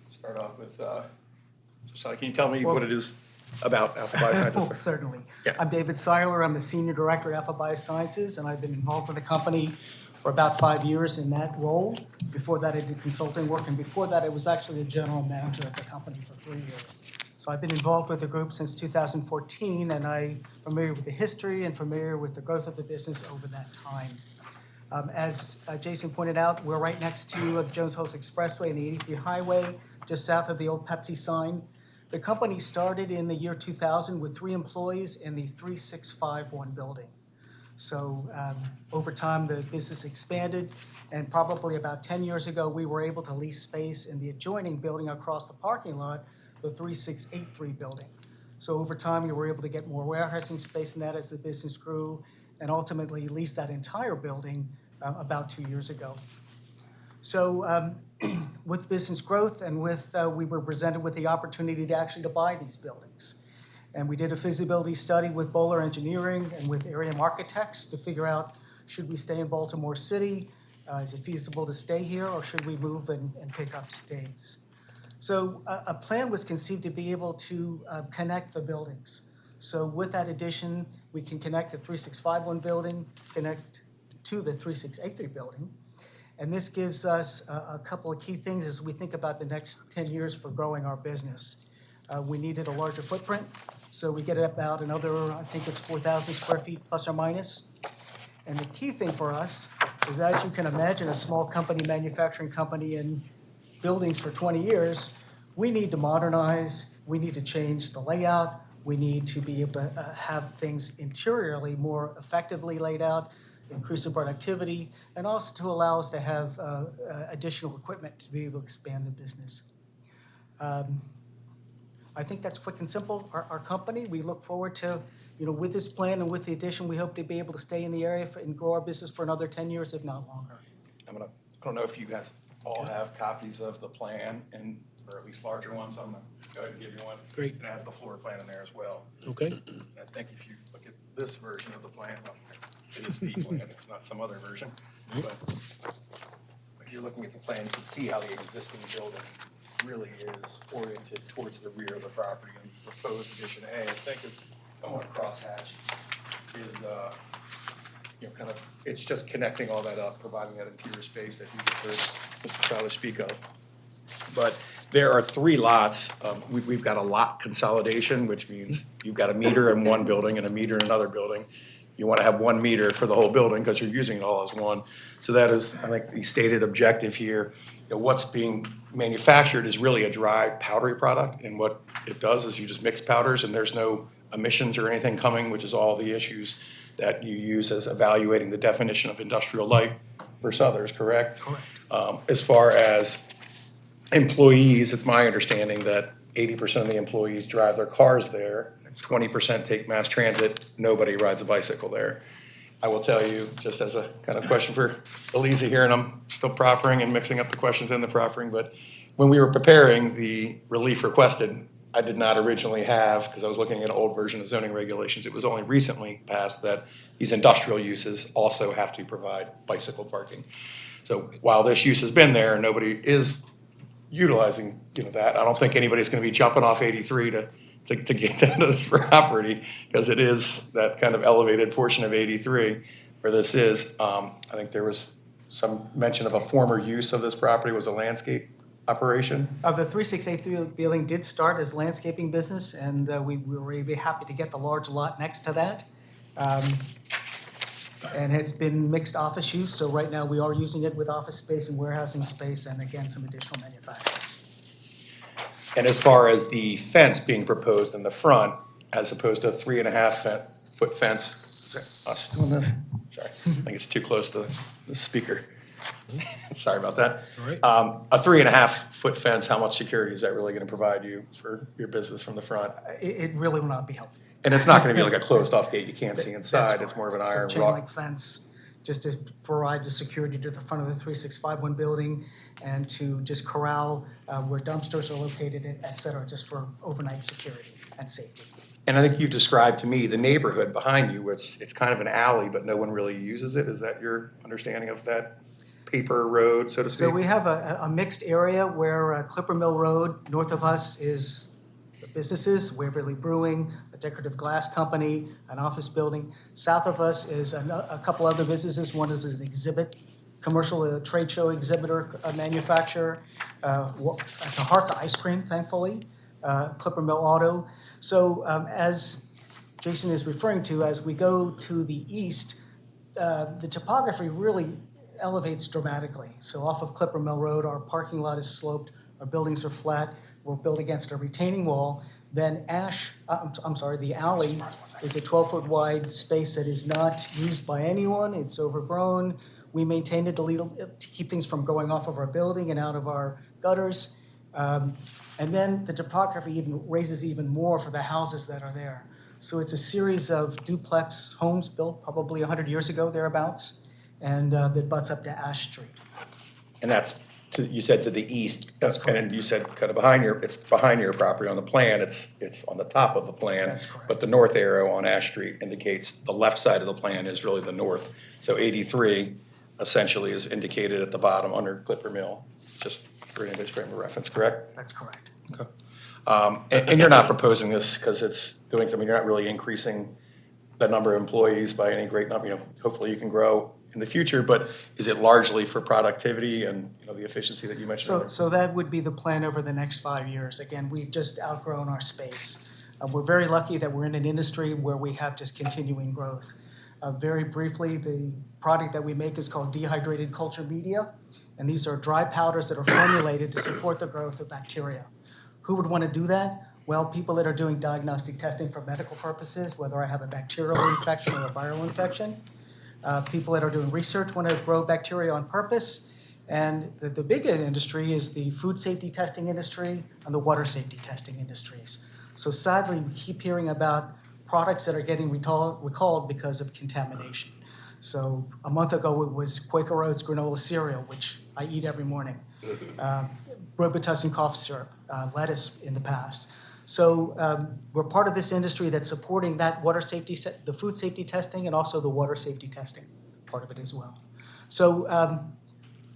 Start off with, so can you tell me what it is about Alpha Biosciences? Certainly. Yeah. I'm David Seiler. I'm the Senior Director at Alpha Biosciences, and I've been involved with the company for about 5 years in that role. Before that, I did consulting work, and before that, I was actually the general manager at the company for 3 years. So I've been involved with the group since 2014, and I'm familiar with the history and familiar with the growth of the business over that time. As Jason pointed out, we're right next to the Jones Hills Expressway and the 83 Highway, just south of the old Pepsi sign. The company started in the year 2000 with 3 employees in the 3651 building. So over time, the business expanded, and probably about 10 years ago, we were able to lease space in the adjoining building across the parking lot, the 3683 building. So over time, we were able to get more warehousing space in that as the business grew, and ultimately leased that entire building about 2 years ago. So with business growth and with, we were presented with the opportunity to buy these buildings. And we did a feasibility study with Bowler Engineering and with area architects to figure out, should we stay in Baltimore City? Is it feasible to stay here, or should we move and pick up states? So a plan was conceived to be able to connect the buildings. So with that addition, we can connect the 3651 building, connect to the 3683 building. And this gives us a couple of key things as we think about the next 10 years for growing our business. We needed a larger footprint, so we get about another, I think it's 4,000 square feet plus or minus. And the key thing for us is, as you can imagine, a small company, manufacturing company in buildings for 20 years, we need to modernize, we need to change the layout, we need to be able to have things interiorly more effectively laid out, increase the productivity, and also to allow us to have additional equipment to be able to expand the business. I think that's quick and simple. Our company, we look forward to, with this plan and with the addition, we hope to be able to stay in the area and grow our business for another 10 years, if not longer. I don't know if you guys all have copies of the plan, or at least larger ones. I'm going to go ahead and give you one. Great. It has the floor plan in there as well. Okay. And I think if you look at this version of the plan, well, it is the plan, it's not some other version. But if you're looking at the plan, you can see how the existing building really is oriented towards the rear of the property, and proposed addition A, I think, is somewhat crosshatched, is, kind of, it's just connecting all that up, providing that interior space that you just heard Mr. Fowler speak of. But there are 3 lots. We've got a lot consolidation, which means you've got a meter in one building and a meter in another building. You want to have 1 meter for the whole building because you're using it all as one. So that is, I think, the stated objective here. What's being manufactured is really a dry, powdery product, and what it does is you just mix powders, and there's no emissions or anything coming, which is all the issues that you use as evaluating the definition of industrial light versus others, correct? Correct. As far as employees, it's my understanding that 80% of the employees drive their cars there. 20% take mass transit. Nobody rides a bicycle there. I will tell you, just as a kind of question for Eliza here, and I'm still proffering and mixing up the questions and the proffering, but when we were preparing the relief requested, I did not originally have, because I was looking at an old version of zoning regulations, it was only recently passed that these industrial uses also have to provide bicycle parking. So while this use has been there, nobody is utilizing, that. I don't think anybody's going to be jumping off 83 to get down to this property, because it is that kind of elevated portion of 83 where this is. I think there was some mention of a former use of this property was a landscape operation. The 3683 building did start as landscaping business, and we were really happy to get the large lot next to that. And it's been mixed office use, so right now we are using it with office space and warehousing space, and again, some additional manufacturing. And as far as the fence being proposed in the front, as opposed to a 3.5-foot fence, is that us doing this? Sorry, I think it's too close to the speaker. Sorry about that. All right. A 3.5-foot fence, how much security is that really going to provide you for your business from the front? It really will not be helpful. And it's not going to be like a closed-off gate you can't see That's inside. It's more of an correct. iron It's a rock. chain-link fence, just to provide the security to the front of the 3651 building and to just corral where dumpsters are located, et cetera, just for overnight security and safety. And I think you've described to me the neighborhood behind you, which it's kind of an alley, but no one really uses it. Is that your understanding of that paper road, so to speak? So we have a mixed area where Clipper Mill Road, north of us is the businesses, Waverly Brewing, a decorative glass company, an office building. South of us is a couple other businesses. One is an exhibit, commercial trade show exhibitor manufacturer, Taharka Ice Cream, thankfully, Clipper Mill Auto. So as Jason is referring to, as we go to the east, the topography really elevates dramatically. So off of Clipper Mill Road, our parking lot is sloped, our buildings are flat, we're built against a retaining wall. Then the alley is a 12-foot wide space that is not used by anyone. It's overgrown. We maintain it to keep things from going off of our building and out of our gutters. And then the topography even raises even more for the houses that are there. So it's a series of duplex homes built probably 100 years ago, thereabouts, and that butts up to Ash Street. And that's, you said to the east, and you said kind of behind it's behind your property on the plan, it's on the top of the plan. That's correct. But the north arrow on Ash Street indicates the left side of the plan is really the north. So 83 essentially is indicated at the bottom under Clipper Mill, just for anybody's frame of reference, correct? That's correct. Okay. And you're not proposing this because it's doing something, you're not really increasing the number of employees by any great number, hopefully you can grow in the future, but is it largely for productivity and the efficiency that you mentioned earlier? So that would be the plan over the next 5 years. Again, we've just outgrown our space. We're very lucky that we're in an industry where we have just continuing growth. Very briefly, the product that we make is called dehydrated culture media, and these are dry powders that are formulated to support the growth of bacteria. Who would want to do that? Well, people that are doing diagnostic testing for medical purposes, whether I have a bacterial infection or a viral infection. People that are doing research want to grow bacteria on purpose. And the big industry is the food safety testing industry and the water safety testing industries. So sadly, we keep hearing about products that are getting recalled because of contamination. So a month ago, it was Quaker Oats granola cereal, which I eat every morning. Robitussin cough syrup, lettuce in the past. So we're part of this industry that's supporting that water safety, the food safety testing, and also the water safety testing part of it as well. So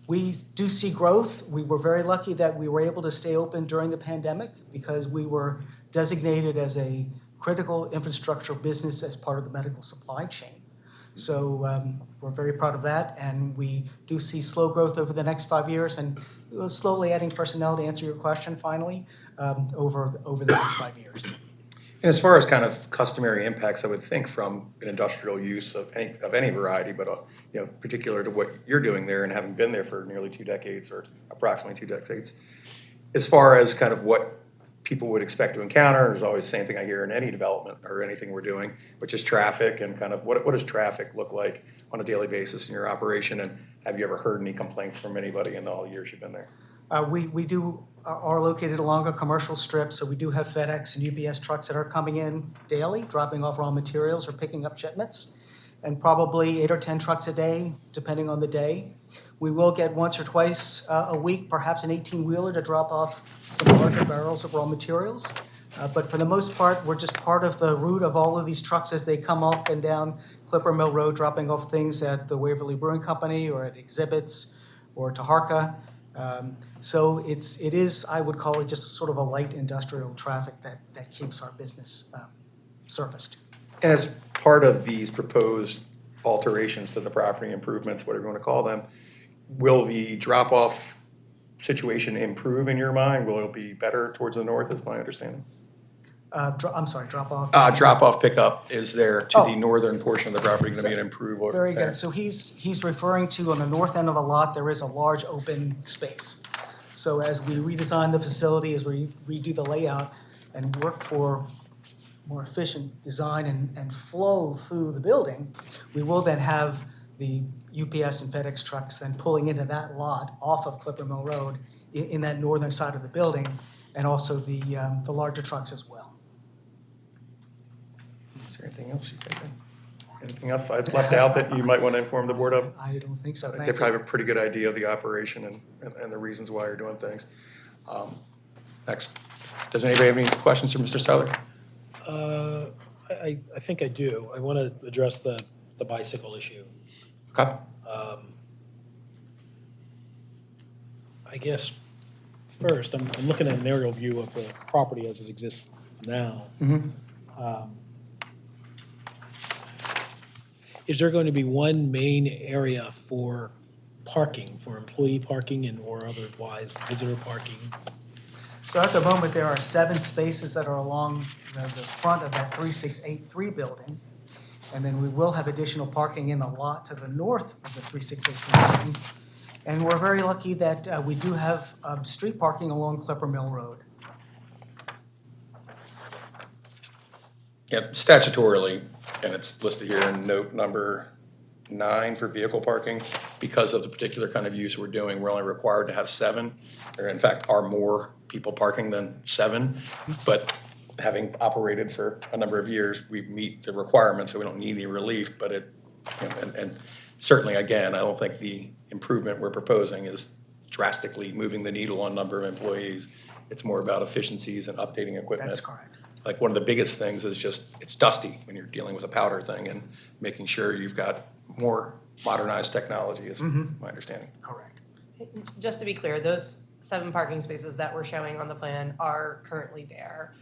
We do see growth. We were very lucky that we were able to stay open during the pandemic because we were designated as a critical infrastructure business as part of the medical supply chain. So we're very proud of that, and we do see slow growth over the next 5 years, and slowly adding personnel, to answer your question finally, over the next 5 years. And as far as kind of customary impacts, I would think from an industrial use of any variety, but particular to what you're doing there and having been there for nearly 2 decades or approximately 2 decades, as far as kind of what people would expect to encounter, there's always the same thing I hear in any development or anything we're doing, which is traffic and kind of what does traffic look like on a daily basis in your operation, and have you ever heard any complaints from anybody in all the years you've been there? We are located along a commercial strip, so we do have FedEx and UPS trucks that are coming in daily, dropping off raw materials or picking up shipments, and probably 8 or 10 trucks a day, depending on the day. We will get once or twice a week, perhaps an 18-wheeler to drop off some larger barrels of raw materials. But for the most part, we're just part of the route of all of these trucks as they come up and down Clipper Mill Road, dropping off things at the Waverly Brewing Company or at exhibits or to Harka. So it is, I would call it just sort of a light industrial traffic that keeps our business serviced. And as part of these proposed alterations to the property improvements, whatever you want to call them, will the drop-off situation improve in your mind? Will it be better towards the north, is my understanding? I'm sorry, drop off? Drop-off pickup is there to the northern portion of the property going to be an improved? Very good. So he's referring to, on the north end of the lot, there is a large open space. So as we redesign the facility, as we redo the layout and work for more efficient design and flow through the building, we will then have the UPS and FedEx trucks then pulling into that lot off of Clipper Mill Road in that northern side of the building, and also the larger trucks as well. Is there anything else you think? Anything else I've left out that you might want to inform the board of? I don't think so. They probably have a pretty good idea of the operation and the reasons why you're doing things. Next, does anybody have any questions for Mr. Seiler? I think I do. I want to address the bicycle issue. Okay. I guess first, I'm looking at an aerial view of the property as it exists now. Is there going to be one main area for parking, for employee parking and or otherwise visitor parking? So at the moment, there are 7 spaces that are along the front of that 3683 building. And then we will have additional parking in the lot to the north of the 3683 building. And we're very lucky that we do have street parking along Clipper Mill Road. Yep, statutorily, and it's listed here in note number 9 for vehicle parking, because of the particular kind of use we're doing, we're only required to have 7, or in fact are more people parking than 7. But having operated for a number of years, we meet the requirements, so we don't need any relief. But and certainly, again, I don't think the improvement we're proposing is drastically moving the needle on number of employees. It's more about efficiencies and updating equipment. That's correct. Like one of the biggest things is just, it's dusty when you're dealing with a powder thing, and making sure you've got more modernized technology is my understanding. Correct. Just to be clear, those 7 parking spaces that we're showing on the plan are currently there,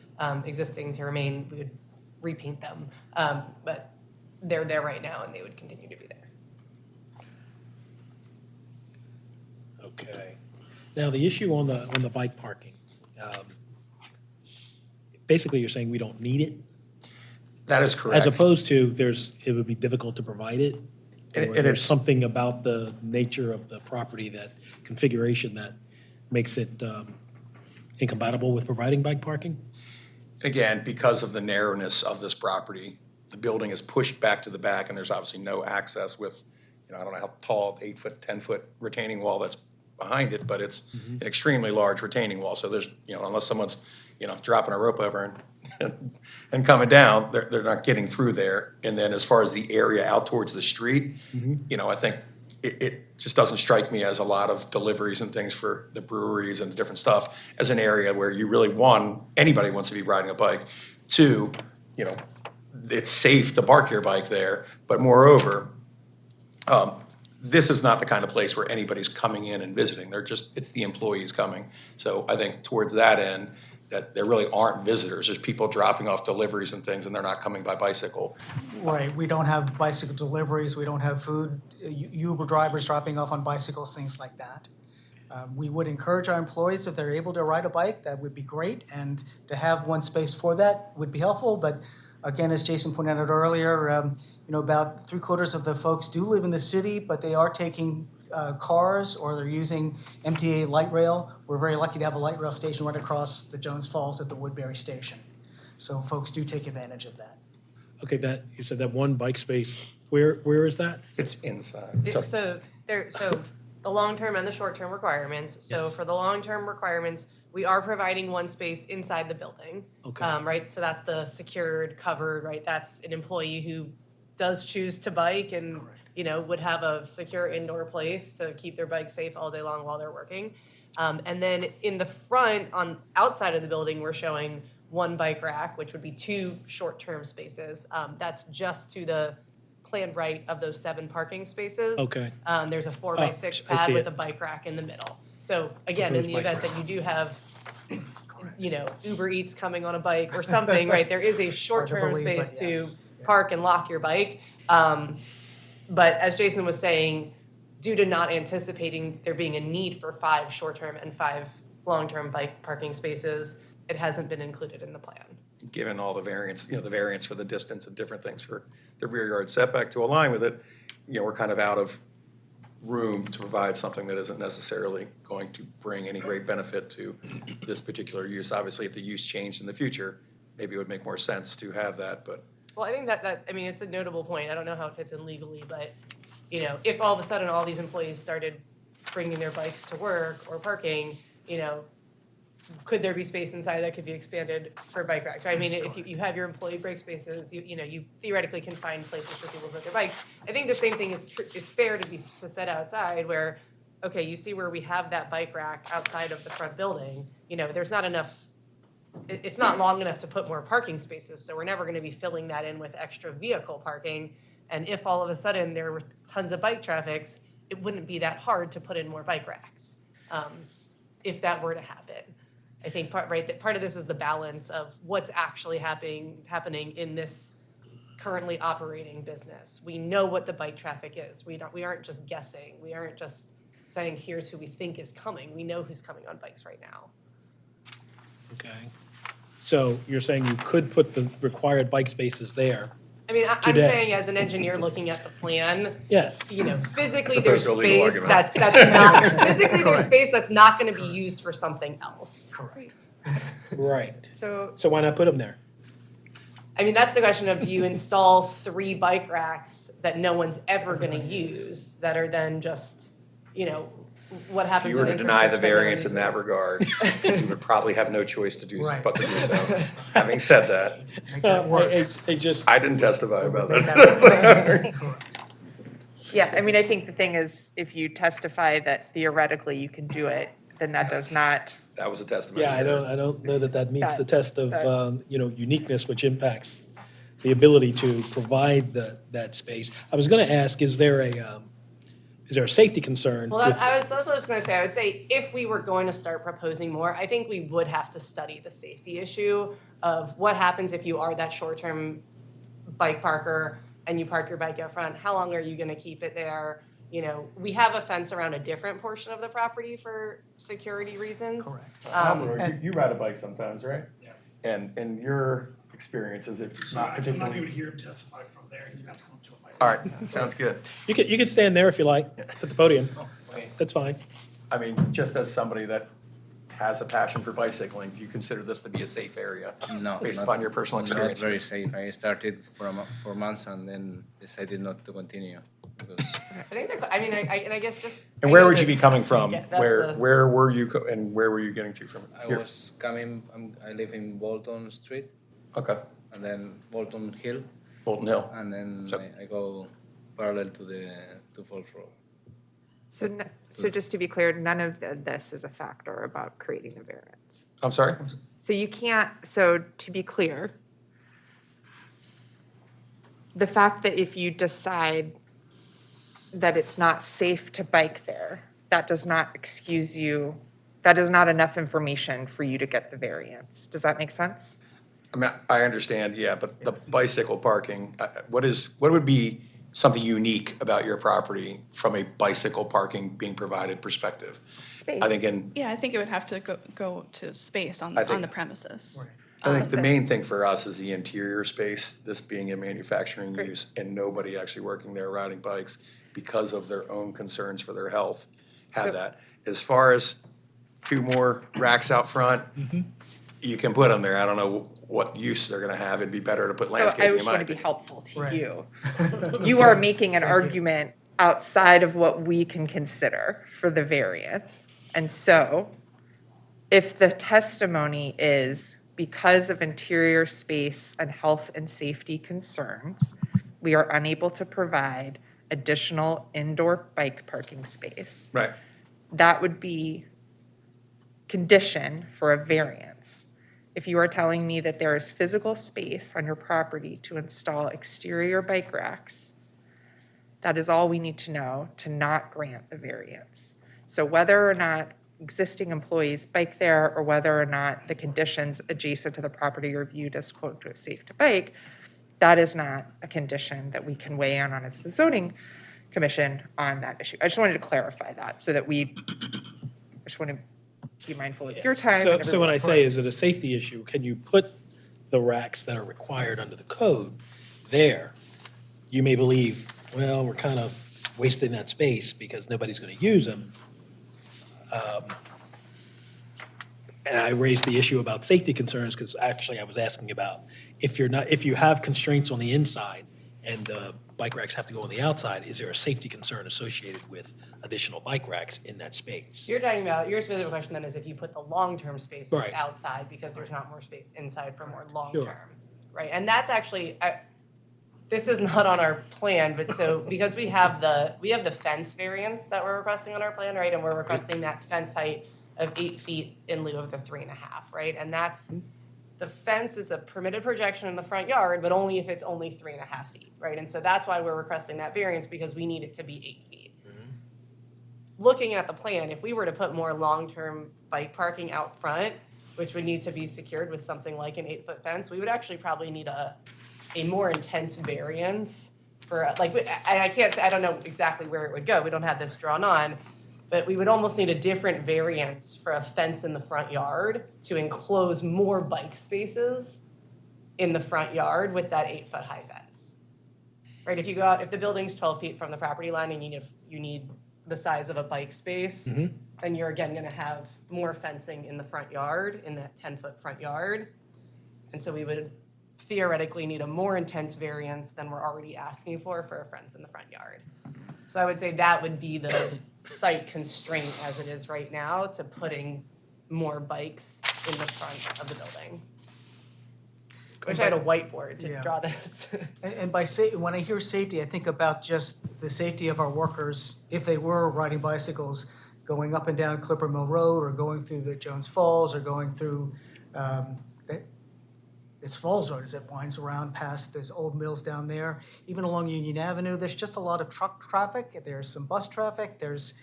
existing to remain. We would repaint them, but they're there right now and they would continue to be there. Okay. Now, the issue on the bike parking, basically you're saying we don't need it? That is correct. As opposed to it would be difficult to provide it? And Or there's it's something about the nature of the property, that configuration, that makes it incompatible with providing bike parking? Again, because of the narrowness of this property, the building is pushed back to the back, and there's obviously no access with, I don't know how tall, 8-foot, 10-foot retaining wall that's behind it, but it's an extremely large retaining wall. So there's, unless someone's, dropping a rope over and coming down, they're not getting through there. And then as far as the area out towards the street, I think it just doesn't strike me as a lot of deliveries and things for the breweries and the different stuff as an area where you really, one, anybody wants to be riding a bike. 2, it's safe to park your bike there. But moreover, this is not the kind of place where anybody's coming in and visiting. It's the employees coming. So I think towards that end, that there really aren't visitors. There's people dropping off deliveries and things, and they're not coming by bicycle. Right, we don't have bicycle deliveries, we don't have food, Uber drivers dropping off on bicycles, things like that. We would encourage our employees, if they're able to ride a bike, that would be great, and to have one space for that would be helpful, but again, as Jason pointed out earlier, about 3/4 of the folks do live in the city, but they are taking cars or they're using MTA light rail. We're very lucky to have a light rail station right across the Jones Falls at the Woodbury station. So folks do take advantage of that. Okay, you said that one bike space, where is that? It's inside. So the long-term and the short-term requirements. So for the long-term requirements, we are providing one space inside the building. Okay. Right, so that's the secured, covered, right? That's an employee who does choose to bike and, would have a secure indoor place to keep their bike safe all day long while they're working. And then in the front, outside of the building, we're showing one bike rack, which would be 2 short-term spaces. That's just to the planned right of those 7 parking spaces. Okay. There's a 4x6 I pad see with it. a bike rack in the middle. So again, in Proposed the bike event rack. that you do have, Uber Eats coming on a bike or something, right? There is a short-term believe, space but yes. to park and lock your bike. But as Jason was saying, due to not anticipating there being a need for 5 short-term and 5 long-term bike parking spaces, it hasn't been included in the plan. Given all the variance, the variance for the distance and different things for the rear yard setback to align with it, we're kind of out of room to provide something that isn't necessarily going to bring any great benefit to this particular use. Obviously, if the use changed in the future, maybe it would make more sense to have that, but. Well, I think it's a notable point. I don't know how it fits in legally, but, if all of a sudden all these employees started bringing their bikes to work or parking, could there be space inside that could be expanded for bike racks? Right? I mean, if you have your employee break spaces, you theoretically can find places for people to put their bikes. I think the same thing is fair to set outside where, okay, you see where we have that bike rack outside of the front building, there's not enough, it's not long enough to put more parking spaces, so we're never gonna be filling that in with extra vehicle parking. And if all of a sudden there were tons of bike traffics, it wouldn't be that hard to put in more bike racks, if that were to happen. I think part of this is the balance of what's actually happening in this currently operating business. We know what the bike traffic is. We aren't just guessing. We aren't just saying here's who we think is coming. We know who's coming on bikes right now. Okay. So you're saying you could put the required bike spaces there? I mean, I'm Today. saying as an engineer looking at the plan, Yes. physically As there's opposed to a legal space argument. that's not physically there's space that's not going to be used for something else. Correct. Right. So So why not put them there? I mean, that's the question of do you install 3 bike racks that no one's ever going to use that are then just, what If happens you were to with deny the infrastructure that no one variance in that uses? regard, you would probably have no choice to do Right. but to do so. Having said that, Make that work. It just, I didn't testify about Make that. that work. Yeah, I mean, I think the thing is, if you testify that theoretically you can do it, then that does not, That was a testimony. yeah, I don't know that meets the That- test of, that- uniqueness, which impacts the ability to provide that space. I was gonna ask, is there a safety concern? Well, with- that's what I was going to say. I would say if we were going to start proposing more, I think we would have to study the safety issue of what happens if you are that short-term bike parker and you park your bike out front. How long are you going to keep it there? We have a fence around a different portion of the property for security reasons. Correct. Alvaro, you ride a bike sometimes, right? Yeah. And in your experience, is it not particularly? hear him testify from there, you have to come to a mic. All right, sounds good. You can stand there if you like, at the podium. That's fine. I mean, just as somebody that has a passion for bicycling, do you consider this to be a safe area? No, Based not- upon your personal experience? Not very safe. I started for months and then decided not to continue. Because I think, I guess just. And where would you be coming from? Yeah, that's Where the- where were you and where were you getting to from? I Here. was coming, I live in Bolton Street Okay, and then Bolton Hill, Bolton Hill. and then So- I go parallel to Falls Road. so just to be clear, none of this is a factor about creating the variance. I'm sorry? So you can't, so to be clear, the fact that if you decide that it's not safe to bike there, that does not excuse you, that is not enough information for you to get the variance. Does that make sense? I mean, I understand, yeah, but the bicycle parking, what would be something unique about your property from a bicycle parking being provided perspective? Space. I think Yeah, I think it would have to go to space on the premises. I think the main thing for us is the interior space, this being a manufacturing use, and nobody actually working there riding bikes because of their own concerns for their health, have that. As far as 2 more racks out front, you can put them there. I don't know what use they're gonna have. It'd be better to put I landscaping in just my want to be opinion. helpful to you. You are making an argument outside of what we can consider for the variance. And so if the testimony is because of interior space and health and safety concerns, we are unable to provide additional indoor bike parking space. Right. That would be condition for a variance. If you are telling me that there is physical space on your property to install exterior bike racks, that is all we need to know to not grant the variance. So whether or not existing employees bike there, or whether or not the conditions adjacent to the property are viewed as quote safe to bike, that is not a condition that we can weigh in on as the zoning commission on that issue. I just wanted to clarify that so that I just want to be mindful of your time. So when I say, is it a safety issue, can you put the racks that are required under the code there? You may believe, well, we're kind of wasting that space because nobody's going to use them. And I raised the issue about safety concerns because actually I was asking about if you have constraints on the inside and the bike racks have to go on the outside, is there a safety concern associated with additional bike racks in that space? Your specific question then is if you put the long-term spaces Right. outside because there's not more space inside for more Sure. long-term, right? And that's actually, this is not on our plan, but so because we have the fence variance that we're requesting on our plan, right? And we're requesting that fence height of 8 feet in lieu of the 3.5, right? And that's, the fence is a permitted projection in the front yard, but only if it's only 3.5 feet, right? And so that's why we're requesting that variance, because we need it to be 8 feet. Looking at the plan, if we were to put more long-term bike parking out front, which would need to be secured with something like an 8-foot fence, we would actually probably need a more intense variance for, like, and I don't know exactly where it would go. We don't have this drawn on, but we would almost need a different variance for a fence in the front yard to enclose more bike spaces in the front yard with that 8-foot high fence. Right, if the building's 12 feet from the property line and you need the size of a bike space, then you're again gonna have more fencing in the front yard, in that 10-foot front yard. And so we would theoretically need a more intense variance than we're already asking for a fence in the front yard. So I would say that would be the site constraint as it is right now to putting more bikes in the front of the building. I wish I had a whiteboard to draw this. And when I hear safety, I think about just the safety of our workers if they were riding bicycles going up and down Clipper Mill Road or going through the Jones Falls or going through it's Falls Road as it winds around past those old mills down there. Even along Union Avenue, there's just a lot of truck traffic. There's some bus traffic. There's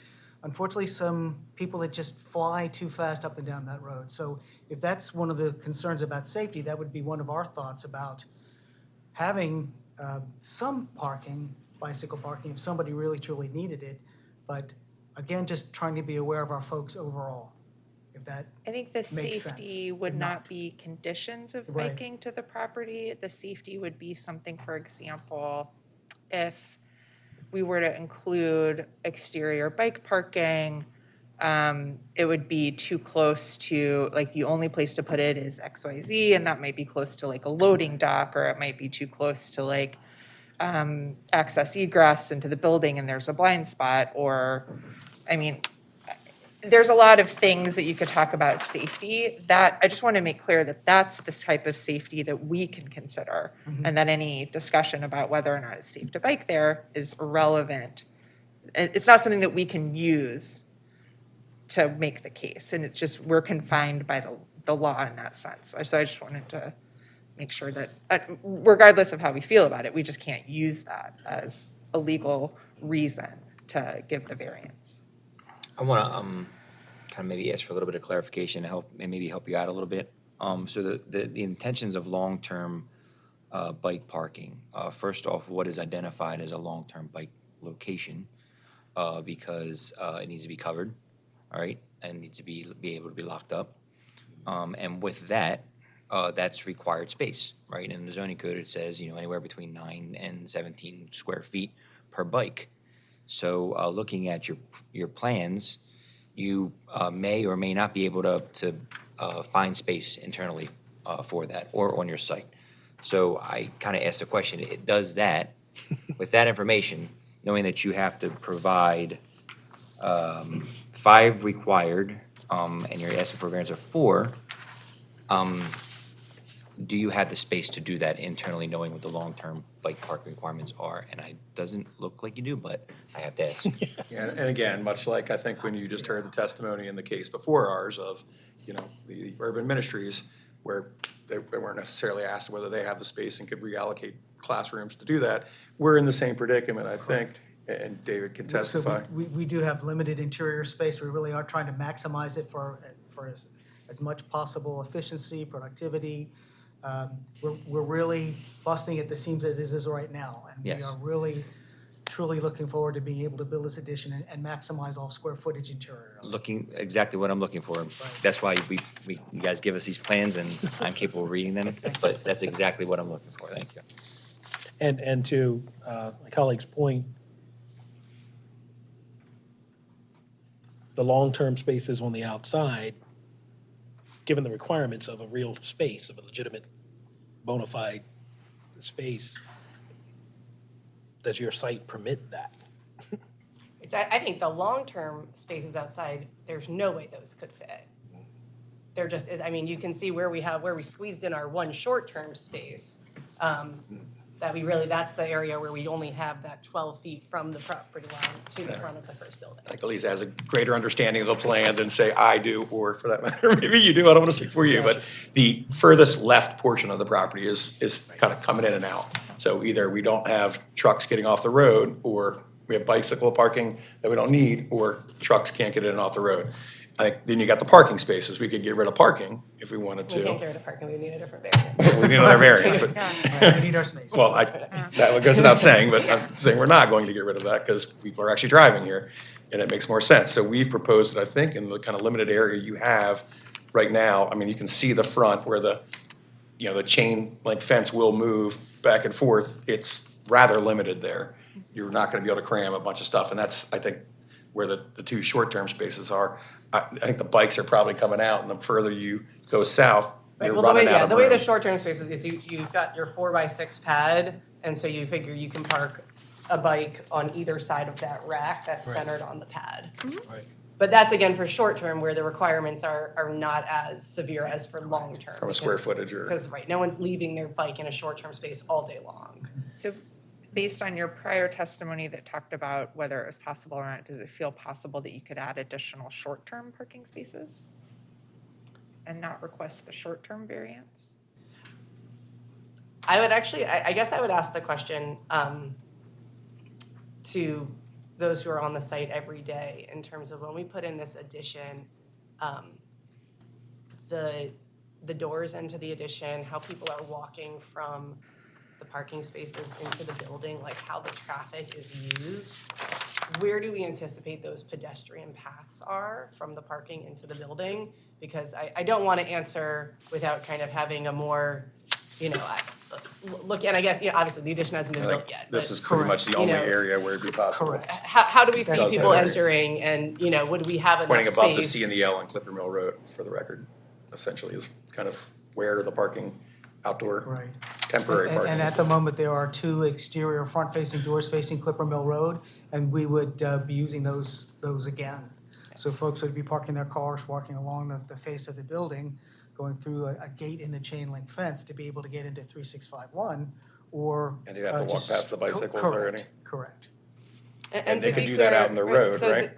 unfortunately some people that just fly too fast up and down that road. So if that's one of the concerns about safety, that would be one of our thoughts about having some parking, bicycle parking, if somebody really truly needed it. But again, just trying to be aware of our folks overall. If that I think the makes safety sense. would not be conditions of Right. biking to the property. The safety would be something, for example, if we were to include exterior bike parking, it would be too close to, like, the only place to put it is XYZ, and that might be close to like a loading dock, or it might be too close to like access egress into the building and there's a blind spot, or, I mean, there's a lot of things that you could talk about safety. That I just want to make clear that that's the type of safety that we can consider, and that any discussion about whether or not it's safe to bike there is irrelevant. It's not something that we can use to make the case, and it's just we're confined by the law in that sense. So I just wanted to make sure that, regardless of how we feel about it, we just can't use that as a legal reason to give the variance. I want to kind of maybe ask for a little bit of clarification to help, and maybe help you out a little bit. So the intentions of long-term bike parking, first off, what is identified as a long-term bike location? Because it needs to be covered, all right, and needs to be able to be locked up. And with that, that's required space, right? In the zoning code, it says, anywhere between 9 and 17 square feet per bike. So looking at your plans, you may or may not be able to find space internally for that or on your site. So I kind of asked the question, it does that, with that information, knowing that you have to provide 5 required, and you're asking for a variance of 4, do you have the space to do that internally, knowing what the long-term bike park requirements are? And it doesn't look like you do, but I have to ask. Yeah, and again, much like I think when you just heard the testimony in the case before ours of, the urban ministries, where they weren't necessarily asked whether they have the space and could reallocate classrooms to do that, we're in the same predicament, I think, and David can testify. So we do have limited interior space. We really are trying to maximize it for as much possible efficiency, productivity. We're really busting at the seams as is right now. And Yes. we are really, truly looking forward to being able to build this addition and maximize all square footage interior. Looking exactly what I'm looking for. That's why you guys give us these plans, and I'm capable of reading them, but that's exactly what I'm looking for. Thank you. And to my colleague's point, the long-term spaces on the outside, given the requirements of a real space, of a legitimate bona fide space, does your site permit that? I think the long-term spaces outside, there's no way those could fit. There just is, you can see where we squeezed in our one short-term space. That's the area where we only have that 12 feet from the property line to the front of the first building. I think Elisa has a greater understanding of the plan than, say, I do, or for that matter, maybe you do. I don't want to speak for you, but the furthest left portion of the property is kind of coming in and out. So either we don't have trucks getting off the road, or we have bicycle parking that we don't need, or trucks can't get in and off the road. Then you got the parking spaces. We could get rid of parking if we wanted to. We can't get rid of parking, we need a different variance. We need another variance, but. We need our spaces. Well, that goes without saying, but I'm saying we're not going to get rid of that because people are actually driving here, and it makes more sense. So we've proposed it, I think, in the kind of limited area you have right now. You can see the front where the chain link fence will move back and forth. It's rather limited there. You're not going to be able to cram a bunch of stuff, and that's, I think, where the 2 short-term spaces are. I think the bikes are probably coming out, and the further you go south, you're running out of the way room. the short-term spaces is you've got your 4x6 pad, and so you figure you can park a bike on either side of that rack that's centered on the pad. Right. But that's again for short-term, where the requirements are not as severe as for long-term. From a square footage or. Because, no one's leaving their bike in a short-term space all day long. So based on your prior testimony that talked about whether it was possible or not, does it feel possible that you could add additional short-term parking spaces and not request a short-term variance? I would actually, I guess I would ask the question to those who are on the site every day in terms of when we put in this addition, the doors into the addition, how people are walking from the parking spaces into the building, like how the traffic is used. Where do we anticipate those pedestrian paths are from the parking into the building? Because I don't want to answer without kind of having a more, look, and I guess, obviously the addition hasn't been built yet. This is pretty much the only area where it'd be possible. Correct. How do we see Does people that- entering and, would we have enough Pointing space? above the C and the L on Clipper Mill Road, for the record, essentially is kind of where the parking, outdoor, Right. temporary parking. And at the moment, there are 2 exterior front-facing doors facing Clipper Mill Road, and we would be using those again. So folks would be parking their cars, walking along the face of the building, going through a gate in the chain link fence to be able to get into 3651, or. And you'd have to walk just- past the bicycles already. Correct. And they to could be do that clear, out in the road, so right?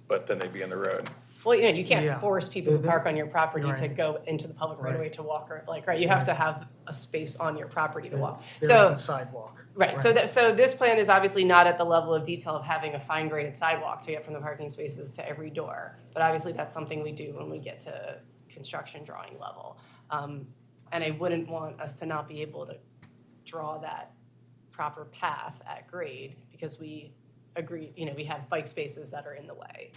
But then they'd be in the road. Well, you know, you Yeah. can't force people to The- park on your property to right. go into the public right of way Right. to walk, or like, right, you have to have a space on your property to walk. There So, isn't sidewalk. right, so that, so this plan is obviously not at the level of detail of having a fine graded sidewalk to get from the parking spaces to every door. But obviously that's something we do when we get to construction drawing level. And I wouldn't want us to not be able to draw that proper path at grade because we agree, you know, we have bike spaces that are in the way.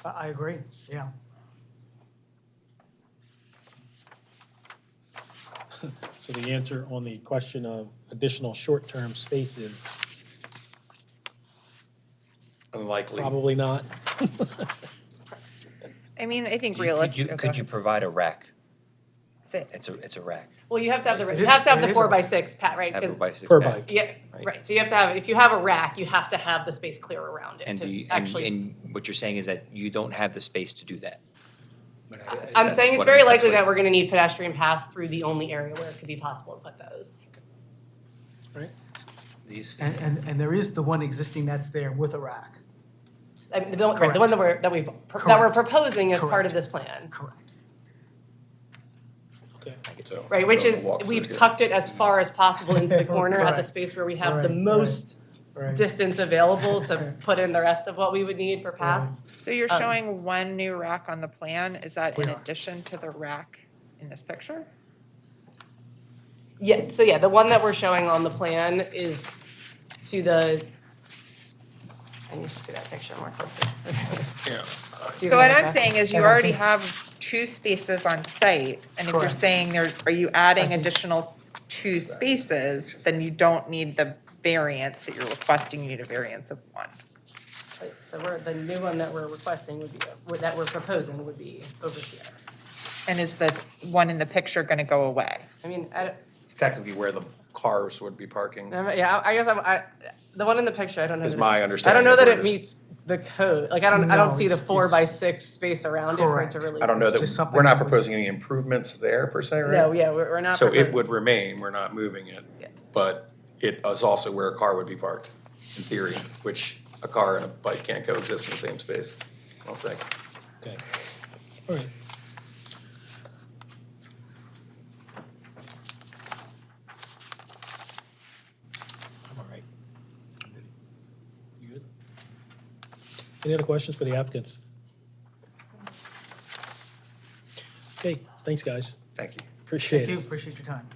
I agree, yeah. So the answer on the question of additional short-term spaces, Unlikely. probably not. I mean, I think Could realistic. you, could you provide a rack? That's It's a rack. Well, you have to have It you is- have to have it the is 4x6, Pat, right? Have a 'Cause- by six Per pack. bike. Yeah, Right. right. So you have to have, if you have a rack, you have to have the space clear around it And to do you, actually. and what you're saying is that you don't have the space to do that. I'm That's saying it's what very that's likely what that it's- we're gonna need pedestrian paths through the only area where it could be possible to put those. These. And there is the one existing that's there with a rack. I mean, the one that we're Correct. proposing as part Correct. of this plan, Correct. Okay. So, right? Which we'll is, walk through we've here. tucked it as far as possible into the corner at the Correct. space where we have the Right, most right. distance available to put in the rest of what we would need for paths. So you're Um, showing one new rack on the plan. Is that in We are. addition to the rack in this picture? Yeah, so yeah, the one that we're showing on the plan is to the, I need to see that picture more closely. Yeah. So what I'm saying is you already have 2 spaces on site, and if you're Correct. saying there, are you adding additional 2 spaces, then you don't need the variance that you're requesting, you need a variance of 1. So the new one that we're requesting would be, that we're proposing would be over here. And is the one in the picture gonna go away? I mean, It's technically where the cars would be parking. yeah, I guess the one in the picture, I don't know. Is that my I understanding don't know of that where it it is. meets the code, like, I don't No, see the it's- 4x6 space around it for it to Correct. really. I don't know It's that, just something we're not that was- proposing any improvements there per se, right? No, yeah, we're not. So it proposing- would remain, we're not moving it. Yeah. But it is also where a car would be parked, in theory, which a car and a bike can't coexist in the same space, I don't think. Okay. All right. I'm all right. You good? Any other questions for the applicants? Okay, thanks, guys. Thank you. Appreciate Thank it. you, appreciate your time.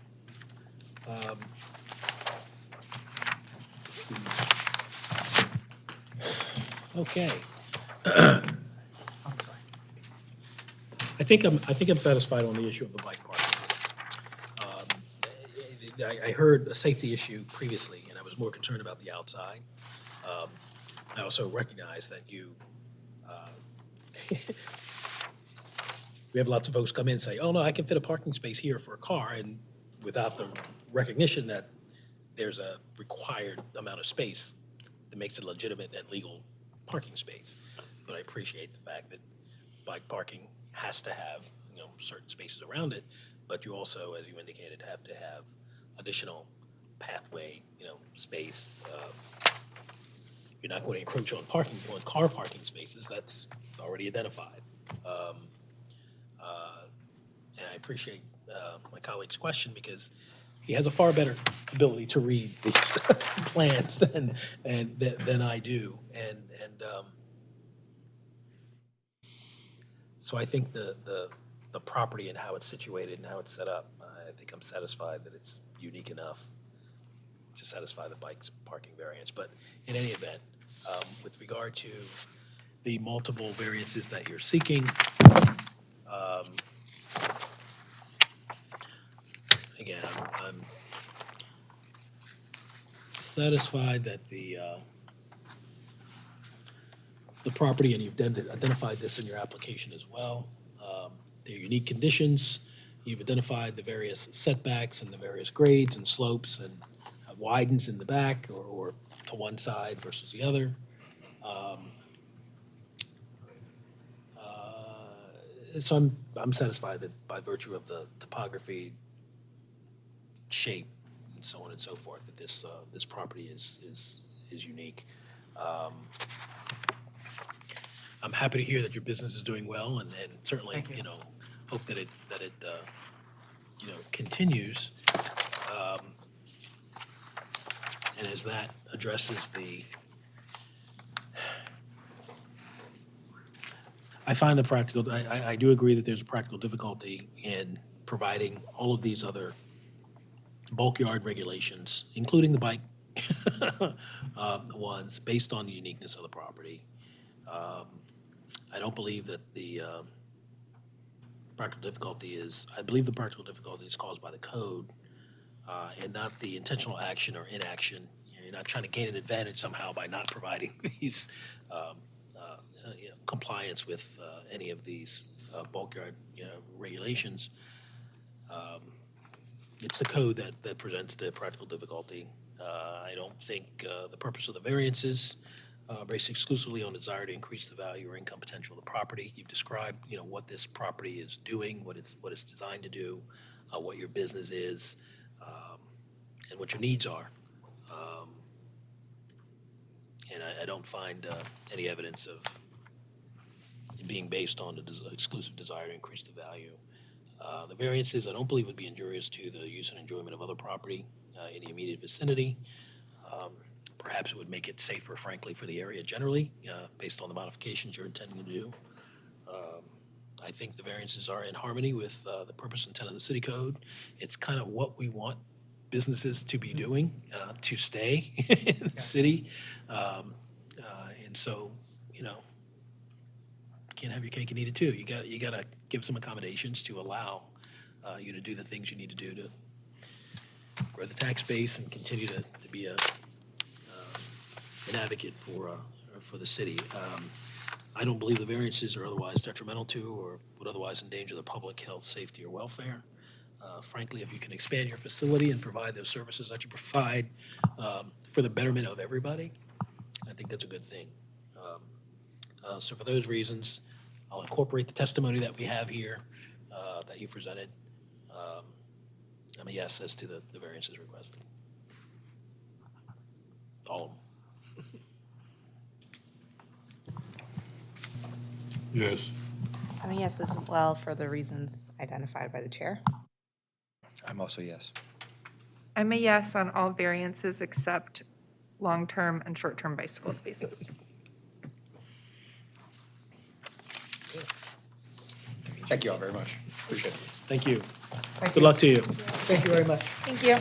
Okay. I'm sorry. I think I'm satisfied on the issue of the bike parking. I heard a safety issue previously, and I was more concerned about the outside. I also recognize that we have lots of folks come in and say, oh, no, I can fit a parking space here for a car, and without the recognition that there's a required amount of space that makes it legitimate and legal parking space. But I appreciate the fact that bike parking has to have, certain spaces around it, but you also, as you indicated, have to have additional pathway, space. You're not going to encroach on car parking spaces, that's already identified. And I appreciate my colleague's question because he has a far better ability to read these plans than I do. And so I think the property and how it's situated and how it's set up, I think I'm satisfied that it's unique enough to satisfy the bike's parking variance. But in any event, with regard to the multiple variances that you're seeking, again, I'm satisfied that the property, and you've identified this in your application as well, their unique conditions. You've identified the various setbacks and the various grades and slopes and widens in the back or to one side versus the other. So I'm satisfied that by virtue of the topography, shape, and so on and so forth, that this property is unique. I'm happy to hear that your business is doing well, and certainly, Thank you. you know, hope that it you know, continues. And as that addresses the, I find the practical, I do agree that there's a practical difficulty in providing all of these other bulk yard regulations, including the bike ones, based on the uniqueness of the property. I don't believe that the practical difficulty is, I believe the practical difficulty is caused by the code and not the intentional action or inaction. You're not trying to gain an advantage somehow by not providing these you know, compliance with any of these bulk yard, you know, regulations. It's the code that presents the practical difficulty. I don't think the purpose of the variances based exclusively on desire to increase the value or income potential of the property. You've described, you know, what this property is doing, what it's designed to do, what your business is, and what your needs are. And I don't find any evidence of it being based on the exclusive desire to increase the value. The variances, I don't believe, would be injurious to the use and enjoyment of other property in the immediate vicinity. Perhaps it would make it safer, frankly, for the area generally, based on the modifications you're intending to do. I think the variances are in harmony with the purpose and intent of the city code. It's kind of what we want businesses to be doing to stay in the city. And so, you know, can't have your cake and eat it too. You got to give some accommodations to allow you to do the things you need to do to grow the tax base and continue to be an advocate for the city. I don't believe the variances are otherwise detrimental to or would otherwise endanger the public health, safety, or welfare. Frankly, if you can expand your facility and provide those services that you provide for the betterment of everybody, I think that's a good thing. So for those reasons, I'll incorporate the testimony that we have here that you presented. I'm a yes as to the variances requested. All of them. Yes. I'm a yes as well for the reasons identified by the chair. I'm also yes. I'm a yes on all variances except long-term and short-term bicycle spaces. Thank you all very much. Appreciate it. Thank you. Thank Good you. luck to you. Thank you very much. Thank you.